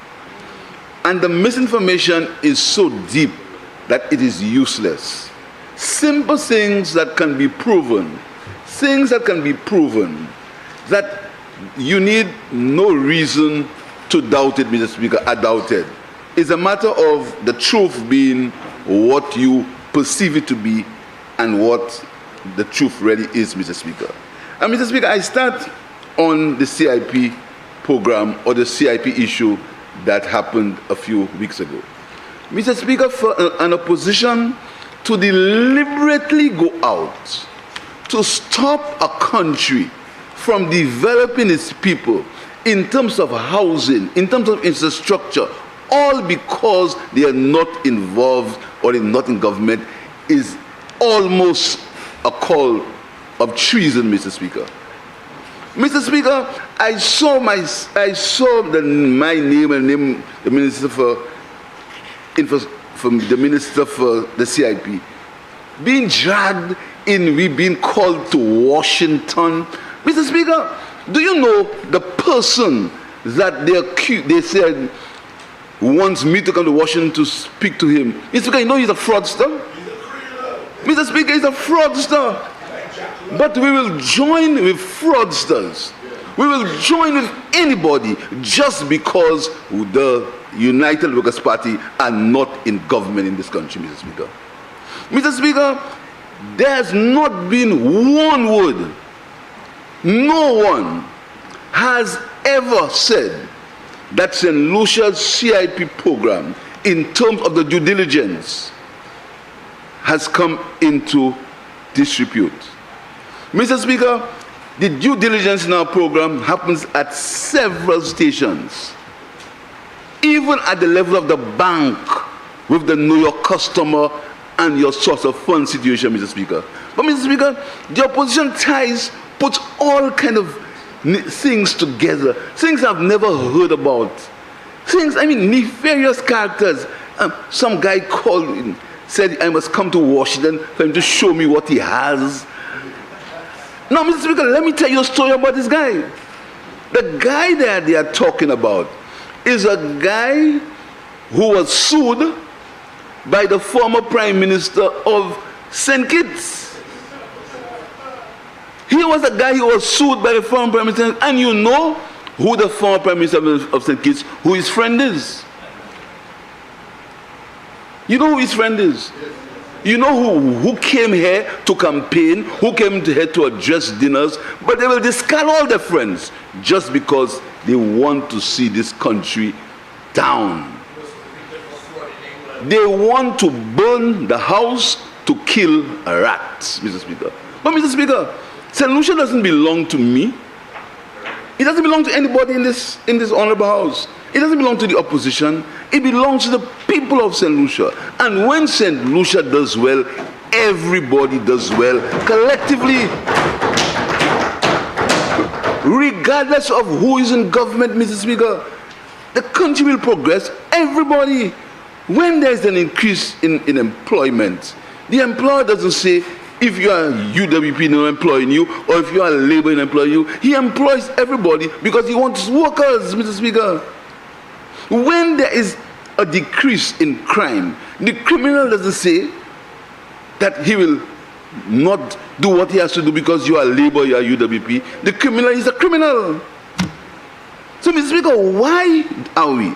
And the misinformation is so deep that it is useless. Simple things that can be proven, that you need no reason to doubt it, Mr. Speaker, are doubted. It's a matter of the truth being what you perceive it to be and what the truth really is, Mr. Speaker. And Mr. Speaker, I start on the CIP program or the CIP issue that happened a few weeks ago. Mr. Speaker, for an opposition to deliberately go out to stop a country from developing its people in terms of housing, in terms of infrastructure, all because they are not involved or they're not in government, is almost a call of treason, Mr. Speaker. Mr. Speaker, I saw my name and name the Minister for the CIP being dragged in, we being called to Washington. Mr. Speaker, do you know the person that they said wants me to come to Washington to speak to him? Mr. Speaker, you know he's a fraudster? Mr. Speaker, he's a fraudster. But we will join with fraudsters. We will join with anybody just because the United Workers' Party are not in government in this country, Mr. Speaker. Mr. Speaker, there has not been one word, no one has ever said that St. Lucia's CIP program, in terms of the due diligence, has come into disrepute. Mr. Speaker, the due diligence in our program happens at several stations, even at the level of the bank with the know your customer and your source of fund situation, Mr. Speaker. But Mr. Speaker, the opposition puts all kind of things together, things I've never heard about, things, nefarious characters. Some guy called and said I must come to Washington for him to show me what he has. Now, Mr. Speaker, let me tell you a story about this guy. The guy that they are talking about is a guy who was sued by the former Prime Minister of St. Kitts. He was a guy who was sued by the former Prime Minister, and you know who the former Prime Minister of St. Kitts, who his friend is. You know who his friend is. You know who came here to campaign, who came here to address dinners, but they will discard all their friends just because they want to see this country down. They want to burn the house to kill a rat, Mr. Speaker. But Mr. Speaker, St. Lucia doesn't belong to me. It doesn't belong to anybody in this honorable house. It doesn't belong to the opposition. It belongs to the people of St. Lucia. And when St. Lucia does well, everybody does well collectively. Regardless of who is in government, Mr. Speaker, the country will progress. Everybody. When there's an increase in employment, the employer doesn't say, if you are UWP not employing you, or if you are Labour not employing you. He employs everybody because he wants workers, Mr. Speaker. When there is a decrease in crime, the criminal doesn't say that he will not do what he has to do because you are Labour, you are UWP. The criminal is a criminal. So, Mr. Speaker, why are we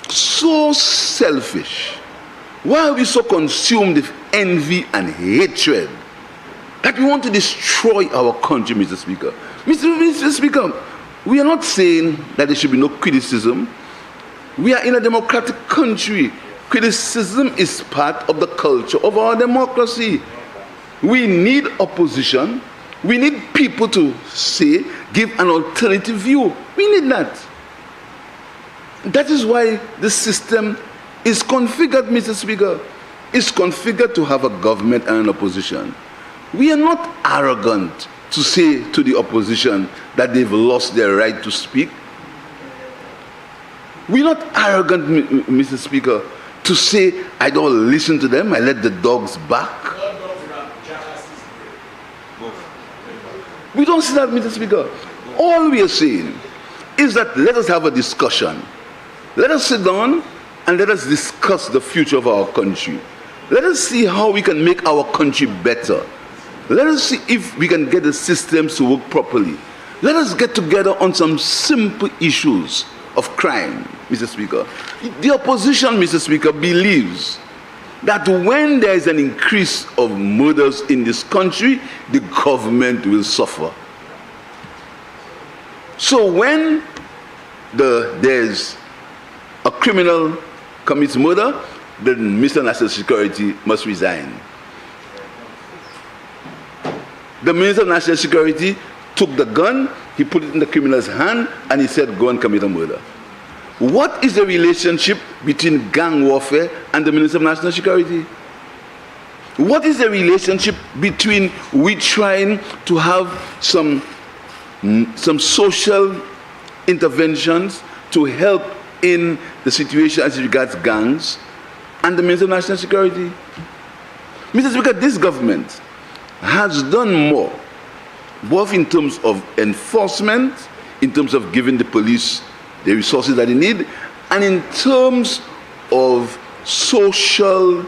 so selfish? Why are we so consumed with envy and hatred that we want to destroy our country, Mr. Speaker? Mr. Speaker, we are not saying that there should be no criticism. We are in a democratic country. Criticism is part of the culture of our democracy. We need opposition. We need people to say, give an alternative view. We need that. That is why the system is configured, Mr. Speaker. It's configured to have a government and an opposition. We are not arrogant to say to the opposition that they've lost their right to speak. We're not arrogant, Mr. Speaker, to say, I don't listen to them, I let the dogs bark. We don't say that, Mr. Speaker. All we are saying is that let us have a discussion. Let us sit down and let us discuss the future of our country. Let us see how we can make our country better. Let us see if we can get the systems to work properly. Let us get together on some simple issues of crime, Mr. Speaker. The opposition, Mr. Speaker, believes that when there is an increase of murders in this country, the government will suffer. So when there's a criminal commits murder, then Mr. National Security must resign. The Minister of National Security took the gun, he put it in the criminal's hand, and he said, go and commit a murder. What is the relationship between gang warfare and the Minister of National Security? What is the relationship between we trying to have some social interventions to help in the situation as regards gangs and the Minister of National Security? Mr. Speaker, this government has done more, both in terms of enforcement, in terms of giving the police the resources that they need, and in terms of social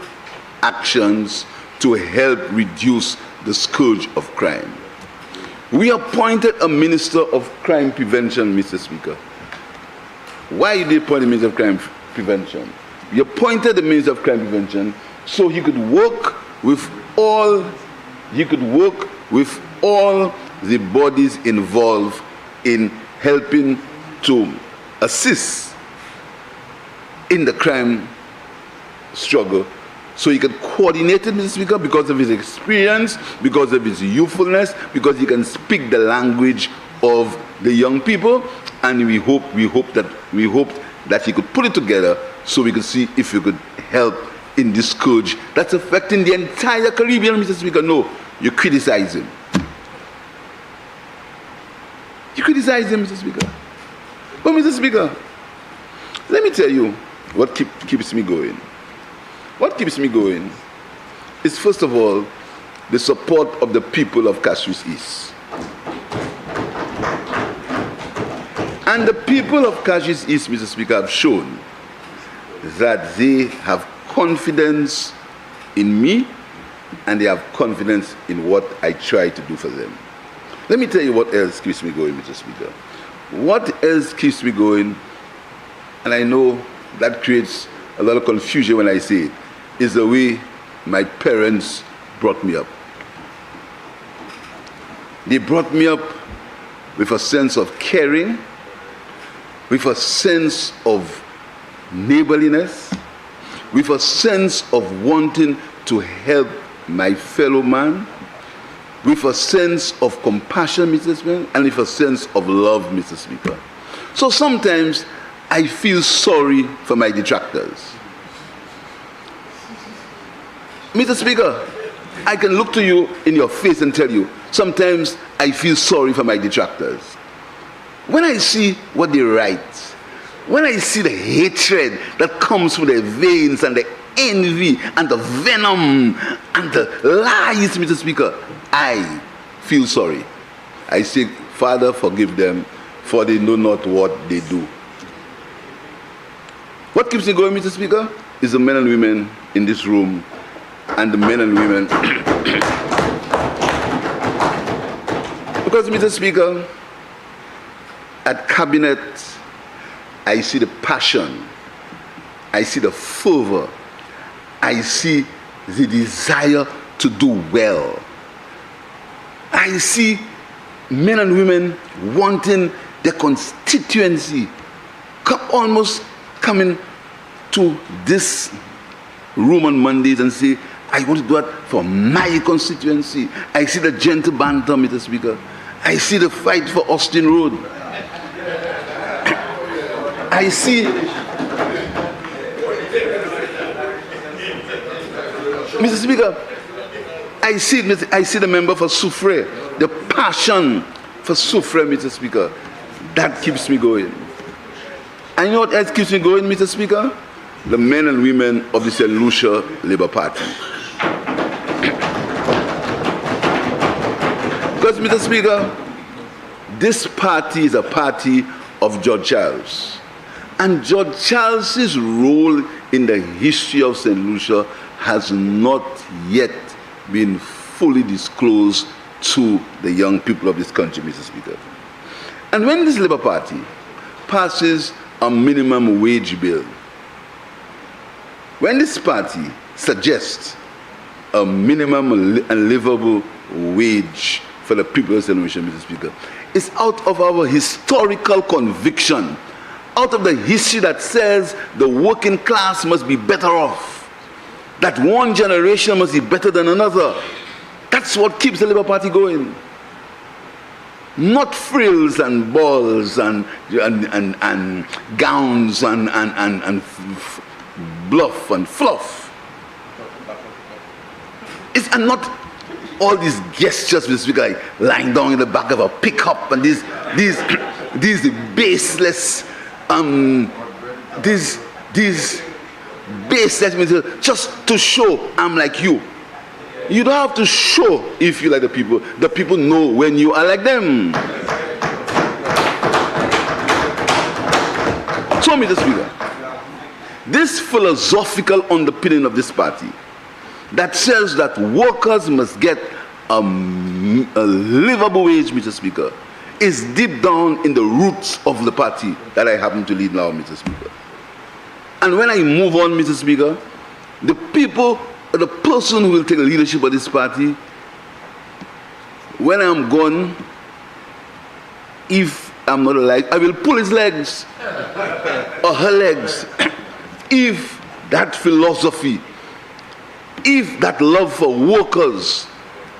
actions to help reduce the scourge of crime. We appointed a Minister of Crime Prevention, Mr. Speaker. Why did they appoint the Minister of Crime Prevention? We appointed the Minister of Crime Prevention so he could work with all the bodies involved in helping to assist in the crime struggle. So he can coordinate it, Mr. Speaker, because of his experience, because of his youthfulness, because he can speak the language of the young people, and we hoped that he could put it together so we could see if we could help in this scourge that's affecting the entire Caribbean, Mr. Speaker. No, you criticize him. You criticize him, Mr. Speaker. But Mr. Speaker, let me tell you what keeps me going. What keeps me going is, first of all, the support of the people of Castries East. And the people of Castries East, Mr. Speaker, have shown that they have confidence in me and they have confidence in what I try to do for them. Let me tell you what else keeps me going, Mr. Speaker. What else keeps me going, and I know that creates a lot of confusion when I say it, is the way my parents brought me up. They brought me up with a sense of caring, with a sense of neighborliness, with a sense of wanting to help my fellow man, with a sense of compassion, Mr. Speaker, and with a sense of love, Mr. Speaker. So sometimes I feel sorry for my detractors. Mr. Speaker, I can look to you in your face and tell you, sometimes I feel sorry for my detractors. When I see what they write, when I see the hatred that comes from their veins and the envy and the venom and the lies, Mr. Speaker, I feel sorry. I say, Father, forgive them, for they know not what they do. What keeps me going, Mr. Speaker, is the men and women in this room and the men and women. Because, Mr. Speaker, at Cabinet, I see the passion, I see the fervor, I see the desire to do well. I see men and women wanting their constituency, almost coming to this room on Mondays and say, I want to do that for my constituency. I see the gentle banter, Mr. Speaker. I see the fight for Austin Road. I see, Mr. Speaker, I see the member for Soufrière, the passion for Soufrière, Mr. Speaker. That keeps me going. And you know what else keeps me going, Mr. Speaker? The men and women of the St. Lucia Labour Party. Because, Mr. Speaker, this party is a party of George Charles. And George Charles's role in the history of St. Lucia has not yet been fully disclosed to the young people of this country, Mr. Speaker. And when this Labour Party passes a minimum wage bill, when this party suggests a minimum and livable wage for the people of St. Lucia, Mr. Speaker, it's out of our historical conviction, out of the history that says the working class must be better off, that one generation must be better than another. That's what keeps the Labour Party going. Not frills and balls and gowns and bluff and fluff. And not all these gestures, Mr. Speaker, like lying down in the back of a pickup and these baseless, these baseless, just to show I'm like you. You don't have to show if you like the people. The people know when you are like them. So, Mr. Speaker, this philosophical underpinning of this party that says that workers must get a livable wage, Mr. Speaker, is deep down in the roots of the party that I happen to lead now, Mr. Speaker. And when I move on, Mr. Speaker, the person who will take the leadership of this party, when I'm gone, if I'm not alive, I will pull his legs or her legs. If that philosophy, if that love for workers,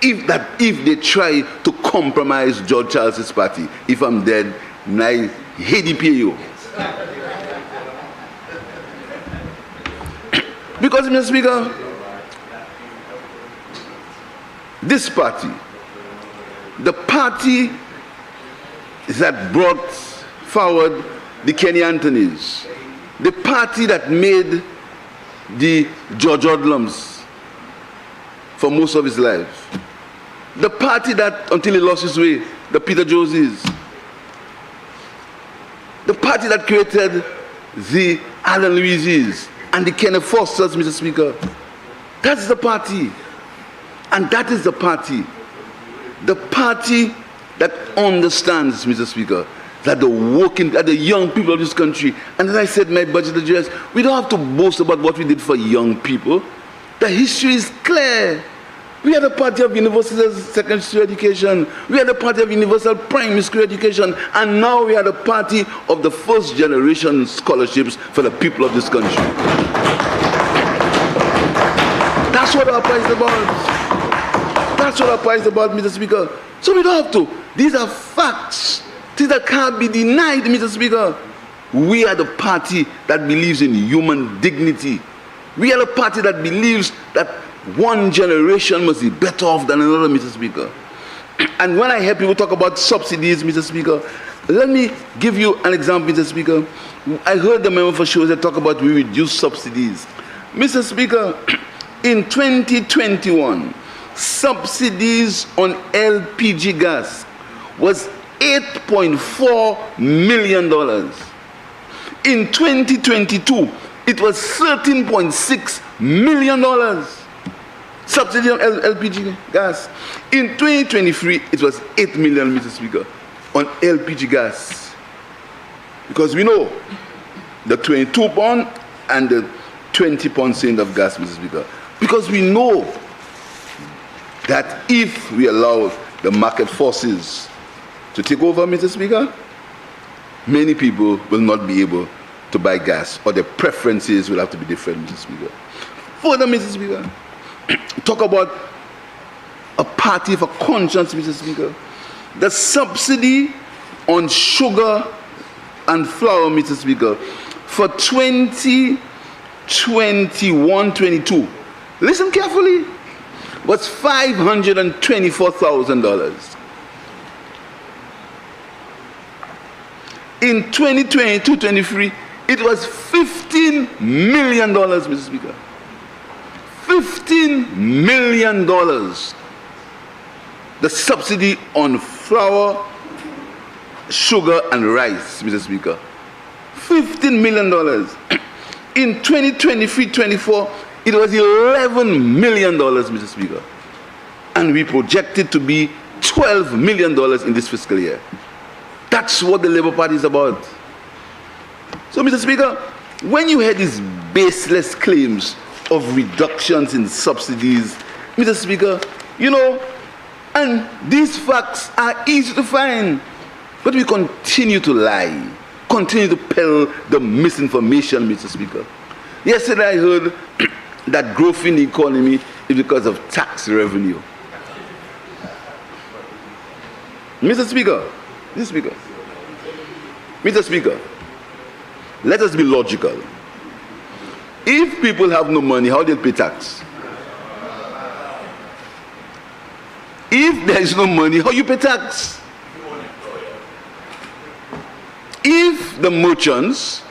if they try to compromise George Charles's party, if I'm dead, I hate you. Because, Mr. Speaker, this party, the party that brought forward the Kenny Anthonys, the party that made the George Odlums for most of his life, the party that, until he lost his way, the Peter Josies, the party that created the Alan Louises and the Kenneth Fosters, Mr. Speaker. That's the party. And that is the party that understands, Mr. Speaker, that the young people of this country, and as I said in my budget address, we don't have to boast about what we did for young people. The history is clear. We are the party of universal secondary education. We are the party of universal primary school education. And now we are the party of the first generation scholarships for the people of this country. That's what our party is about. That's what our party is about, Mr. Speaker. So we don't have to. These are facts. Things that can't be denied, Mr. Speaker. We are the party that believes in human dignity. We are the party that believes that one generation must be better off than another, Mr. Speaker. And when I hear people talk about subsidies, Mr. Speaker, let me give you an example, Mr. Speaker. I heard the member for shows that talk about we reduce subsidies. Mr. Speaker, in 2021, subsidies on LPG gas was $8.4 million. In 2022, it was $13.6 million. Subsidy on LPG gas. In 2023, it was 8 million, Mr. Speaker, on LPG gas. Because we know the 22 pound and the 20 pound cylinder of gas, Mr. Speaker. Because we know that if we allow the market forces to take over, Mr. Speaker, many people will not be able to buy gas, or their preferences will have to be different, Mr. Speaker. Further, Mr. Speaker, talk about a party for conscience, Mr. Speaker. The subsidy on sugar and flour, Mr. Speaker, for 2021-22, listen carefully, was $524,000. In 2022-23, it was $15 million, Mr. Speaker. $15 million. The subsidy on flour, sugar, and rice, Mr. Speaker. $15 million. In 2023-24, it was $11 million, Mr. Speaker. And we project it to be $12 million in this fiscal year. That's what the Labour Party is about. So, Mr. Speaker, when you hear these baseless claims of reductions in subsidies, Mr. Speaker, you know, and these facts are easy to find, but we continue to lie, continue to peddle the misinformation, Mr. Speaker. Yesterday I heard that growth in the economy is because of tax revenue. Mr. Speaker, Mr. Speaker, let us be logical. If people have no money, how do they pay tax? If there is no money, how you pay tax? If the merchants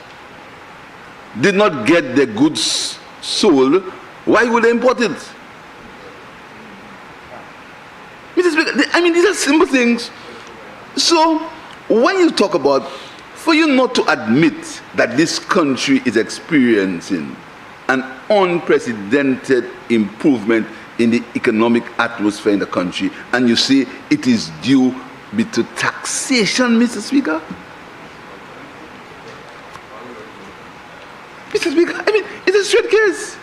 did not get their goods sold, why would they import it? Mr. Speaker, I mean, these are simple things. So, when you talk about, for you not to admit that this country is experiencing an unprecedented improvement in the economic atmosphere in the country, and you say it is due to taxation, Mr. Speaker? Mr. Speaker, I mean, it's a straight case.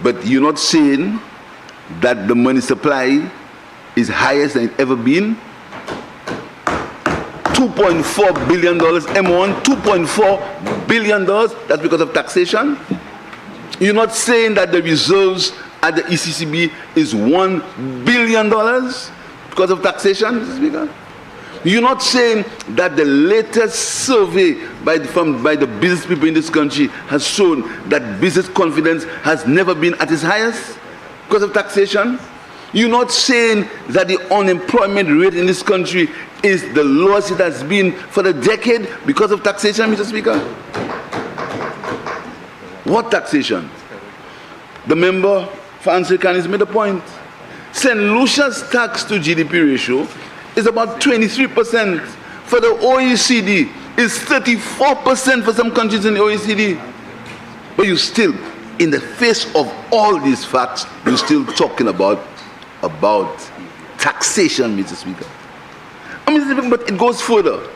But you're not saying that the money supply is highest than it ever been? $2.4 billion, M1, $2.4 billion, that's because of taxation? You're not saying that the reserves at the ECCB is $1 billion because of taxation, Mr. Speaker? You're not saying that the latest survey by the business people in this country has shown that business confidence has never been at its highest because of taxation? You're not saying that the unemployment rate in this country is the lowest it has been for a decade because of taxation, Mr. Speaker? What taxation? The member for Answer has made a point. St. Lucia's tax to GDP ratio is about 23%. For the OECD, it's 34% for some countries in the OECD. But you still, in the face of all these facts, you're still talking about taxation, Mr. Speaker. Mr. Speaker, but it goes further.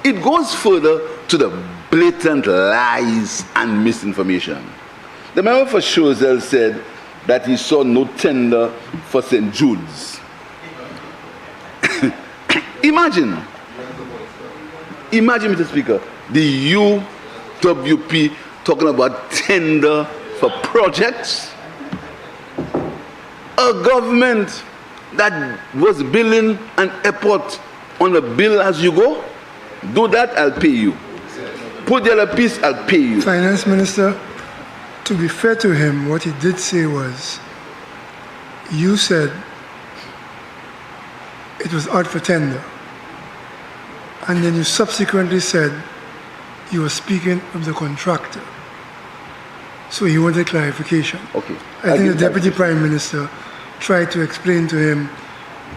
It goes further to the blatant lies and misinformation. The member for Choiseul said that he saw no tender for St. Jude's. Imagine, Mr. Speaker, the UWP talking about tender for projects. A government that was building an airport on a bill as you go, do that, I'll pay you. Put the other piece, I'll pay you. Finance Minister, to be fair to him, what he did say was, you said it was out for tender. And then you subsequently said you were speaking of the contractor. So he wanted clarification. Okay. I think the Deputy Prime Minister tried to explain to him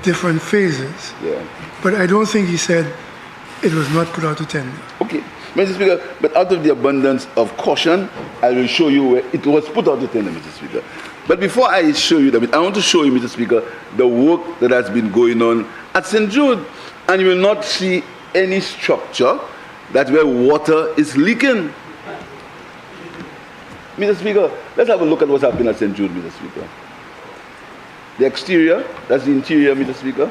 different phases. Yeah. But I don't think he said it was not put out to tender. Okay, Mr. Speaker, but out of the abundance of caution, I will show you where it was put out to tender, Mr. Speaker. But before I show you that, I want to show you, Mr. Speaker, the work that has been going on at St. Jude. And you will not see any structure that where water is leaking. Mr. Speaker, let's have a look at what's happening at St. Jude, Mr. Speaker. The exterior, that's the interior, Mr. Speaker.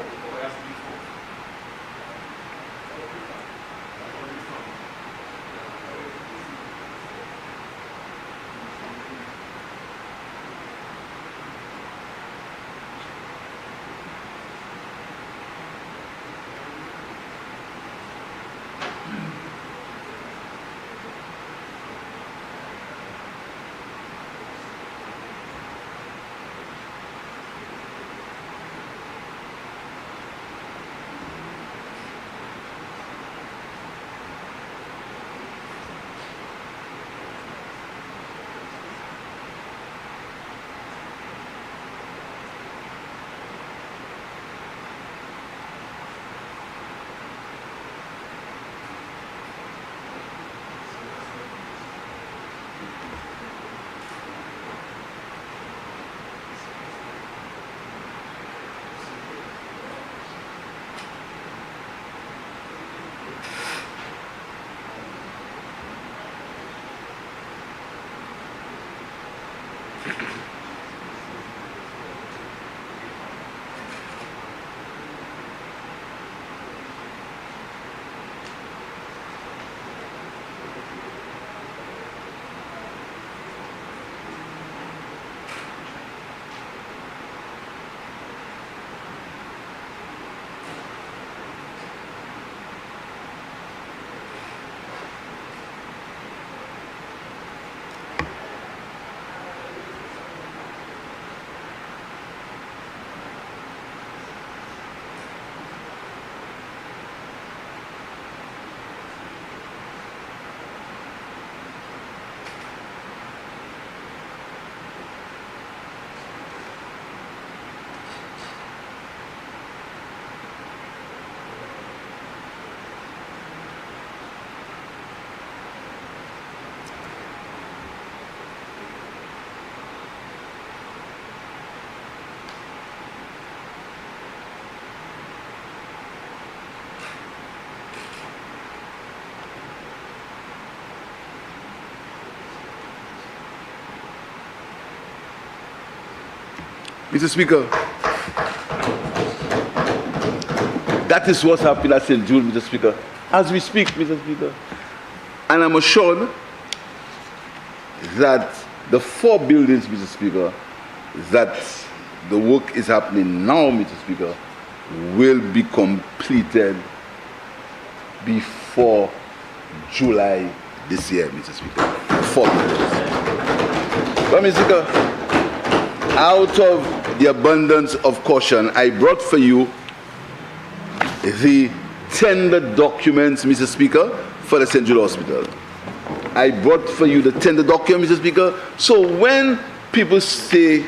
Mr. Speaker, that is what's happening at St. Jude, Mr. Speaker, as we speak, Mr. Speaker. And I'm assured that the 4 buildings, Mr. Speaker, that the work is happening now, Mr. Speaker, will be completed before July this year, Mr. Speaker. 4 buildings. But, Mr. Speaker, out of the abundance of caution, I brought for you the tender documents, Mr. Speaker, for the St. Jude Hospital. I brought for you the tender document, Mr. Speaker. So when people say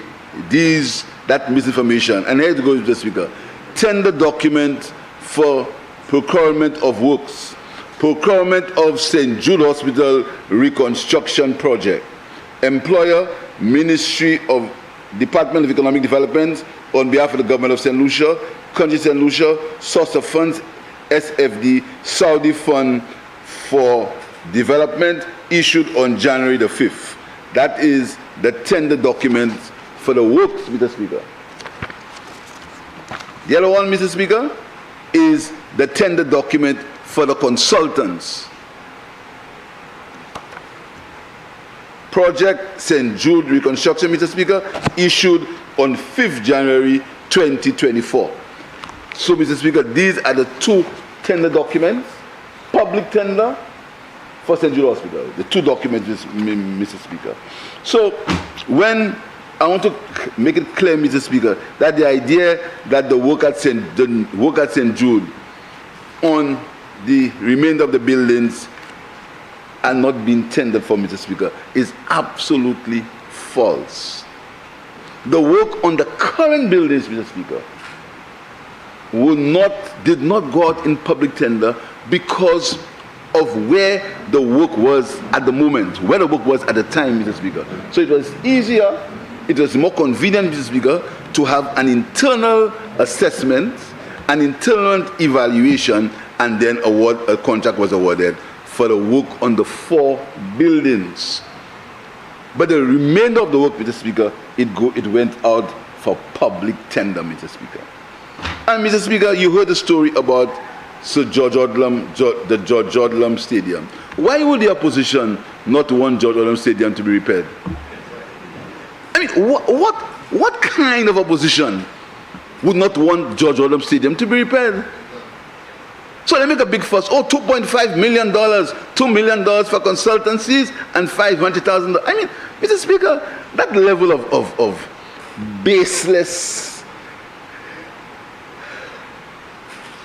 that misinformation, and here it goes, Mr. Speaker, tender document for procurement of works, procurement of St. Jude Hospital reconstruction project, employer, Ministry of Department of Economic Development, on behalf of the government of St. Lucia, Country St. Lucia, source of funds, SFD, Saudi Fund for Development, issued on January the 5th. That is the tender document for the works, Mr. Speaker. The other one, Mr. Speaker, is the tender document for the consultants. Project St. Jude Reconstruction, Mr. Speaker, issued on 5th January 2024. So, Mr. Speaker, these are the two tender documents, public tender for St. Jude Hospital, the two documents, Mr. Speaker. So, when I want to make it clear, Mr. Speaker, that the idea that the work at St. Jude on the remainder of the buildings are not being tendered for, Mr. Speaker, is absolutely false. The work on the current buildings, Mr. Speaker, did not go out in public tender because of where the work was at the moment, where the work was at the time, Mr. Speaker. So it was easier, it was more convenient, Mr. Speaker, to have an internal assessment, an internal evaluation, and then a contract was awarded for the work on the 4 buildings. But the remainder of the work, Mr. Speaker, it went out for public tender, Mr. Speaker. And Mr. Speaker, you heard the story about Sir George Odlum, the George Odlum Stadium. Why would the opposition not want George Odlum Stadium to be repaired? I mean, what kind of opposition would not want George Odlum Stadium to be repaired? So they make a big fuss. Oh, $2.5 million, $2 million for consultancies, and $500,000. I mean, Mr. Speaker, that level of baseless,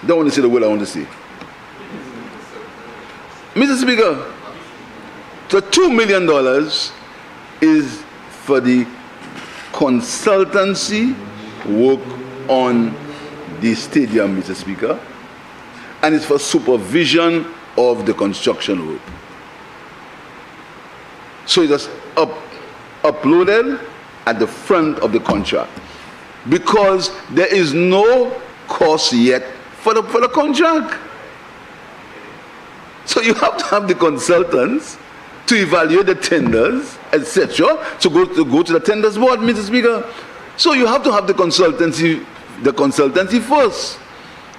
don't want to say the word I want to say. Mr. Speaker, the $2 million is for the consultancy work on the stadium, Mr. Speaker, and it's for supervision of the construction work. So it was uploaded at the front of the contract because there is no cost yet for the contract. So you have to have the consultants to evaluate the tenders, etc., to go to the tenders board, Mr. Speaker. So you have to have the consultancy first.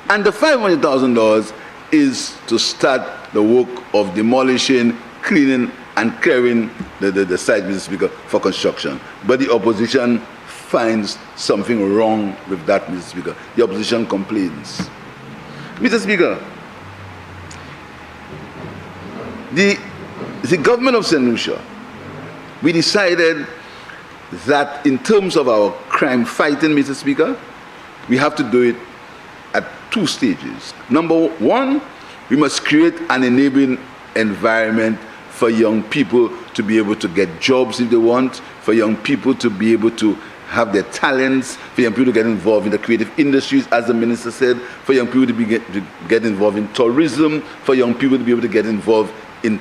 And the $500,000 is to start the work of demolishing, cleaning, and clearing the site, Mr. Speaker, for construction. But the opposition finds something wrong with that, Mr. Speaker. The opposition complains. Mr. Speaker, the government of St. Lucia, we decided that in terms of our crime fighting, Mr. Speaker, we have to do it at 2 stages. Number 1, we must create an enabling environment for young people to be able to get jobs if they want, for young people to be able to have their talents, for young people to get involved in the creative industries, as the minister said, for young people to get involved in tourism, for young people to be able to get involved in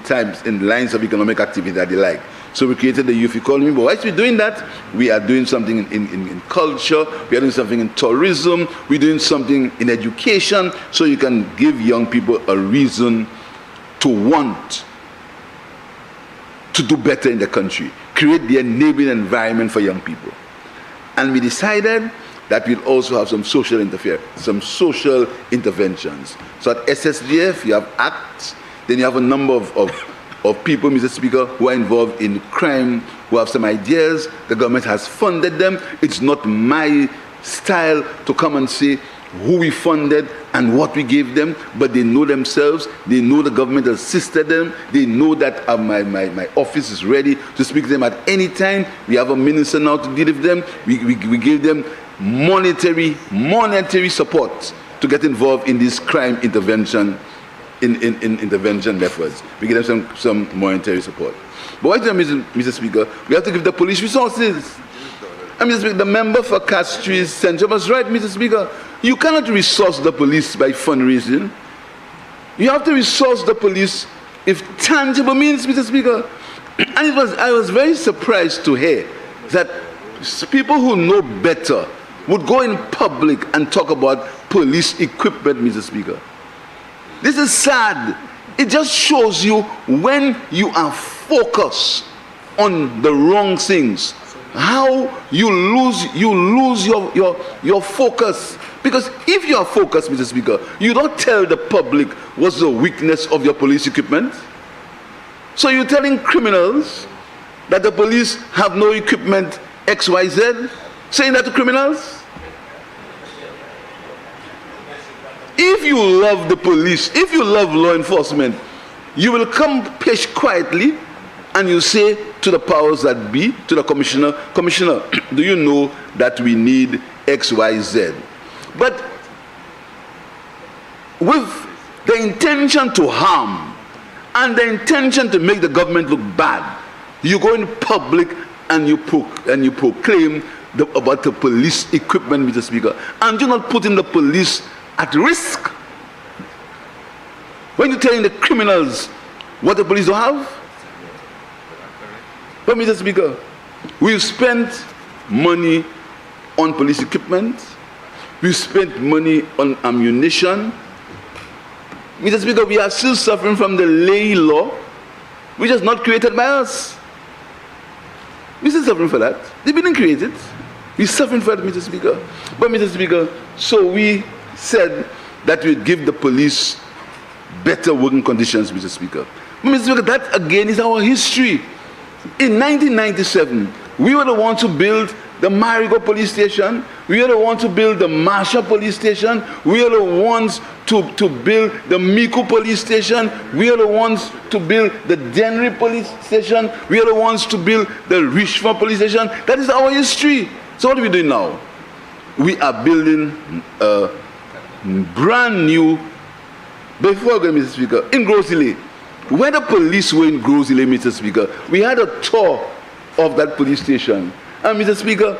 lines of economic activity that they like. So we created the youth economy, but whilst we're doing that, we are doing something in culture, we are doing something in tourism, we're doing something in education, so you can give young people a reason to want to do better in the country, create the enabling environment for young people. And we decided that we'll also have some social interference, some social interventions. So at SSDF, you have acts, then you have a number of people, Mr. Speaker, who are involved in crime, who have some ideas. The government has funded them. It's not my style to come and say who we funded and what we gave them, but they know themselves. They know the government assisted them. They know that my office is ready to speak to them at any time. We have a minister now to deal with them. We give them monetary support to get involved in this crime intervention intervention methods. We give them some monetary support. But what is Mr. Speaker? We have to give the police resources. And Mr. Speaker, the member for Castries Central was right, Mr. Speaker. You cannot resource the police by fundraising. You have to resource the police with tangible means, Mr. Speaker. And I was very surprised to hear that people who know better would go in public and talk about police equipment, Mr. Speaker. This is sad. It just shows you when you are focused on the wrong things, how you lose your focus. Because if you are focused, Mr. Speaker, you don't tell the public what's the weakness of your police equipment. So you're telling criminals that the police have no equipment XYZ, saying that to criminals? If you love the police, if you love law enforcement, you will come pitch quietly and you say to the powers that be, to the commissioner, Commissioner, do you know that we need XYZ? But with the intention to harm and the intention to make the government look bad, you go in public and you proclaim about the police equipment, Mr. Speaker, and you're not putting the police at risk. When you're telling the criminals what the police don't have. But Mr. Speaker, we've spent money on police equipment, we've spent money on ammunition. Mr. Speaker, we are still suffering from the lay law, which is not created by us. We're still suffering for that. They didn't create it. We're suffering for it, Mr. Speaker. But Mr. Speaker, so we said that we'd give the police better working conditions, Mr. Speaker. But Mr. Speaker, that again is our history. In 1997, we were the ones to build the Marigo police station. We were the ones to build the Marsha police station. We are the ones to build the Miku police station. We are the ones to build the Denry police station. We are the ones to build the Richmond police station. That is our history. So what are we doing now? We are building a brand new, before going, Mr. Speaker, in Grosile. When the police were in Grosile, Mr. Speaker, we had a tour of that police station. And Mr. Speaker,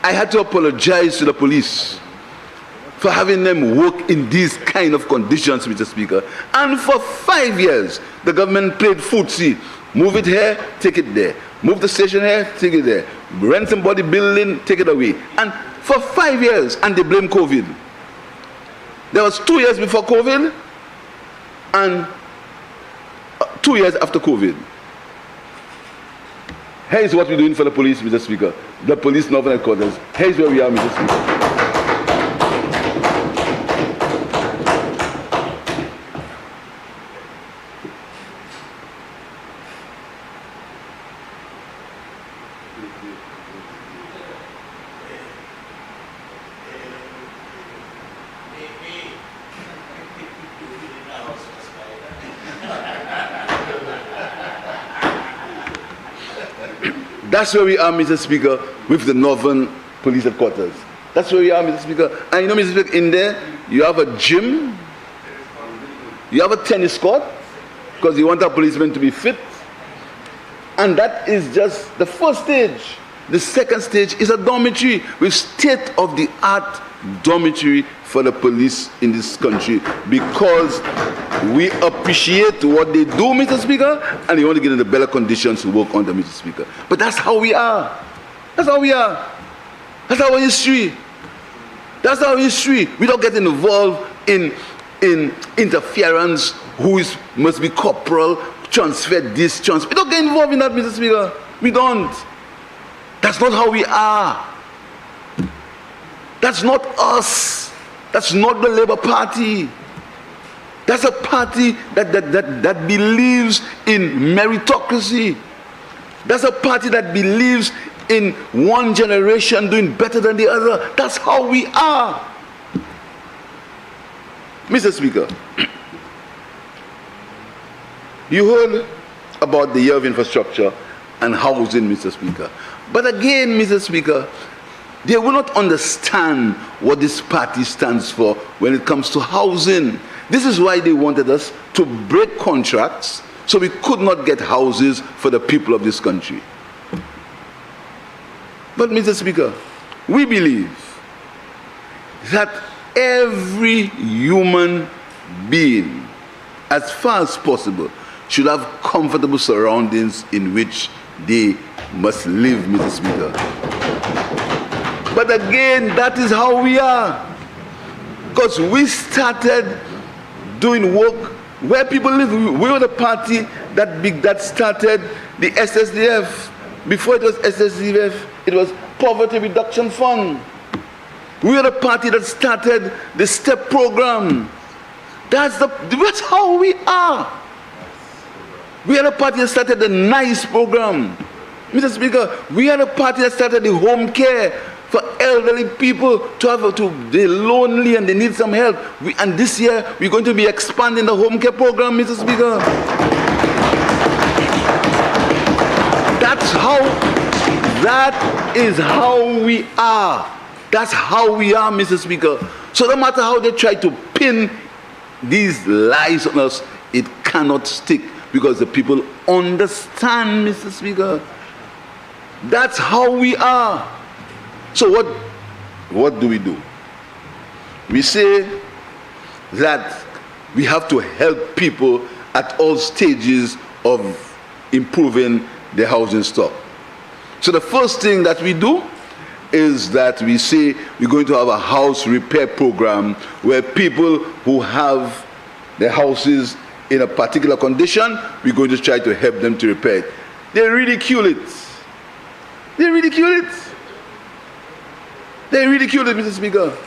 I had to apologize to the police for having them work in these kind of conditions, Mr. Speaker. And for 5 years, the government played footsie. Move it here, take it there. Move the station here, take it there. Rent somebody building, take it away. And for 5 years, and they blame COVID. There was 2 years before COVID, and 2 years after COVID. Here is what we're doing for the police, Mr. Speaker. The police Northern Headquarters. Here is where we are, Mr. Speaker. That's where we are, Mr. Speaker, with the Northern Police Headquarters. That's where we are, Mr. Speaker. And you know, Mr. Speaker, in there, you have a gym, you have a tennis court, because you want our policemen to be fit. And that is just the first stage. The second stage is a dormitory with state-of-the-art dormitory for the police in this country, because we appreciate what they do, Mr. Speaker, and we want to get in the better conditions to work under, Mr. Speaker. But that's how we are. That's how we are. That's our history. That's our history. We don't get involved in interference, must be corporal, transfer this, transfer. We don't get involved in that, Mr. Speaker. We don't. That's not how we are. That's not us. That's not the Labour Party. That's a party that believes in meritocracy. That's a party that believes in one generation doing better than the other. That's how we are. Mr. Speaker, you heard about the year of infrastructure and housing, Mr. Speaker. But again, Mr. Speaker, they will not understand what this party stands for when it comes to housing. This is why they wanted us to break contracts so we could not get houses for the people of this country. But Mr. Speaker, we believe that every human being, as far as possible, should have comfortable surroundings in which they must live, Mr. Speaker. But again, that is how we are. Because we started doing work where people live. We were the party that started the SSDF. Before it was SSDF, it was Poverty Reduction Fund. We were the party that started the STEP program. That's how we are. We are the party that started the NICE program. Mr. Speaker, we are the party that started the home care for elderly people they're lonely and they need some help. And this year, we're going to be expanding the home care program, Mr. Speaker. That is how we are. That's how we are, Mr. Speaker. So no matter how they try to pin these lies on us, it cannot stick because the people understand, Mr. Speaker. That's how we are. So what do? We say that we have to help people at all stages of improving their housing stock. So the first thing that we do is that we say we're going to have a house repair program where people who have their houses in a particular condition, we're going to try to help them to repair it. They ridicule it. They ridicule it. They ridicule it, Mr. Speaker,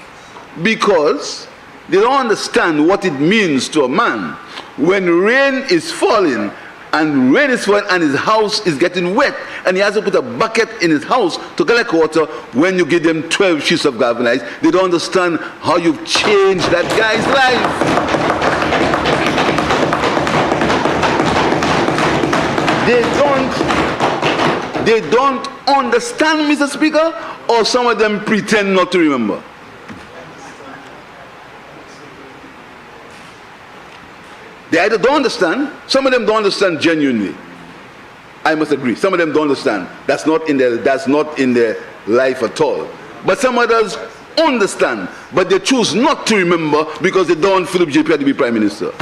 because they don't understand what it means to a man when rain is falling and his house is getting wet and he has to put a bucket in his house to collect water. When you give them 12 sheets of galvanized, they don't understand how you've changed that guy's life. They don't understand, Mr. Speaker, or some of them pretend not to remember. They either don't understand, some of them don't understand genuinely. I must agree. Some of them don't understand. That's not in their life at all. But some others understand, but they choose not to remember because they don't want Philip J. Pierre to be Prime Minister.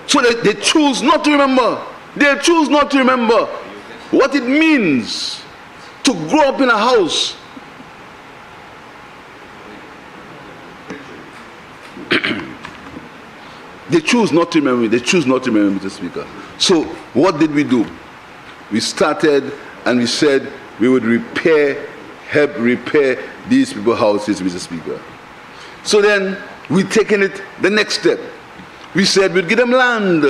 So they choose not to remember. They choose not to remember what it means to grow up in a house They choose not to remember me. They choose not to remember Mr. Speaker. So what did we do? We started and we said we would help repair these people's houses, Mr. Speaker. So then we taken it the next step. We said we'd give them land.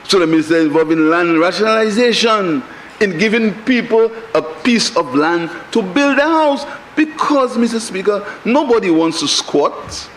So the minister is involved in land rationalization, in giving people a piece of land to build a house. Because, Mr. Speaker, nobody wants to squat.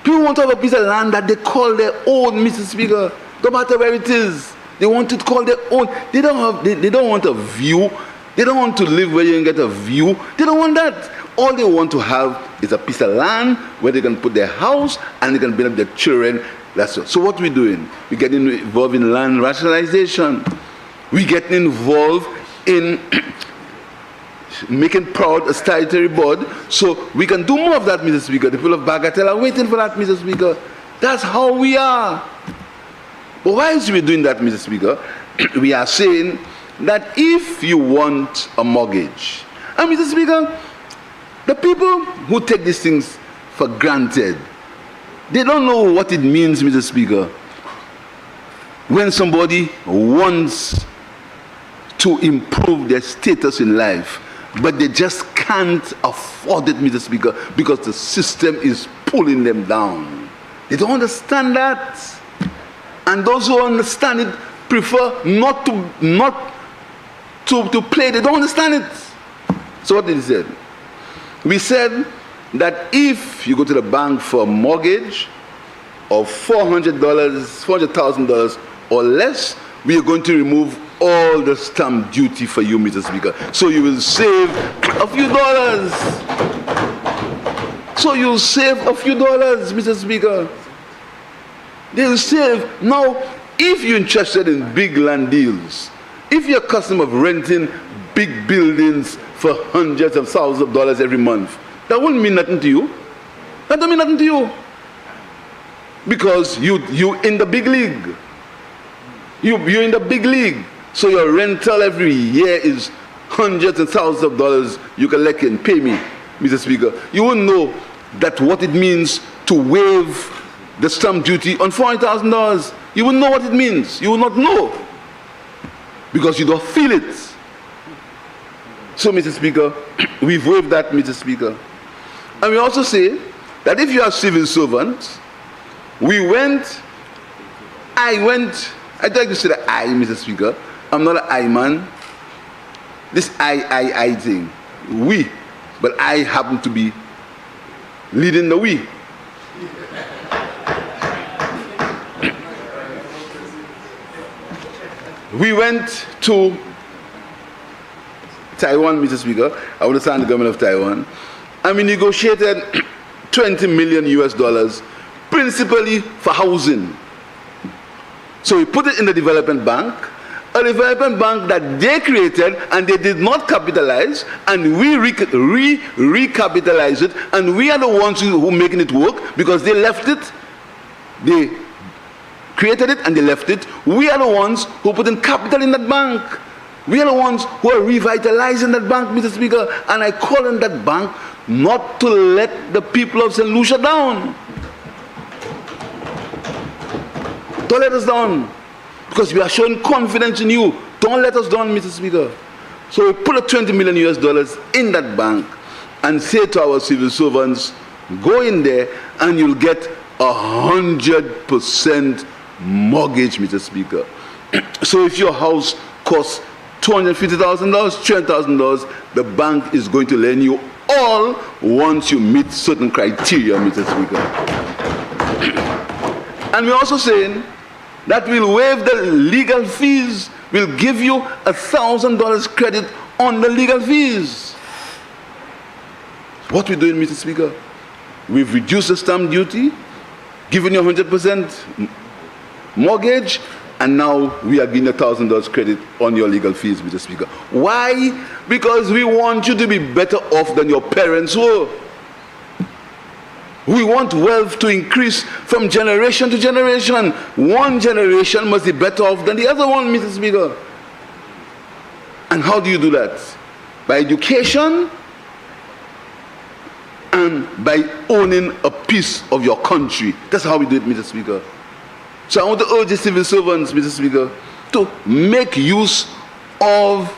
People want to have a piece of land that they call their own, Mr. Speaker. No matter where it is, they want it called their own. They don't want a view. They don't want to live where you can get a view. They don't want that. All they want to have is a piece of land where they can put their house and they can bring up their children. That's all. So what are we doing? We're getting involved in land rationalization. We're getting involved in making proud a statutory board so we can do more of that, Mr. Speaker. The people of Bagatelle are waiting for that, Mr. Speaker. That's how we are. But why is we doing that, Mr. Speaker? We are saying that if you want a mortgage, and Mr. Speaker, the people who take these things for granted, they don't know what it means, Mr. Speaker, when somebody wants to improve their status in life, but they just can't afford it, Mr. Speaker, because the system is pulling them down. They don't understand that. And those who understand it prefer not to play. They don't understand it. So what did he say? We said that if you go to the bank for a mortgage of $400,000 or less, we are going to remove all the stamp duty for you, Mr. Speaker. So you will save a few dollars. So you'll save a few dollars, Mr. Speaker. They'll save. Now, if you're interested in big land deals, if you're accustomed of renting big buildings for hundreds of thousands of dollars every month, that won't mean nothing to you. That don't mean nothing to you. Because you're in the big league. You're in the big league. So your rental every year is hundreds and thousands of dollars you collect and pay me, Mr. Speaker. You won't know that what it means to waive the stamp duty on $400,000. You will know what it means. You will not know because you don't feel it. So, Mr. Speaker, we've waived that, Mr. Speaker. And we also say that if you are civil servants, I'd like to say that Mr. Speaker, I'm not an I man. This I thing, we, but I happen to be leading the we. We went to Taiwan, Mr. Speaker. I understand the government of Taiwan, and we negotiated $20 million US, principally for housing. So we put it in the development bank, a development bank that they created and they did not capitalize, and we recapitalized it, and we are the ones who making it work because they left it. They created it and they left it. We are the ones who put in capital in that bank. We are the ones who are revitalizing that bank, Mr. Speaker, and I call on that bank not to let the people of St. Lucia down. Don't let us down, because we are showing confidence in you. Don't let us down, Mr. Speaker. So we put a $20 million US in that bank and say to our civil servants, go in there and you'll get 100% mortgage, Mr. Speaker. So if your house costs $250,000, $300,000, the bank is going to lend you all once you meet certain criteria, Mr. Speaker. And we're also saying that we'll waive the legal fees. We'll give you $1,000 credit on the legal fees. What we're doing, Mr. Speaker, we've reduced the stamp duty, given you 100% mortgage, and now we are giving you $1,000 credit on your legal fees, Mr. Speaker. Why? Because we want you to be better off than your parents were. We want wealth to increase from generation to generation. One generation must be better off than the other one, Mr. Speaker. And how do you do that? By education and by owning a piece of your country. That's how we do it, Mr. Speaker. So I want to urge the civil servants, Mr. Speaker, to make use of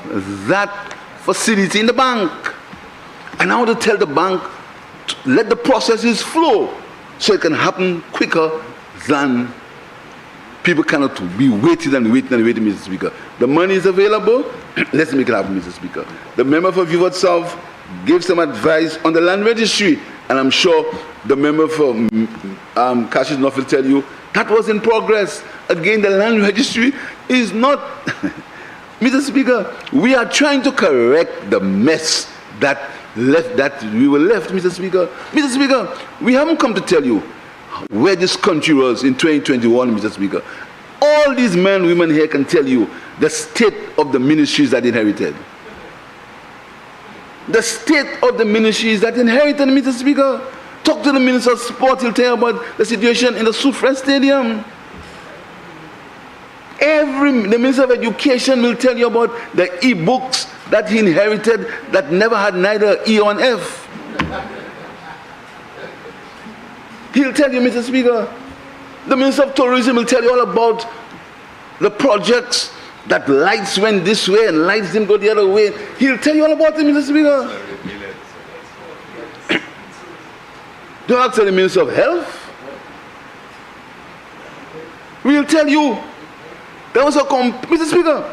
that facility in the bank. And I want to tell the bank, let the processes flow so it can happen quicker than people cannot be waiting and waiting and waiting, Mr. Speaker. The money is available. Let's make it happen, Mr. Speaker. The member for Vieward South gave some advice on the land registry, and I'm sure the member for Cassius North will tell you that was in progress. Again, the land registry is not... Mr. Speaker, we are trying to correct the mess that we were left, Mr. Speaker. Mr. Speaker, we haven't come to tell you where this country was in 2021, Mr. Speaker. All these men, women here can tell you the state of the ministries that inherited. The state of the ministries that inherited, Mr. Speaker. Talk to the Minister of Sport, he'll tell you about the situation in the Soufre Stadium. The Minister of Education will tell you about the e-books that he inherited that never had neither E or an F. He'll tell you, Mr. Speaker. The Minister of Tourism will tell you all about the projects that lights went this way and lights didn't go the other way. He'll tell you all about it, Mr. Speaker. Don't ask the Minister of Health. We'll tell you. There was Mr. Speaker,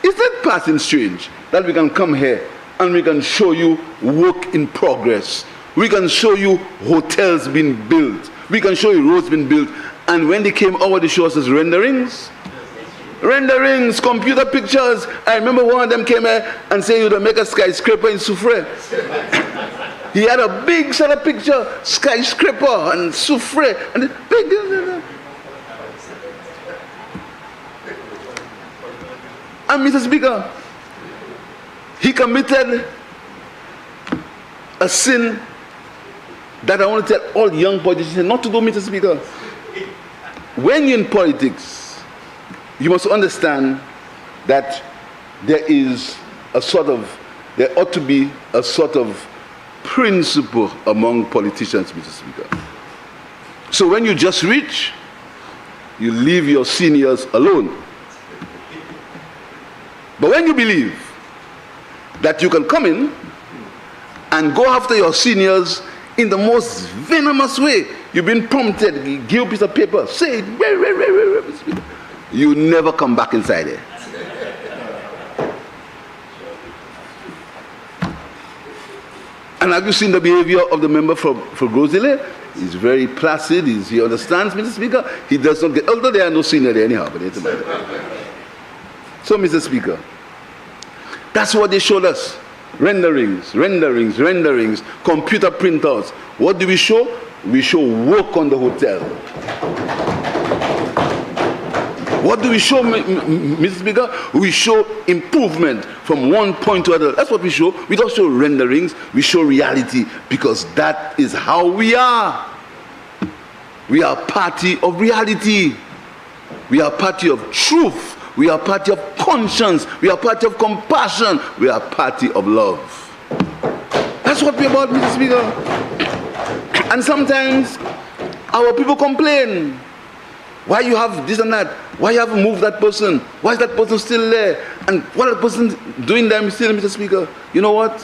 is that passing strange that we can come here and we can show you work in progress? We can show you hotels being built. We can show you roads being built. And when they came over, they show us renderings. Renderings, computer pictures. I remember one of them came here and said, you'd make a skyscraper in Soufre. He had a big set of picture, skyscraper and Soufre. And big. And Mr. Speaker, he committed a sin that I want to tell all young politicians not to do, Mr. Speaker. When you're in politics, you must understand that there ought to be a sort of principle among politicians, Mr. Speaker. So when you just reach, you leave your seniors alone. But when you believe that you can come in and go after your seniors in the most venomous way, you've been prompted, give a piece of paper, say it, Mr. Speaker. You never come back inside there. And have you seen the behavior of the member for Grosile? He's very placid, he understands, Mr. Speaker. He does not get, although there are no senior there anyhow, but it's a matter. So, Mr. Speaker, that's what they showed us. Renderings, computer printouts. What do we show? We show work on the hotel. What do we show, Mr. Speaker? We show improvement from one point to another. That's what we show. We don't show renderings, we show reality, because that is how we are. We are a party of reality. We are a party of truth. We are a party of conscience. We are a party of compassion. We are a party of love. That's what we're about, Mr. Speaker. And sometimes our people complain. Why you have this and that? Why you haven't moved that person? Why is that person still there? And what is that person doing there still, Mr. Speaker? You know what?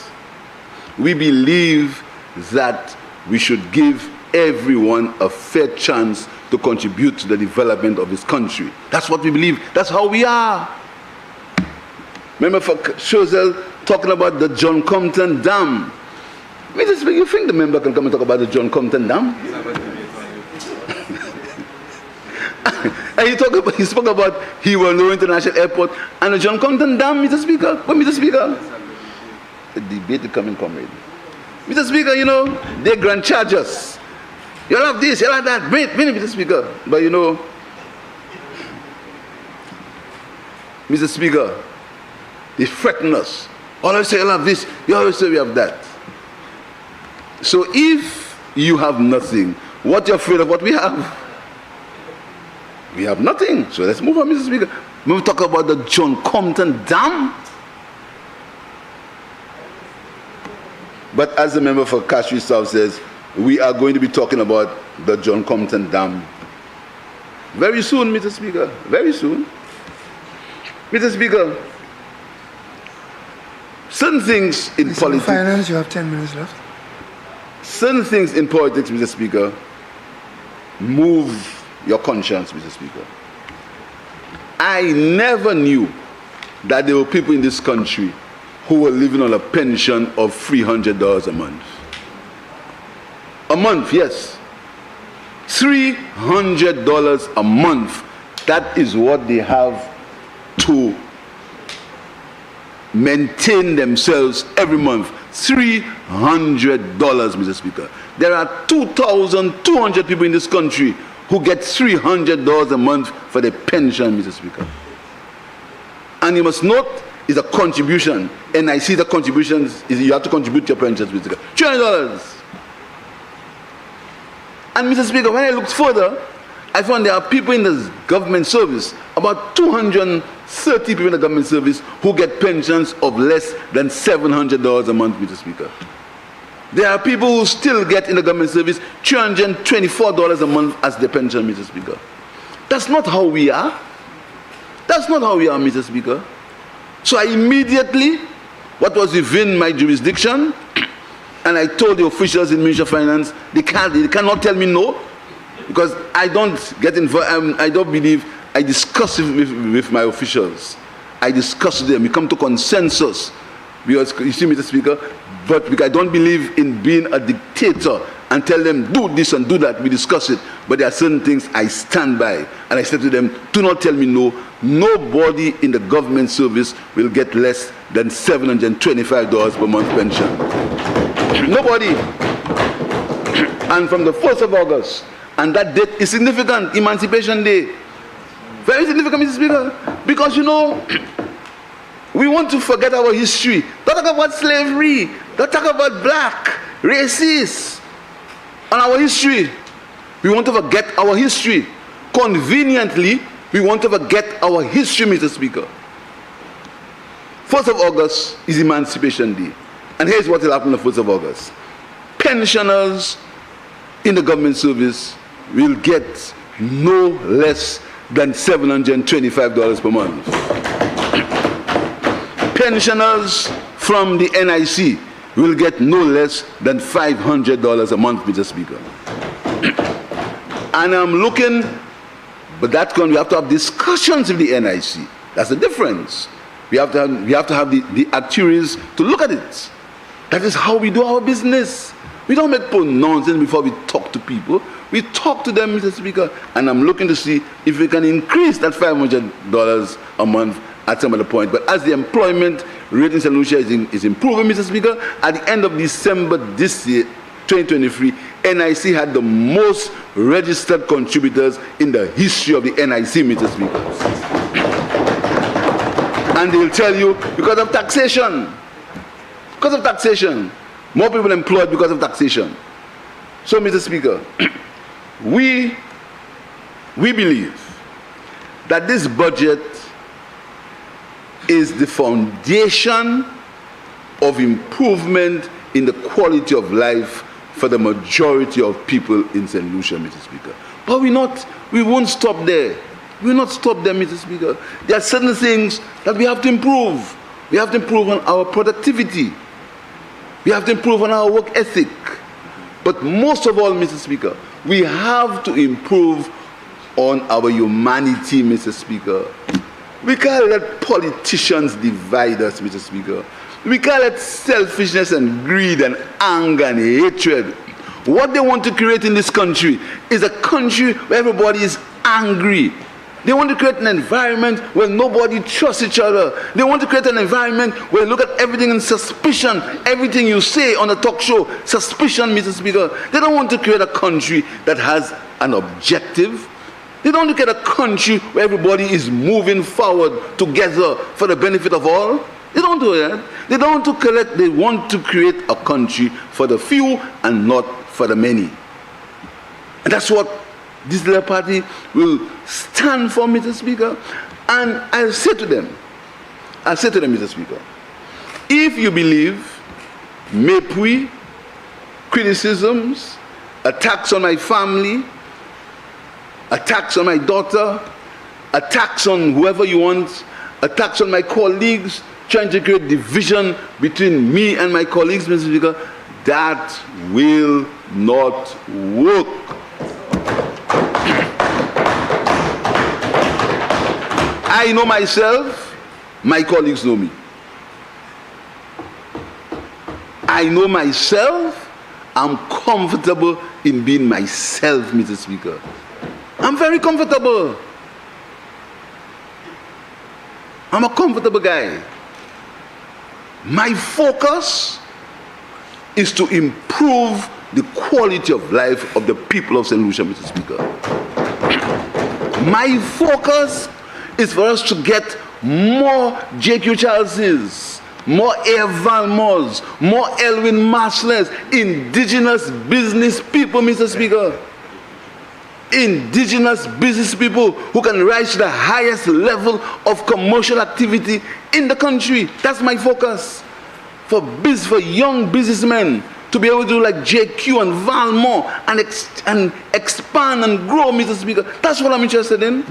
We believe that we should give everyone a fair chance to contribute to the development of this country. That's what we believe. That's how we are. Remember for Chozel talking about the John Compton Dam. Mr. Speaker, you think the member can come and talk about the John Compton Dam? And he spoke about Hiwalo International Airport and the John Compton Dam, Mr. Speaker. But Mr. Speaker, the debate is coming, comrade. Mr. Speaker, you know, they grant charges. You'll have this, you'll have that. Wait, Mr. Speaker. But you know, Mr. Speaker, they threaten us. Always say you'll have this, you always say we have that. So if you have nothing, what you're afraid of what we have? We have nothing. So let's move on, Mr. Speaker. When we talk about the John Compton Dam. But as the member for Castries South says, we are going to be talking about the John Compton Dam very soon, Mr. Speaker. Very soon. Mr. Speaker, certain things in politics... Finance, you have 10 minutes left. Certain things in politics, Mr. Speaker, move your conscience, Mr. Speaker. I never knew that there were people in this country who were living on a pension of $300 a month. A month, yes. $300 a month. That is what they have to maintain themselves every month. $300, Mr. Speaker. There are 2,200 people in this country who get $300 a month for their pension, Mr. Speaker. And you must note, it's a contribution. And I see the contributions, is you have to contribute to your pensions, Mr. Speaker. $300. And Mr. Speaker, when I looked further, I found there are people in the government service, about 230 people in the government service, who get pensions of less than $700 a month, Mr. Speaker. There are people who still get in the government service $324 a month as their pension, Mr. Speaker. That's not how we are. That's not how we are, Mr. Speaker. So I immediately, what was within my jurisdiction, and I told the officials in Ministry of Finance, they cannot tell me no, because I don't get involved. I don't believe. I discuss it with my officials. I discuss with them. We come to consensus. Because you see, Mr. Speaker, but because I don't believe in being a dictator and tell them do this and do that. We discuss it. But there are certain things I stand by, and I said to them, do not tell me no. Nobody in the government service will get less than $725 per month pension. Nobody. And from the 1st of August, and that date is significant, Emancipation Day. Very significant, Mr. Speaker, because you know, we want to forget our history. Don't talk about slavery. Don't talk about black, racist, and our history. We want to forget our history. Conveniently, we want to forget our history, Mr. Speaker. 1st of August is Emancipation Day. And here's what will happen on the 1st of August. pensioners in the government service will get no less than $725 per month. Pensioners from the NIC will get no less than $500 a month, Mr. Speaker. And I'm looking, but that's going, we have to have discussions with the NIC. That's the difference. We have to have the actuaries to look at it. That is how we do our business. We don't make nonsense before we talk to people. We talk to them, Mr. Speaker, and I'm looking to see if we can increase that $500 a month at some other point. But as the employment rate in St. Lucia is improving, Mr. Speaker, at the end of December this year, 2023, NIC had the most registered contributors in the history of the NIC, Mr. Speaker. And they'll tell you, because of taxation. Because of taxation. More people employed because of taxation. So, Mr. Speaker, we believe that this budget is the foundation of improvement in the quality of life for the majority of people in St. Lucia, Mr. Speaker. But we won't stop there. We will not stop there, Mr. Speaker. There are certain things that we have to improve. We have to improve on our productivity. We have to improve on our work ethic. But most of all, Mr. Speaker, we have to improve on our humanity, Mr. Speaker. We can't let politicians divide us, Mr. Speaker. We can't let selfishness and greed and anger and hatred. What they want to create in this country is a country where everybody is angry. They want to create an environment where nobody trusts each other. They want to create an environment where you look at everything in suspicion. Everything you say on a talk show, suspicion, Mr. Speaker. They don't want to create a country that has an objective. They don't want to create a country where everybody is moving forward together for the benefit of all. They don't do that. They don't want to they want to create a country for the few and not for the many. And that's what this little party will stand for, Mr. Speaker. And I'll say to them, Mr. Speaker, if you believe mépris, criticisms, attacks on my family, attacks on my daughter, attacks on whoever you want, attacks on my colleagues, trying to create division between me and my colleagues, Mr. Speaker, that will not work. I know myself, my colleagues know me. I know myself, I'm comfortable in being myself, Mr. Speaker. I'm very comfortable. I'm a comfortable guy. My focus is to improve the quality of life of the people of St. Lucia, Mr. Speaker. My focus is for us to get more J.Q. Charleses, more Air Valmors, more Elwin Maslers, indigenous business people, Mr. Speaker. Indigenous business people who can rise to the highest level of commercial activity in the country. That's my focus. For young businessmen to be able to do like JQ and Valmore and expand and grow, Mr. Speaker. That's what I'm interested in.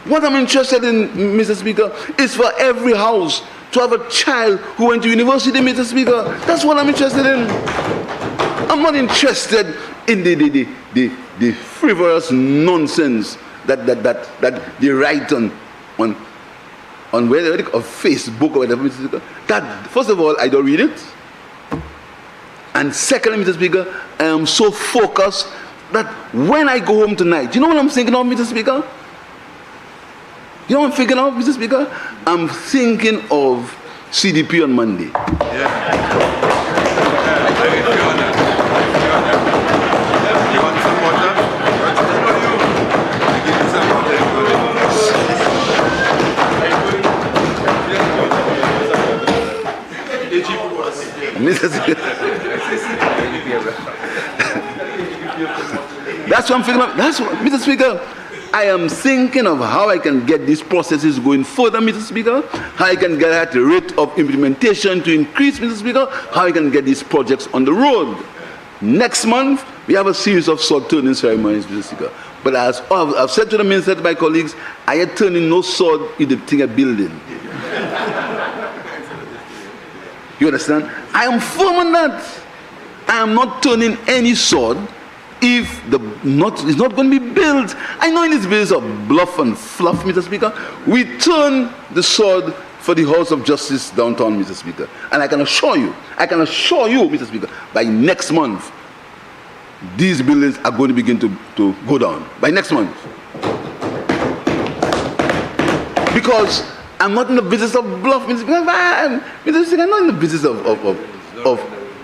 What I'm interested in, Mr. Speaker, is for every house to have a child who went to university, Mr. Speaker. That's what I'm interested in. I'm not interested in the frivolous nonsense that they write on whether of Facebook or whatever, Mr. Speaker. That, first of all, I don't read it. And secondly, Mr. Speaker, I am so focused that when I go home tonight, you know what I'm thinking of, Mr. Speaker? You know what I'm thinking of, Mr. Speaker? I'm thinking of CDP on Monday. Yeah. You want some water? Mr. Speaker. That's what I'm thinking of. That's what, Mr. Speaker, I am thinking of how I can get these processes going further, Mr. Speaker, how I can get at the rate of implementation to increase, Mr. Speaker, how I can get these projects on the road. Next month, we have a series of sword turning ceremonies, Mr. Speaker. But as I've said to the minister, to my colleagues, I ain't turning no sword in the thing of building. You understand? I am firm on that. I am not turning any sword if it's not going to be built. I know in this business of bluff and fluff, Mr. Speaker, we turn the sword for the House of Justice downtown, Mr. Speaker. And I can assure you, Mr. Speaker, by next month, these buildings are going to begin to go down. By next month. Because I'm not in the business of bluff, Mr. Speaker. Mr. Speaker, I'm not in the business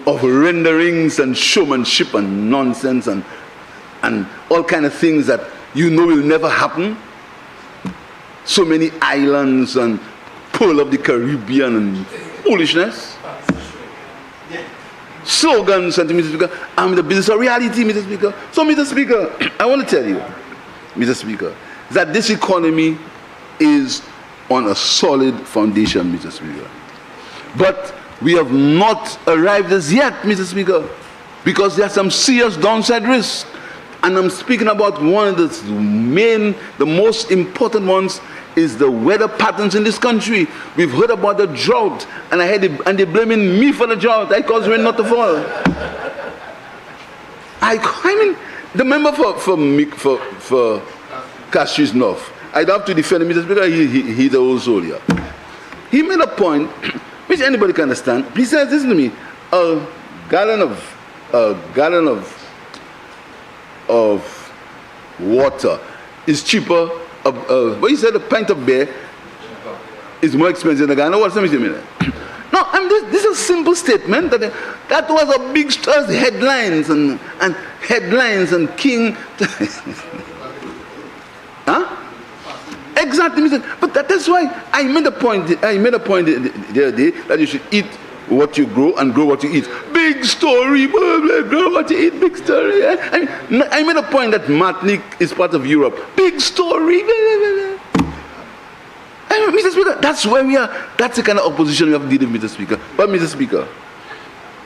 of renderings and showmanship and nonsense and all kind of things that you know will never happen. So many islands and Pearl of the Caribbean and foolishness. Slogans, and Mr. Speaker, I'm in the business of reality, Mr. Speaker. So, Mr. Speaker, I want to tell you, Mr. Speaker, that this economy is on a solid foundation, Mr. Speaker. But we have not arrived as yet, Mr. Speaker, because there are some serious downside risks. And I'm speaking about one of the most important ones is the weather patterns in this country. We've heard about the drought, and they're blaming me for the drought. I caused rain not to fall. I mean, the member for Castries North, I'd have to defend him, Mr. Speaker. He's the old soul here. He made a point, which anybody can understand. He says, listen to me, a gallon of water is cheaper. But he said a pint of beer is more expensive than a gallon. What's the meaning? No, this is a simple statement that was a big headlines and headlines and king. Huh? Exactly, Mr. But that's why I made a point. The other day that you should eat what you grow and grow what you eat. Big story, blah, blah, grow what you eat, big story. I made a point that Martinique is part of Europe. Big story. Blah, blah, blah. Mr. Speaker, that's where we are. That's the kind of opposition we have to deal with, Mr. Speaker. But, Mr. Speaker,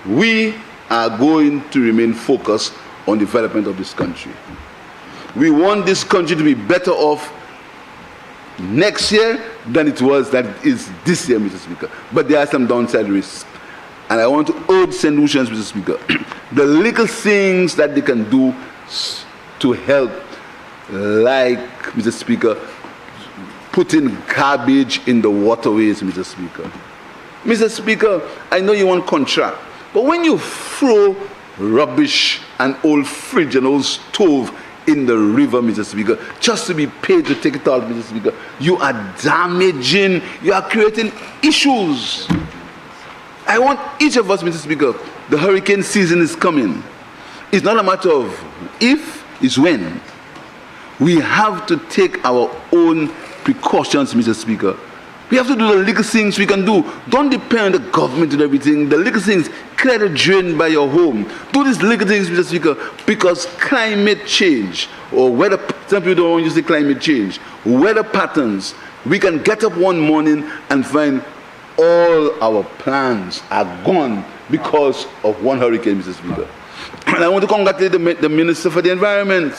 we are going to remain focused on the development of this country. We want this country to be better off next year than it is this year, Mr. Speaker. But there are some downside risks. And I want to urge St. Lucians, Mr. Speaker, the little things that they can do to help, like, Mr. Speaker, putting garbage in the waterways, Mr. Speaker. Mr. Speaker, I know you want contract, but when you throw rubbish and old fridge and old stove in the river, Mr. Speaker, just to be paid to take it out, Mr. Speaker, you are damaging, you are creating issues. I want each of us, Mr. Speaker, the hurricane season is coming. It's not a matter of if, it's when. We have to take our own precautions, Mr. Speaker. We have to do the little things we can do. Don't depend on the government and everything. The little things, clear the drain by your home. Do these little things, Mr. Speaker, because climate change, or weather, some people don't want to say climate change, weather patterns, we can get up one morning and find all our plans are gone because of one hurricane, Mr. Speaker. And I want to congratulate the Minister for the Environment,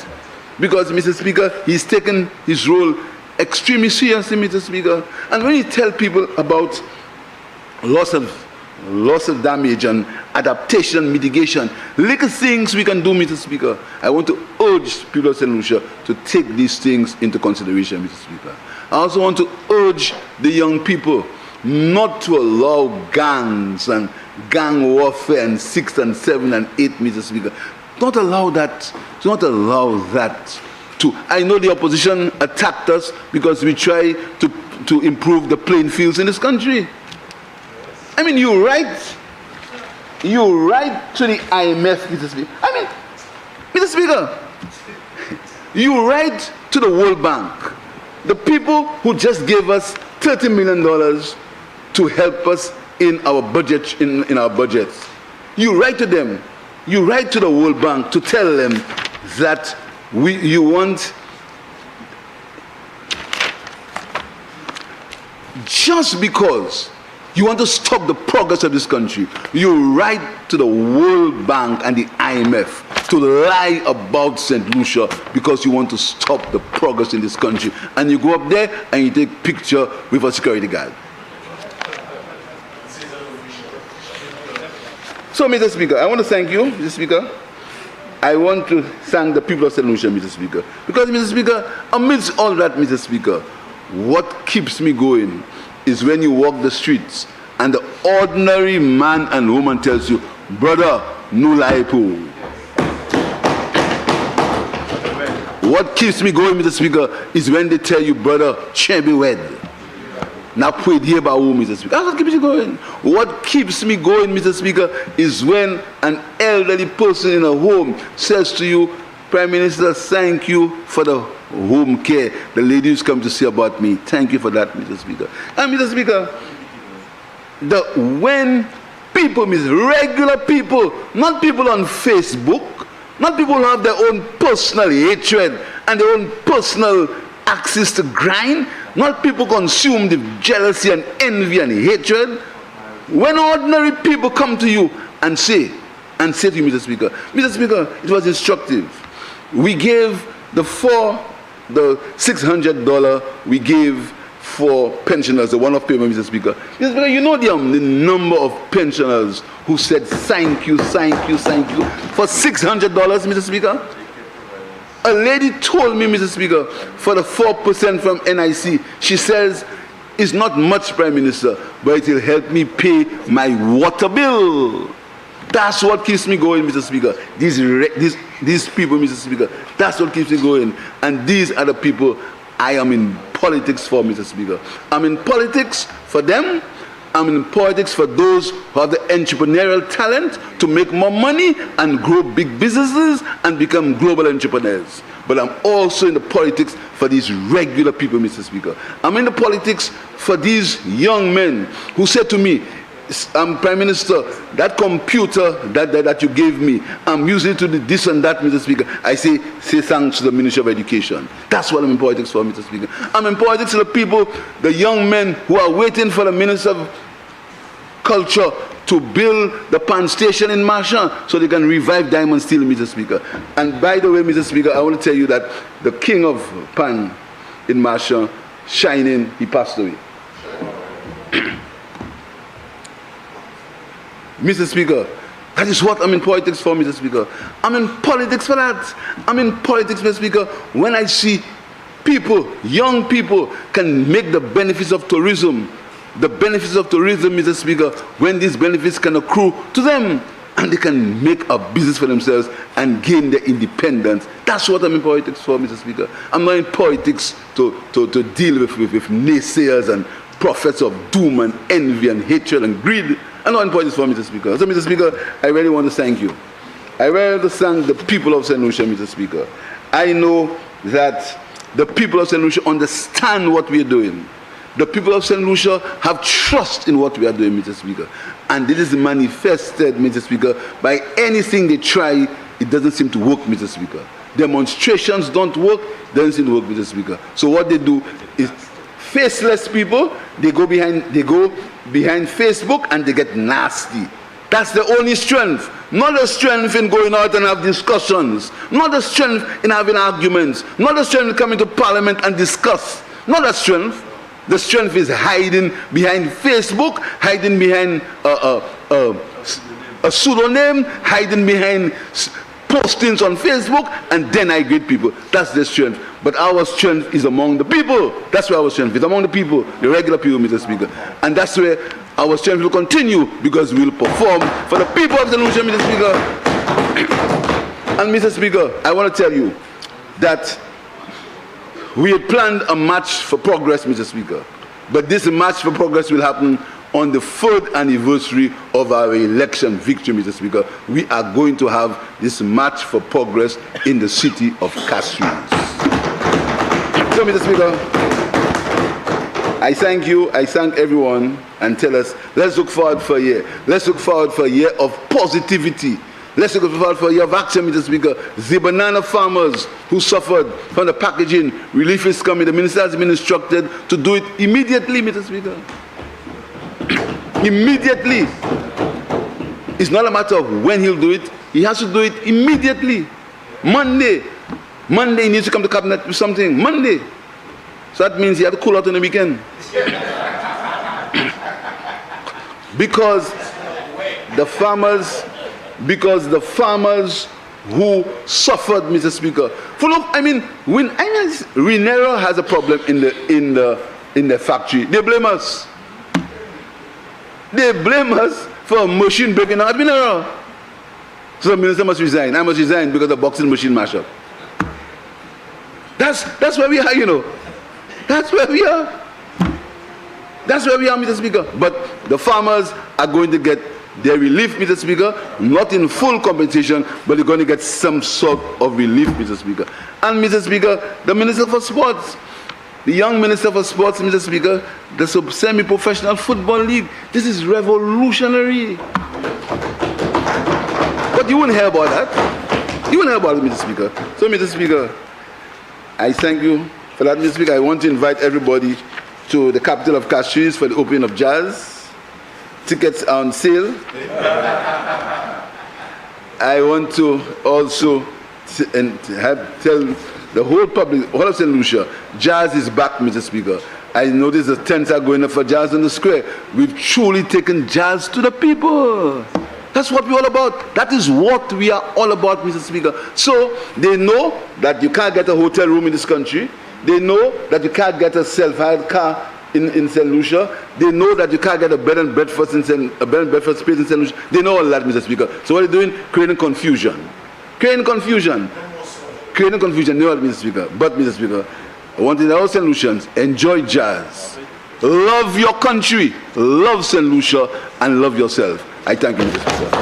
because, Mr. Speaker, he's taken his role extremely seriously, Mr. Speaker. And when you tell people about loss of damage and adaptation and mitigation, little things we can do, Mr. Speaker, I want to urge people of St. Lucia to take these things into consideration, Mr. Speaker. I also want to urge the young people not to allow gangs and gang warfare and 6 and 7 and 8, Mr. Speaker. Don't allow that. Do not allow that. I know the opposition attacked us because we try to improve the playing fields in this country. I mean, you write to the IMF, Mr. Speaker. I mean, Mr. Speaker, you write to the World Bank, the people who just gave us $30 million to help us in our budget, in our budgets. You write to them, you write to the World Bank to tell them that you want, just because You want to stop the progress of this country. You write to the World Bank and the IMF to lie about St. Lucia because you want to stop the progress in this country. And you go up there and you take picture with a security guard. So, Mr. Speaker, I want to thank you, Mr. Speaker. I want to thank the people of St. Lucia, Mr. Speaker. Because, Mr. Speaker, amidst all that, Mr. Speaker, what keeps me going is when you walk the streets and the ordinary man and woman tells you, brother, no lipo. What keeps me going, Mr. Speaker, is when they tell you, brother, chebe wed. Now pray dear ba Mr. Speaker. That's what keeps me going. What keeps me going, Mr. Speaker, is when an elderly person in a home says to you, Prime Minister, thank you for the home care. The lady who's come to see about me. Thank you for that, Mr. Speaker. And Mr. Speaker, when people, regular people, not people on Facebook, not people who have their own personal hatred and their own personal access to grind, not people consumed with jealousy and envy and hatred. When ordinary people come to you and say to you, Mr. Speaker, it was instructive. We gave the $600 we gave for pensioners, the one-off payment, Mr. Speaker. Mr. Speaker, you know the number of pensioners who said thank you for $600, Mr. Speaker? A lady told me, Mr. Speaker, for the 4% from NIC, she says, it's not much, Prime Minister, but it will help me pay my water bill. That's what keeps me going, Mr. Speaker. These people, Mr. Speaker, that's what keeps me going. And these are the people I am in politics for, Mr. Speaker. I'm in politics for them. I'm in politics for those who have the entrepreneurial talent to make more money and grow big businesses and become global entrepreneurs. But I'm also in the politics for these regular people, Mr. Speaker. I'm in the politics for these young men who said to me, Prime Minister, that computer that you gave me, I'm using it to do this and that, Mr. Speaker. I say thanks to the Ministry of Education. That's what I'm in politics for, Mr. Speaker. I'm in politics for the people, the young men who are waiting for the Minister of Culture to build the pan station in Marchand so they can revive diamond steel, Mr. Speaker. And by the way, Mr. Speaker, I want to tell you that the king of pan in Marchand, Shining, he passed away. Mr. Speaker, that is what I'm in politics for, Mr. Speaker. I'm in politics for that. I'm in politics, Mr. Speaker, when I see people, young people, can make the benefits of tourism. The benefits of tourism, Mr. Speaker, when these benefits can accrue to them and they can make a business for themselves and gain their independence. That's what I'm in politics for, Mr. Speaker. I'm not in politics to deal with naysayers and prophets of doom and envy and hatred and greed. I'm not in politics for, Mr. Speaker. So, Mr. Speaker, I really want to thank you. I really want to thank the people of St. Lucia, Mr. Speaker. I know that the people of St. Lucia understand what we are doing. The people of St. Lucia have trust in what we are doing, Mr. Speaker. And this is manifested, Mr. Speaker, by anything they try, it doesn't seem to work, Mr. Speaker. Demonstrations don't work, doesn't seem to work, Mr. Speaker. So what they do is faceless people, they go behind Facebook and they get nasty. That's the only strength. Not the strength in going out and have discussions. Not the strength in having arguments. Not the strength in coming to Parliament and discuss. Not the strength. The strength is hiding behind Facebook, hiding behind a pseudonym, hiding behind postings on Facebook, and denigrate people. That's the strength. But our strength is among the people. That's where our strength is, among the people, the regular people, Mr. Speaker. And that's where our strength will continue, because we will perform for the people of the Lucia, Mr. Speaker. And Mr. Speaker, I want to tell you that we had planned a march for progress, Mr. Speaker. But this march for progress will happen on the 3rd anniversary of our election victory, Mr. Speaker. We are going to have this march for progress in the city of Castries. So, Mr. Speaker, I thank you, I thank everyone, and tell us, let's look forward for a year. Let's look forward for a year of positivity. Let's look forward for a year of action, Mr. Speaker. The banana farmers who suffered from the packaging, relief is coming. The minister has been instructed to do it immediately, Mr. Speaker. immediately. It's not a matter of when he'll do it. He has to do it immediately. Monday he needs to come to cabinet with something. Monday. So that means he had to cool out on the weekend. Because the farmers who suffered, Mr. Speaker. For look, when Renero has a problem in the factory, they blame us. They blame us for a machine breaking down at Renero. So the minister must resign. I must resign because the boxing machine mash up. That's where we are, you know. That's where we are. That's where we are, Mr. Speaker. But the farmers are going to get their relief, Mr. Speaker, not in full compensation, but they're going to get some sort of relief, Mr. Speaker. And, Mr. Speaker, the Minister for Sports, the young Minister for Sports, Mr. Speaker, the semi-professional football league, this is revolutionary. But you wouldn't hear about that. You wouldn't hear about it, Mr. Speaker. So, Mr. Speaker, I thank you for that, Mr. Speaker. I want to invite everybody to the capital of Castries for the opening of Jazz. Tickets are on sale. I want to also tell the whole public, all of St. Lucia, Jazz is back, Mr. Speaker. I notice the tents are going up for Jazz on the square. We've truly taken Jazz to the people. That's what we're all about. That is what we are all about, Mr. Speaker. So they know that you can't get a hotel room in this country. They know that you can't get a self-hired car in St. Lucia. They know that you can't get a bed and breakfast space in St. Lucia. They know all that, Mr. Speaker. So what are they doing? Creating confusion. Creating confusion. Creating confusion. No, Mr. Speaker. But, Mr. Speaker, I want all St. Lucians enjoy Jazz. Love your country. Love St. Lucia and love yourself. I thank you, Mr. Speaker.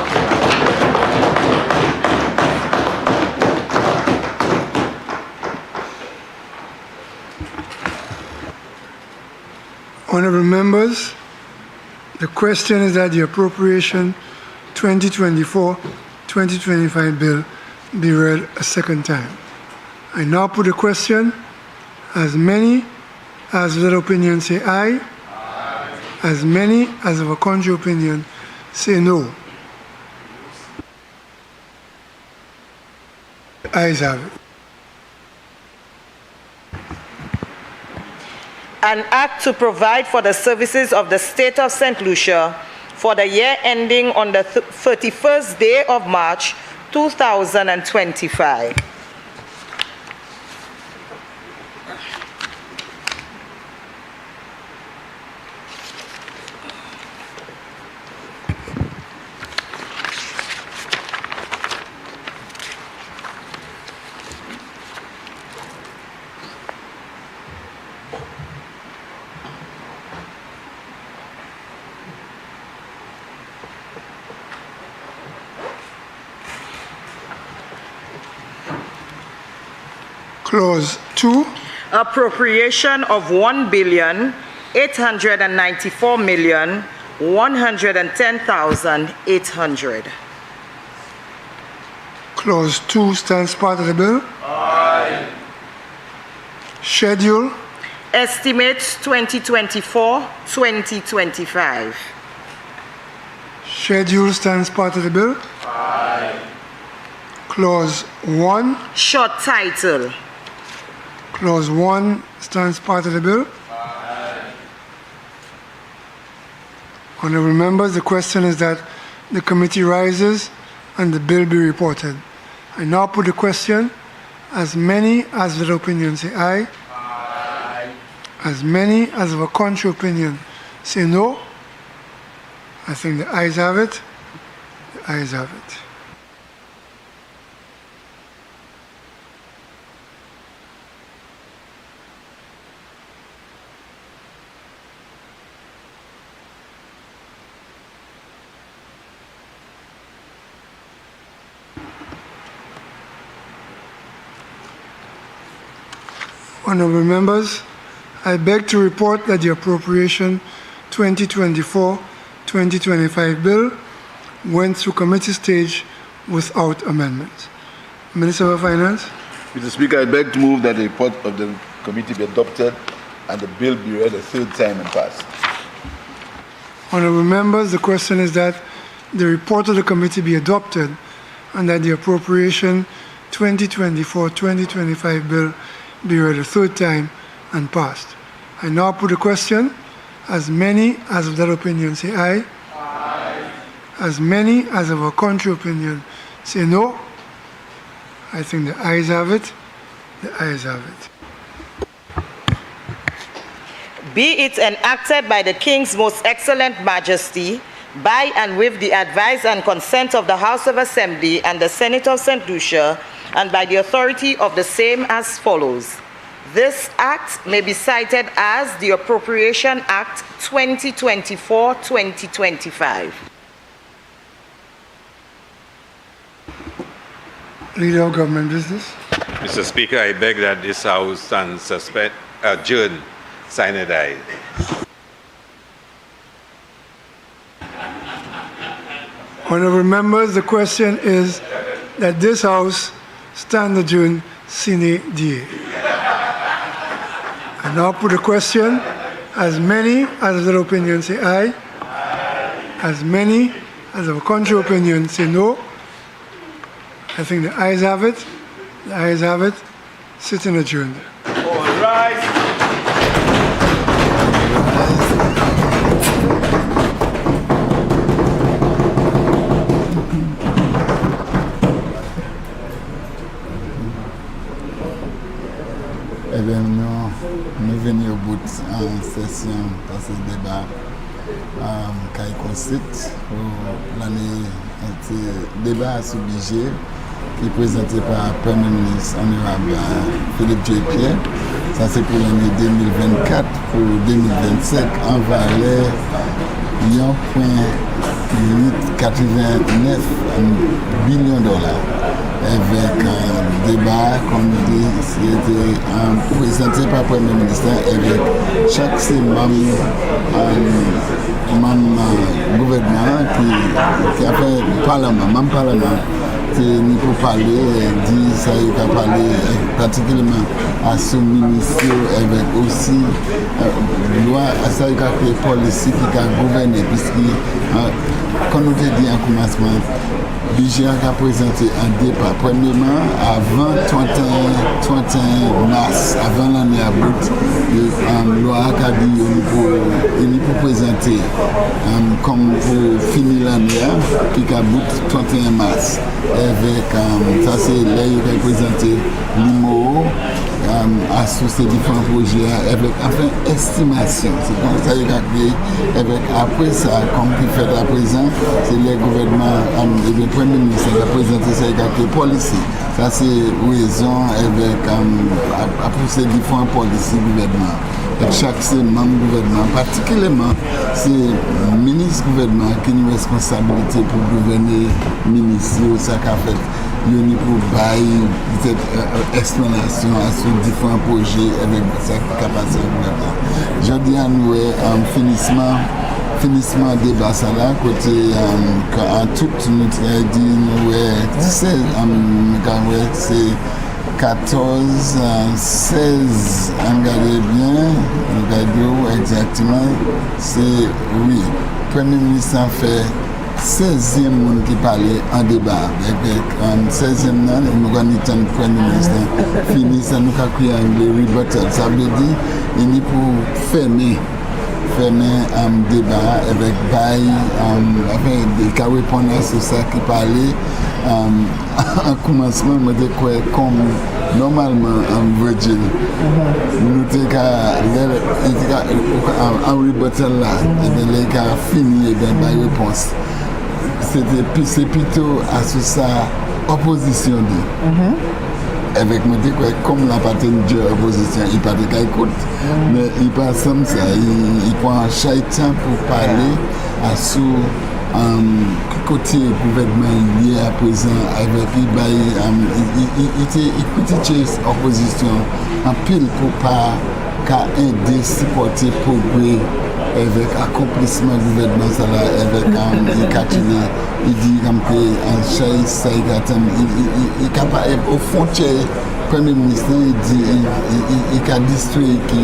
Honourable members, the question is that the Appropriation 2024-2025 bill be read a second time. I now put the question. As many as with opinion say aye. Aye. As many as of a contrary opinion say no. The ayes have it. An act to provide for the services of the State of St. Lucia for the year ending on the 31st day of March 2025. Clause 2. Appropriation of 1,894,110,800. Clause 2 stands part of the bill. Aye. Schedule. Estimates 2024-2025. Schedule stands part of the bill. Aye. Clause 1. Short title. Clause 1 stands part of the bill. Aye. Honourable members, the question is that the committee rises and the bill be reported. I now put the question. As many as with opinion say aye. Aye. As many as of a contrary opinion say no. I think the ayes have it. The ayes have it. Honourable members, I beg to report that the Appropriation 2024-2025 bill went through committee stage without amendments. Minister of Finance. Mr. Speaker, I beg to move that the report of the committee be adopted and the bill be read a third time and passed. Honourable members, the question is that the report of the committee be adopted and that the Appropriation 2024-2025 bill be read a third time and passed. I now put the question. As many as of that opinion say aye. Aye. As many as of a contrary opinion say no. I think the ayes have it. The ayes have it. Be it enacted by the King's Most Excellent Majesty, by and with the advice and consent of the House of Assembly and the Senate of St. Lucia, and by the authority of the same as follows. This act may be cited as the Appropriation Act 2024-2025. Leader of Government Business. Mr. Speaker, I beg that this House stand adjourn, sine die. Honourable members, the question is that this House stand adjourned sine die. I now put the question. As many as of that opinion say aye. Aye. As many as of a contrary opinion say no. I think the ayes have it. The ayes have it. Sitting adjourned. All rise. Eh bien, nous venons au bout de session dans ce débat qui est consiste pour l'année débat à ce budget qui est présenté par le Premier ministre honorable Philippe Jude. Ça c'est pour l'année 2024, pour 2025 en valeur 1,889 billion dollars. Avec un débat comme dit, c'était présenté par le Premier ministre avec chaque membre gouvernement qui a fait le Parlement, même Parlement, qui pour parler, dit ça, il a parlé particulièrement à ce ministère avec aussi loi, ça il a fait policy qui a gouverné, puisque comme nous avons dit en commencement, le budget a présenté un débat. Premièrement, avant 31 mars, avant l'année à bout, la loi a dit qu'il faut présenter comme pour finir l'année, puis qu'à bout 31 mars. Avec ça, c'est là qu'il a présenté l'IMO, associé différents projets, avec enfin estimation. C'est comme ça qu'il a créé. Après ça, comme il fait à présent, c'est le gouvernement, le Premier ministre qui a présenté ça, il a créé policy. Ça, c'est raison avec à pousser différents policies gouvernement. Et chaque membre gouvernement, particulièrement, c'est le ministre gouvernement qui a une responsabilité pour gouverner le ministère, ça qu'a fait. Il y a pour bailler cette explanation à ces différents projets avec sa capacité de gouvernement. Je dis à nous, finissement débat ça là, côté en tout, nous avons dit, c'est 14, 16, regardez bien, regardez exactement, c'est oui. Le Premier ministre a fait 16e monde qui parlait en débat. Avec 16e nan, nous avons dit le Premier ministre fini, ça nous a créé un rebuttal. Ça veut dire qu'il est pour fermer un débat avec Baye, des cas répondre à ça qui parlait. En commencement, je dis comme normalement en Virgin, nous avons un rebuttal là, et bien les cas fini et bien la réponse. C'est plutôt à ça opposition dit. Avec moi, comme la partie de l'opposition, il parle de écoute, mais il passe comme ça, il prend un chaitin pour parler à ce côté gouvernement lié à présent avec il critique l'opposition en pile pour pas qu'à aider supporter progrès avec accomplissement gouvernement ça là avec il dit comme que en chai ça il capable au frontière premier ministre il dit il a détruit qui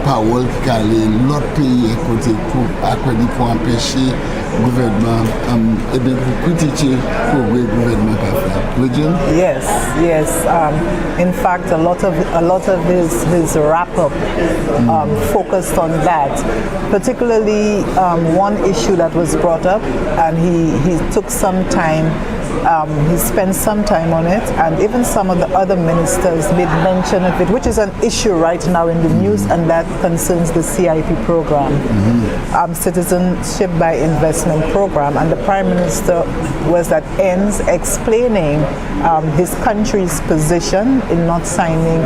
parole qui allait l'autre pays côté pour empêcher gouvernement et bien pour critiquer pour le gouvernement Virgin? Yes. In fact, a lot of his wrap up focused on that, particularly one issue that was brought up, and he took some time. He spent some time on it, and even some of the other ministers made mention of it, which is an issue right now in the news, and that concerns the CIP program, Citizenship by Investment program. And the Prime Minister was at ends explaining his country's position in not signing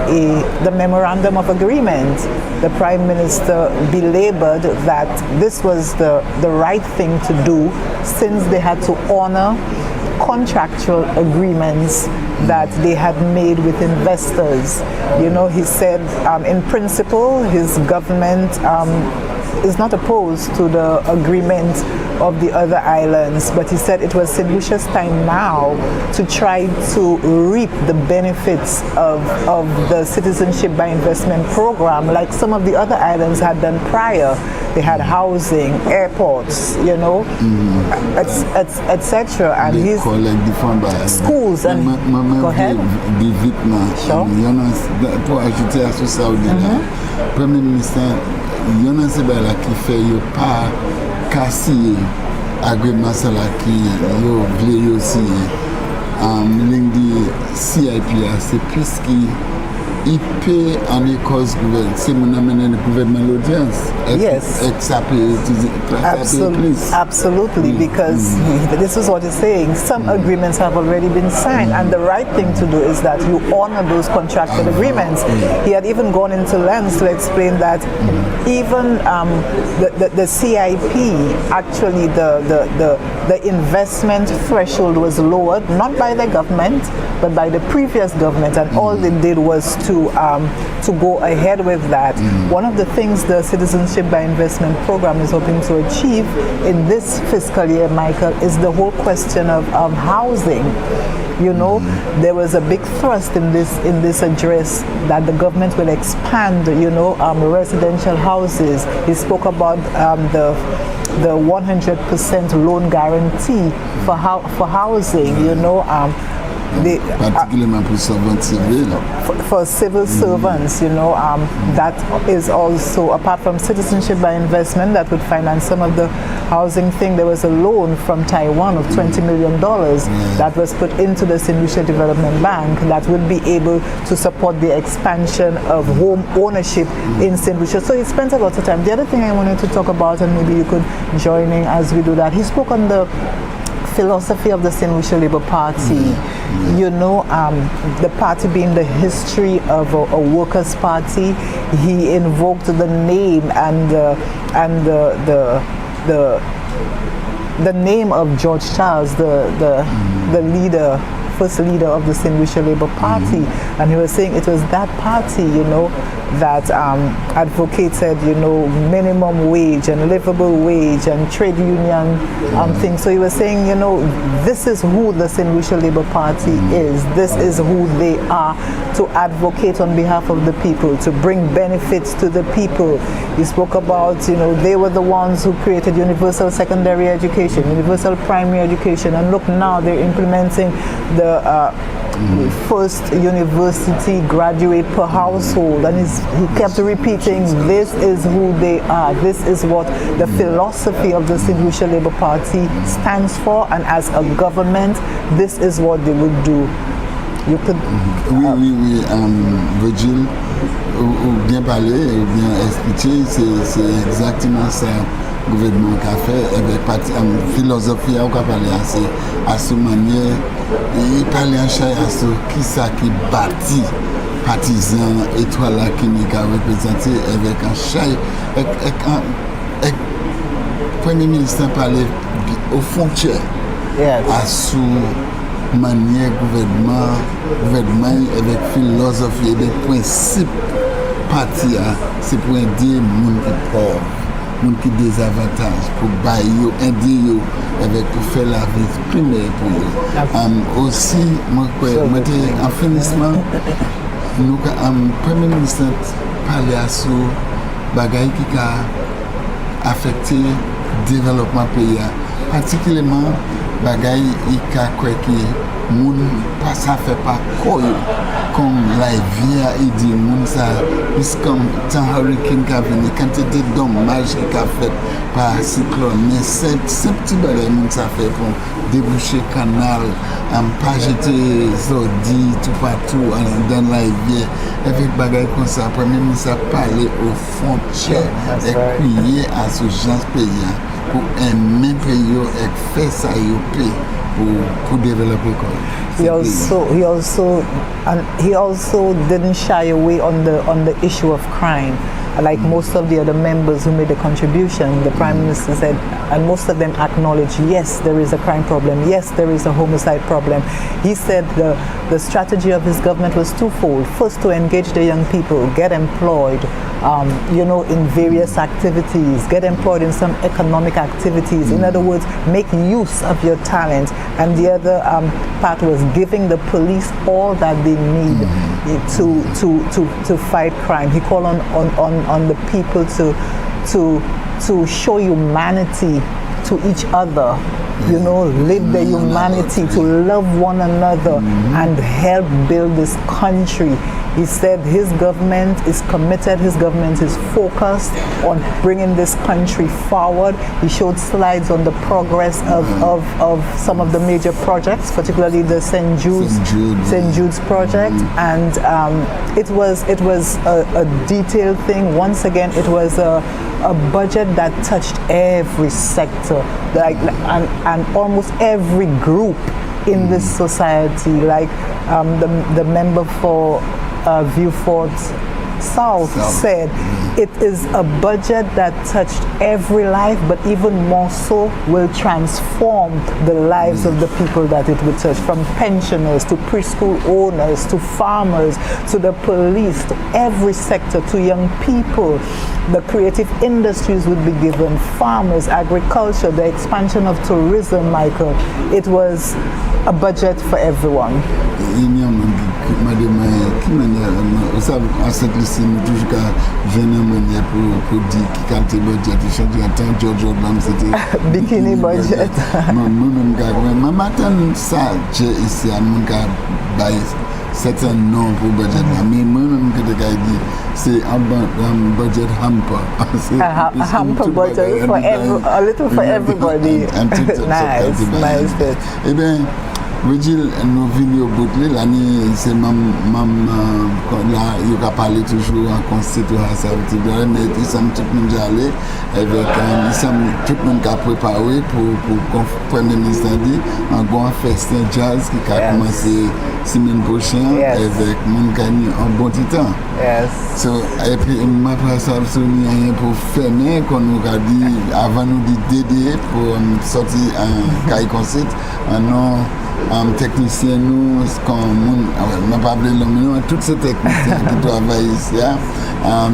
the memorandum of agreement. The Prime Minister belabored that this was the right thing to do, since they had to honor contractual agreements that they had made with investors. You know, he said in principle his government is not opposed to the agreement of the other islands, but he said it was St. Lucia's time now to try to reap the benefits of the Citizenship by Investment program, like some of the other islands had done prior. They had housing, airports, you know, etc. And he's schools and go ahead. Sure. Pour ajouter à ça, Premier ministre, il y en a qui fait pas casser agrément ça là qui voulait aussi l'indi CIP c'est plus qui il peut en cause gouvernement c'est mon amener le gouvernement l'audience. Yes, absolutely, because this is what he's saying. Some agreements have already been signed, and the right thing to do is that you honor those contracted agreements. He had even gone into lengths to explain that even the CIP, actually the investment threshold was lowered, not by the government, but by the previous government, and all they did was to go ahead with that. One of the things the Citizenship by Investment program is hoping to achieve in this fiscal year, Michael, is the whole question of housing. You know, there was a big thrust in this address that the government will expand, you know, residential houses. He spoke about the 100% loan guarantee for housing, you know, particularly for civil servants, you know, that is also, apart from Citizenship by Investment that would finance some of the housing thing, there was a loan from Taiwan of $20 million that was put into the St. Lucia Development Bank that would be able to support the expansion of home ownership in St. Lucia. So he spent a lot of time. The other thing I wanted to talk about, and maybe you could join in as we do that, he spoke on the philosophy of the St. Lucia Labour Party. You know, the party being the history of a workers' party. He invoked the name and the name of George Charles, the leader, first leader of the St. Lucia Labour Party, and he was saying it was that party, you know, that advocated, you know, minimum wage and livable wage and trade union things. So he was saying, you know, this is who the St. Lucia Labour Party is. This is who they are, to advocate on behalf of the people, to bring benefits to the people. He spoke about, you know, they were the ones who created universal secondary education, universal primary education, and look now they're implementing the first university graduate per household, and he kept repeating, this is who they are, this is what the philosophy of the St. Lucia Labour Party stands for, and as a government this is what they would do. You could Virgile, ou bien parler, ou bien expliquer, c'est exactement ça le gouvernement qui a fait avec la philosophie on a parlé à ce manière il parlait en chai à ce qui ça qui bâtit partisan étoile là qui nous a représenté avec un chai avec premier ministre parlait aux frontières à sous manière gouvernement avec philosophie et des principes parti, c'est pour aider les gens qui sont pauvres, les gens qui ont des avantages, pour aider avec pour faire la vie primaire pour eux. Aussi, moi, en finissement, nous, le Premier ministre parlé à ce bagaille qui a affecté le développement pays, particulièrement bagaille qui a quoi qui moun pas ça fait pas quoi comme la vie il dit moun ça puisqu'un temps hurricane qui a venu quantité de dommages qui a fait par cyclone mais c'est petit bagaille moun ça fait pour déboucher canal pas jeter zodi tout partout dans la vie avec bagaille comme ça premier ministre a parlé aux frontières et crier à ce genre pays pour aimer pays et faire ça pour développer He also didn't shy away on the issue of crime. Like most of the other members who made a contribution, the Prime Minister said, and most of them acknowledged, yes, there is a crime problem, yes, there is a homicide problem. He said the strategy of his government was twofold. First, to engage the young people, get employed, in various activities, get employed in some economic activities. In other words, make use of your talent. And the other part was giving the police all that they need to fight crime. He called on the people to show humanity to each other, live their humanity, to love one another and help build this country. He said his government is committed, his government is focused on bringing this country forward. He showed slides on the progress of some of the major projects, particularly the St. Jude's project, and it was a detailed thing. Once again, it was a budget that touched every sector, and almost every group in this society, like the member for Viewfort South said, it is a budget that touched every life, but even more so will transform the lives of the people that it would touch, from pensioners to preschool owners to farmers to the police, to every sector, to young people. The creative industries would be given, farmers, agriculture, the expansion of tourism, Michael. It was a budget for everyone. Bikini budget. Certain nom pour budget, mais moi-même c'est un budget hamper. A hamper budget for a little for everybody. Nice. Eh bien, Virgil, nos vidéos bouclées, l'année, c'est même là, il va parler toujours en constitution, mais il semble tout le monde aller avec, il semble tout le monde qui a préparé pour le Premier ministre dit, un grand festin jazz qui a commencé semaine prochaine avec mon gagné un bon petit temps. So, et puis, ma place absolument pour fermer, qu'on nous a dit, avant nous d'aider pour sortir un cahier concert, un nom. Techniciens, nous, on pas appelé l'homme, tous ces techniciens qui travaillent ici,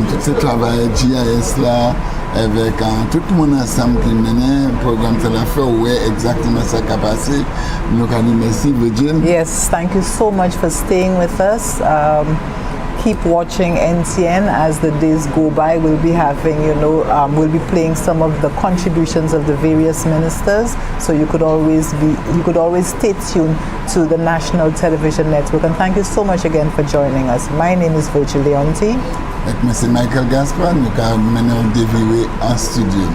tous ces travailleurs GIS là, avec tout le monde ensemble qui menait un programme de la fait, où est exactement ça qui a passé. Nous avons dit merci, Virgin. Yes, thank you so much for staying with us. Keep watching NTN as the days go by. We'll be having, we'll be playing some of the contributions of the various ministers. So you could always stay tuned to the National Television Network. And thank you so much again for joining us. My name is Virgil Leonti. Avec M. Michael Gaspard, nous avons mené un dévié en studio.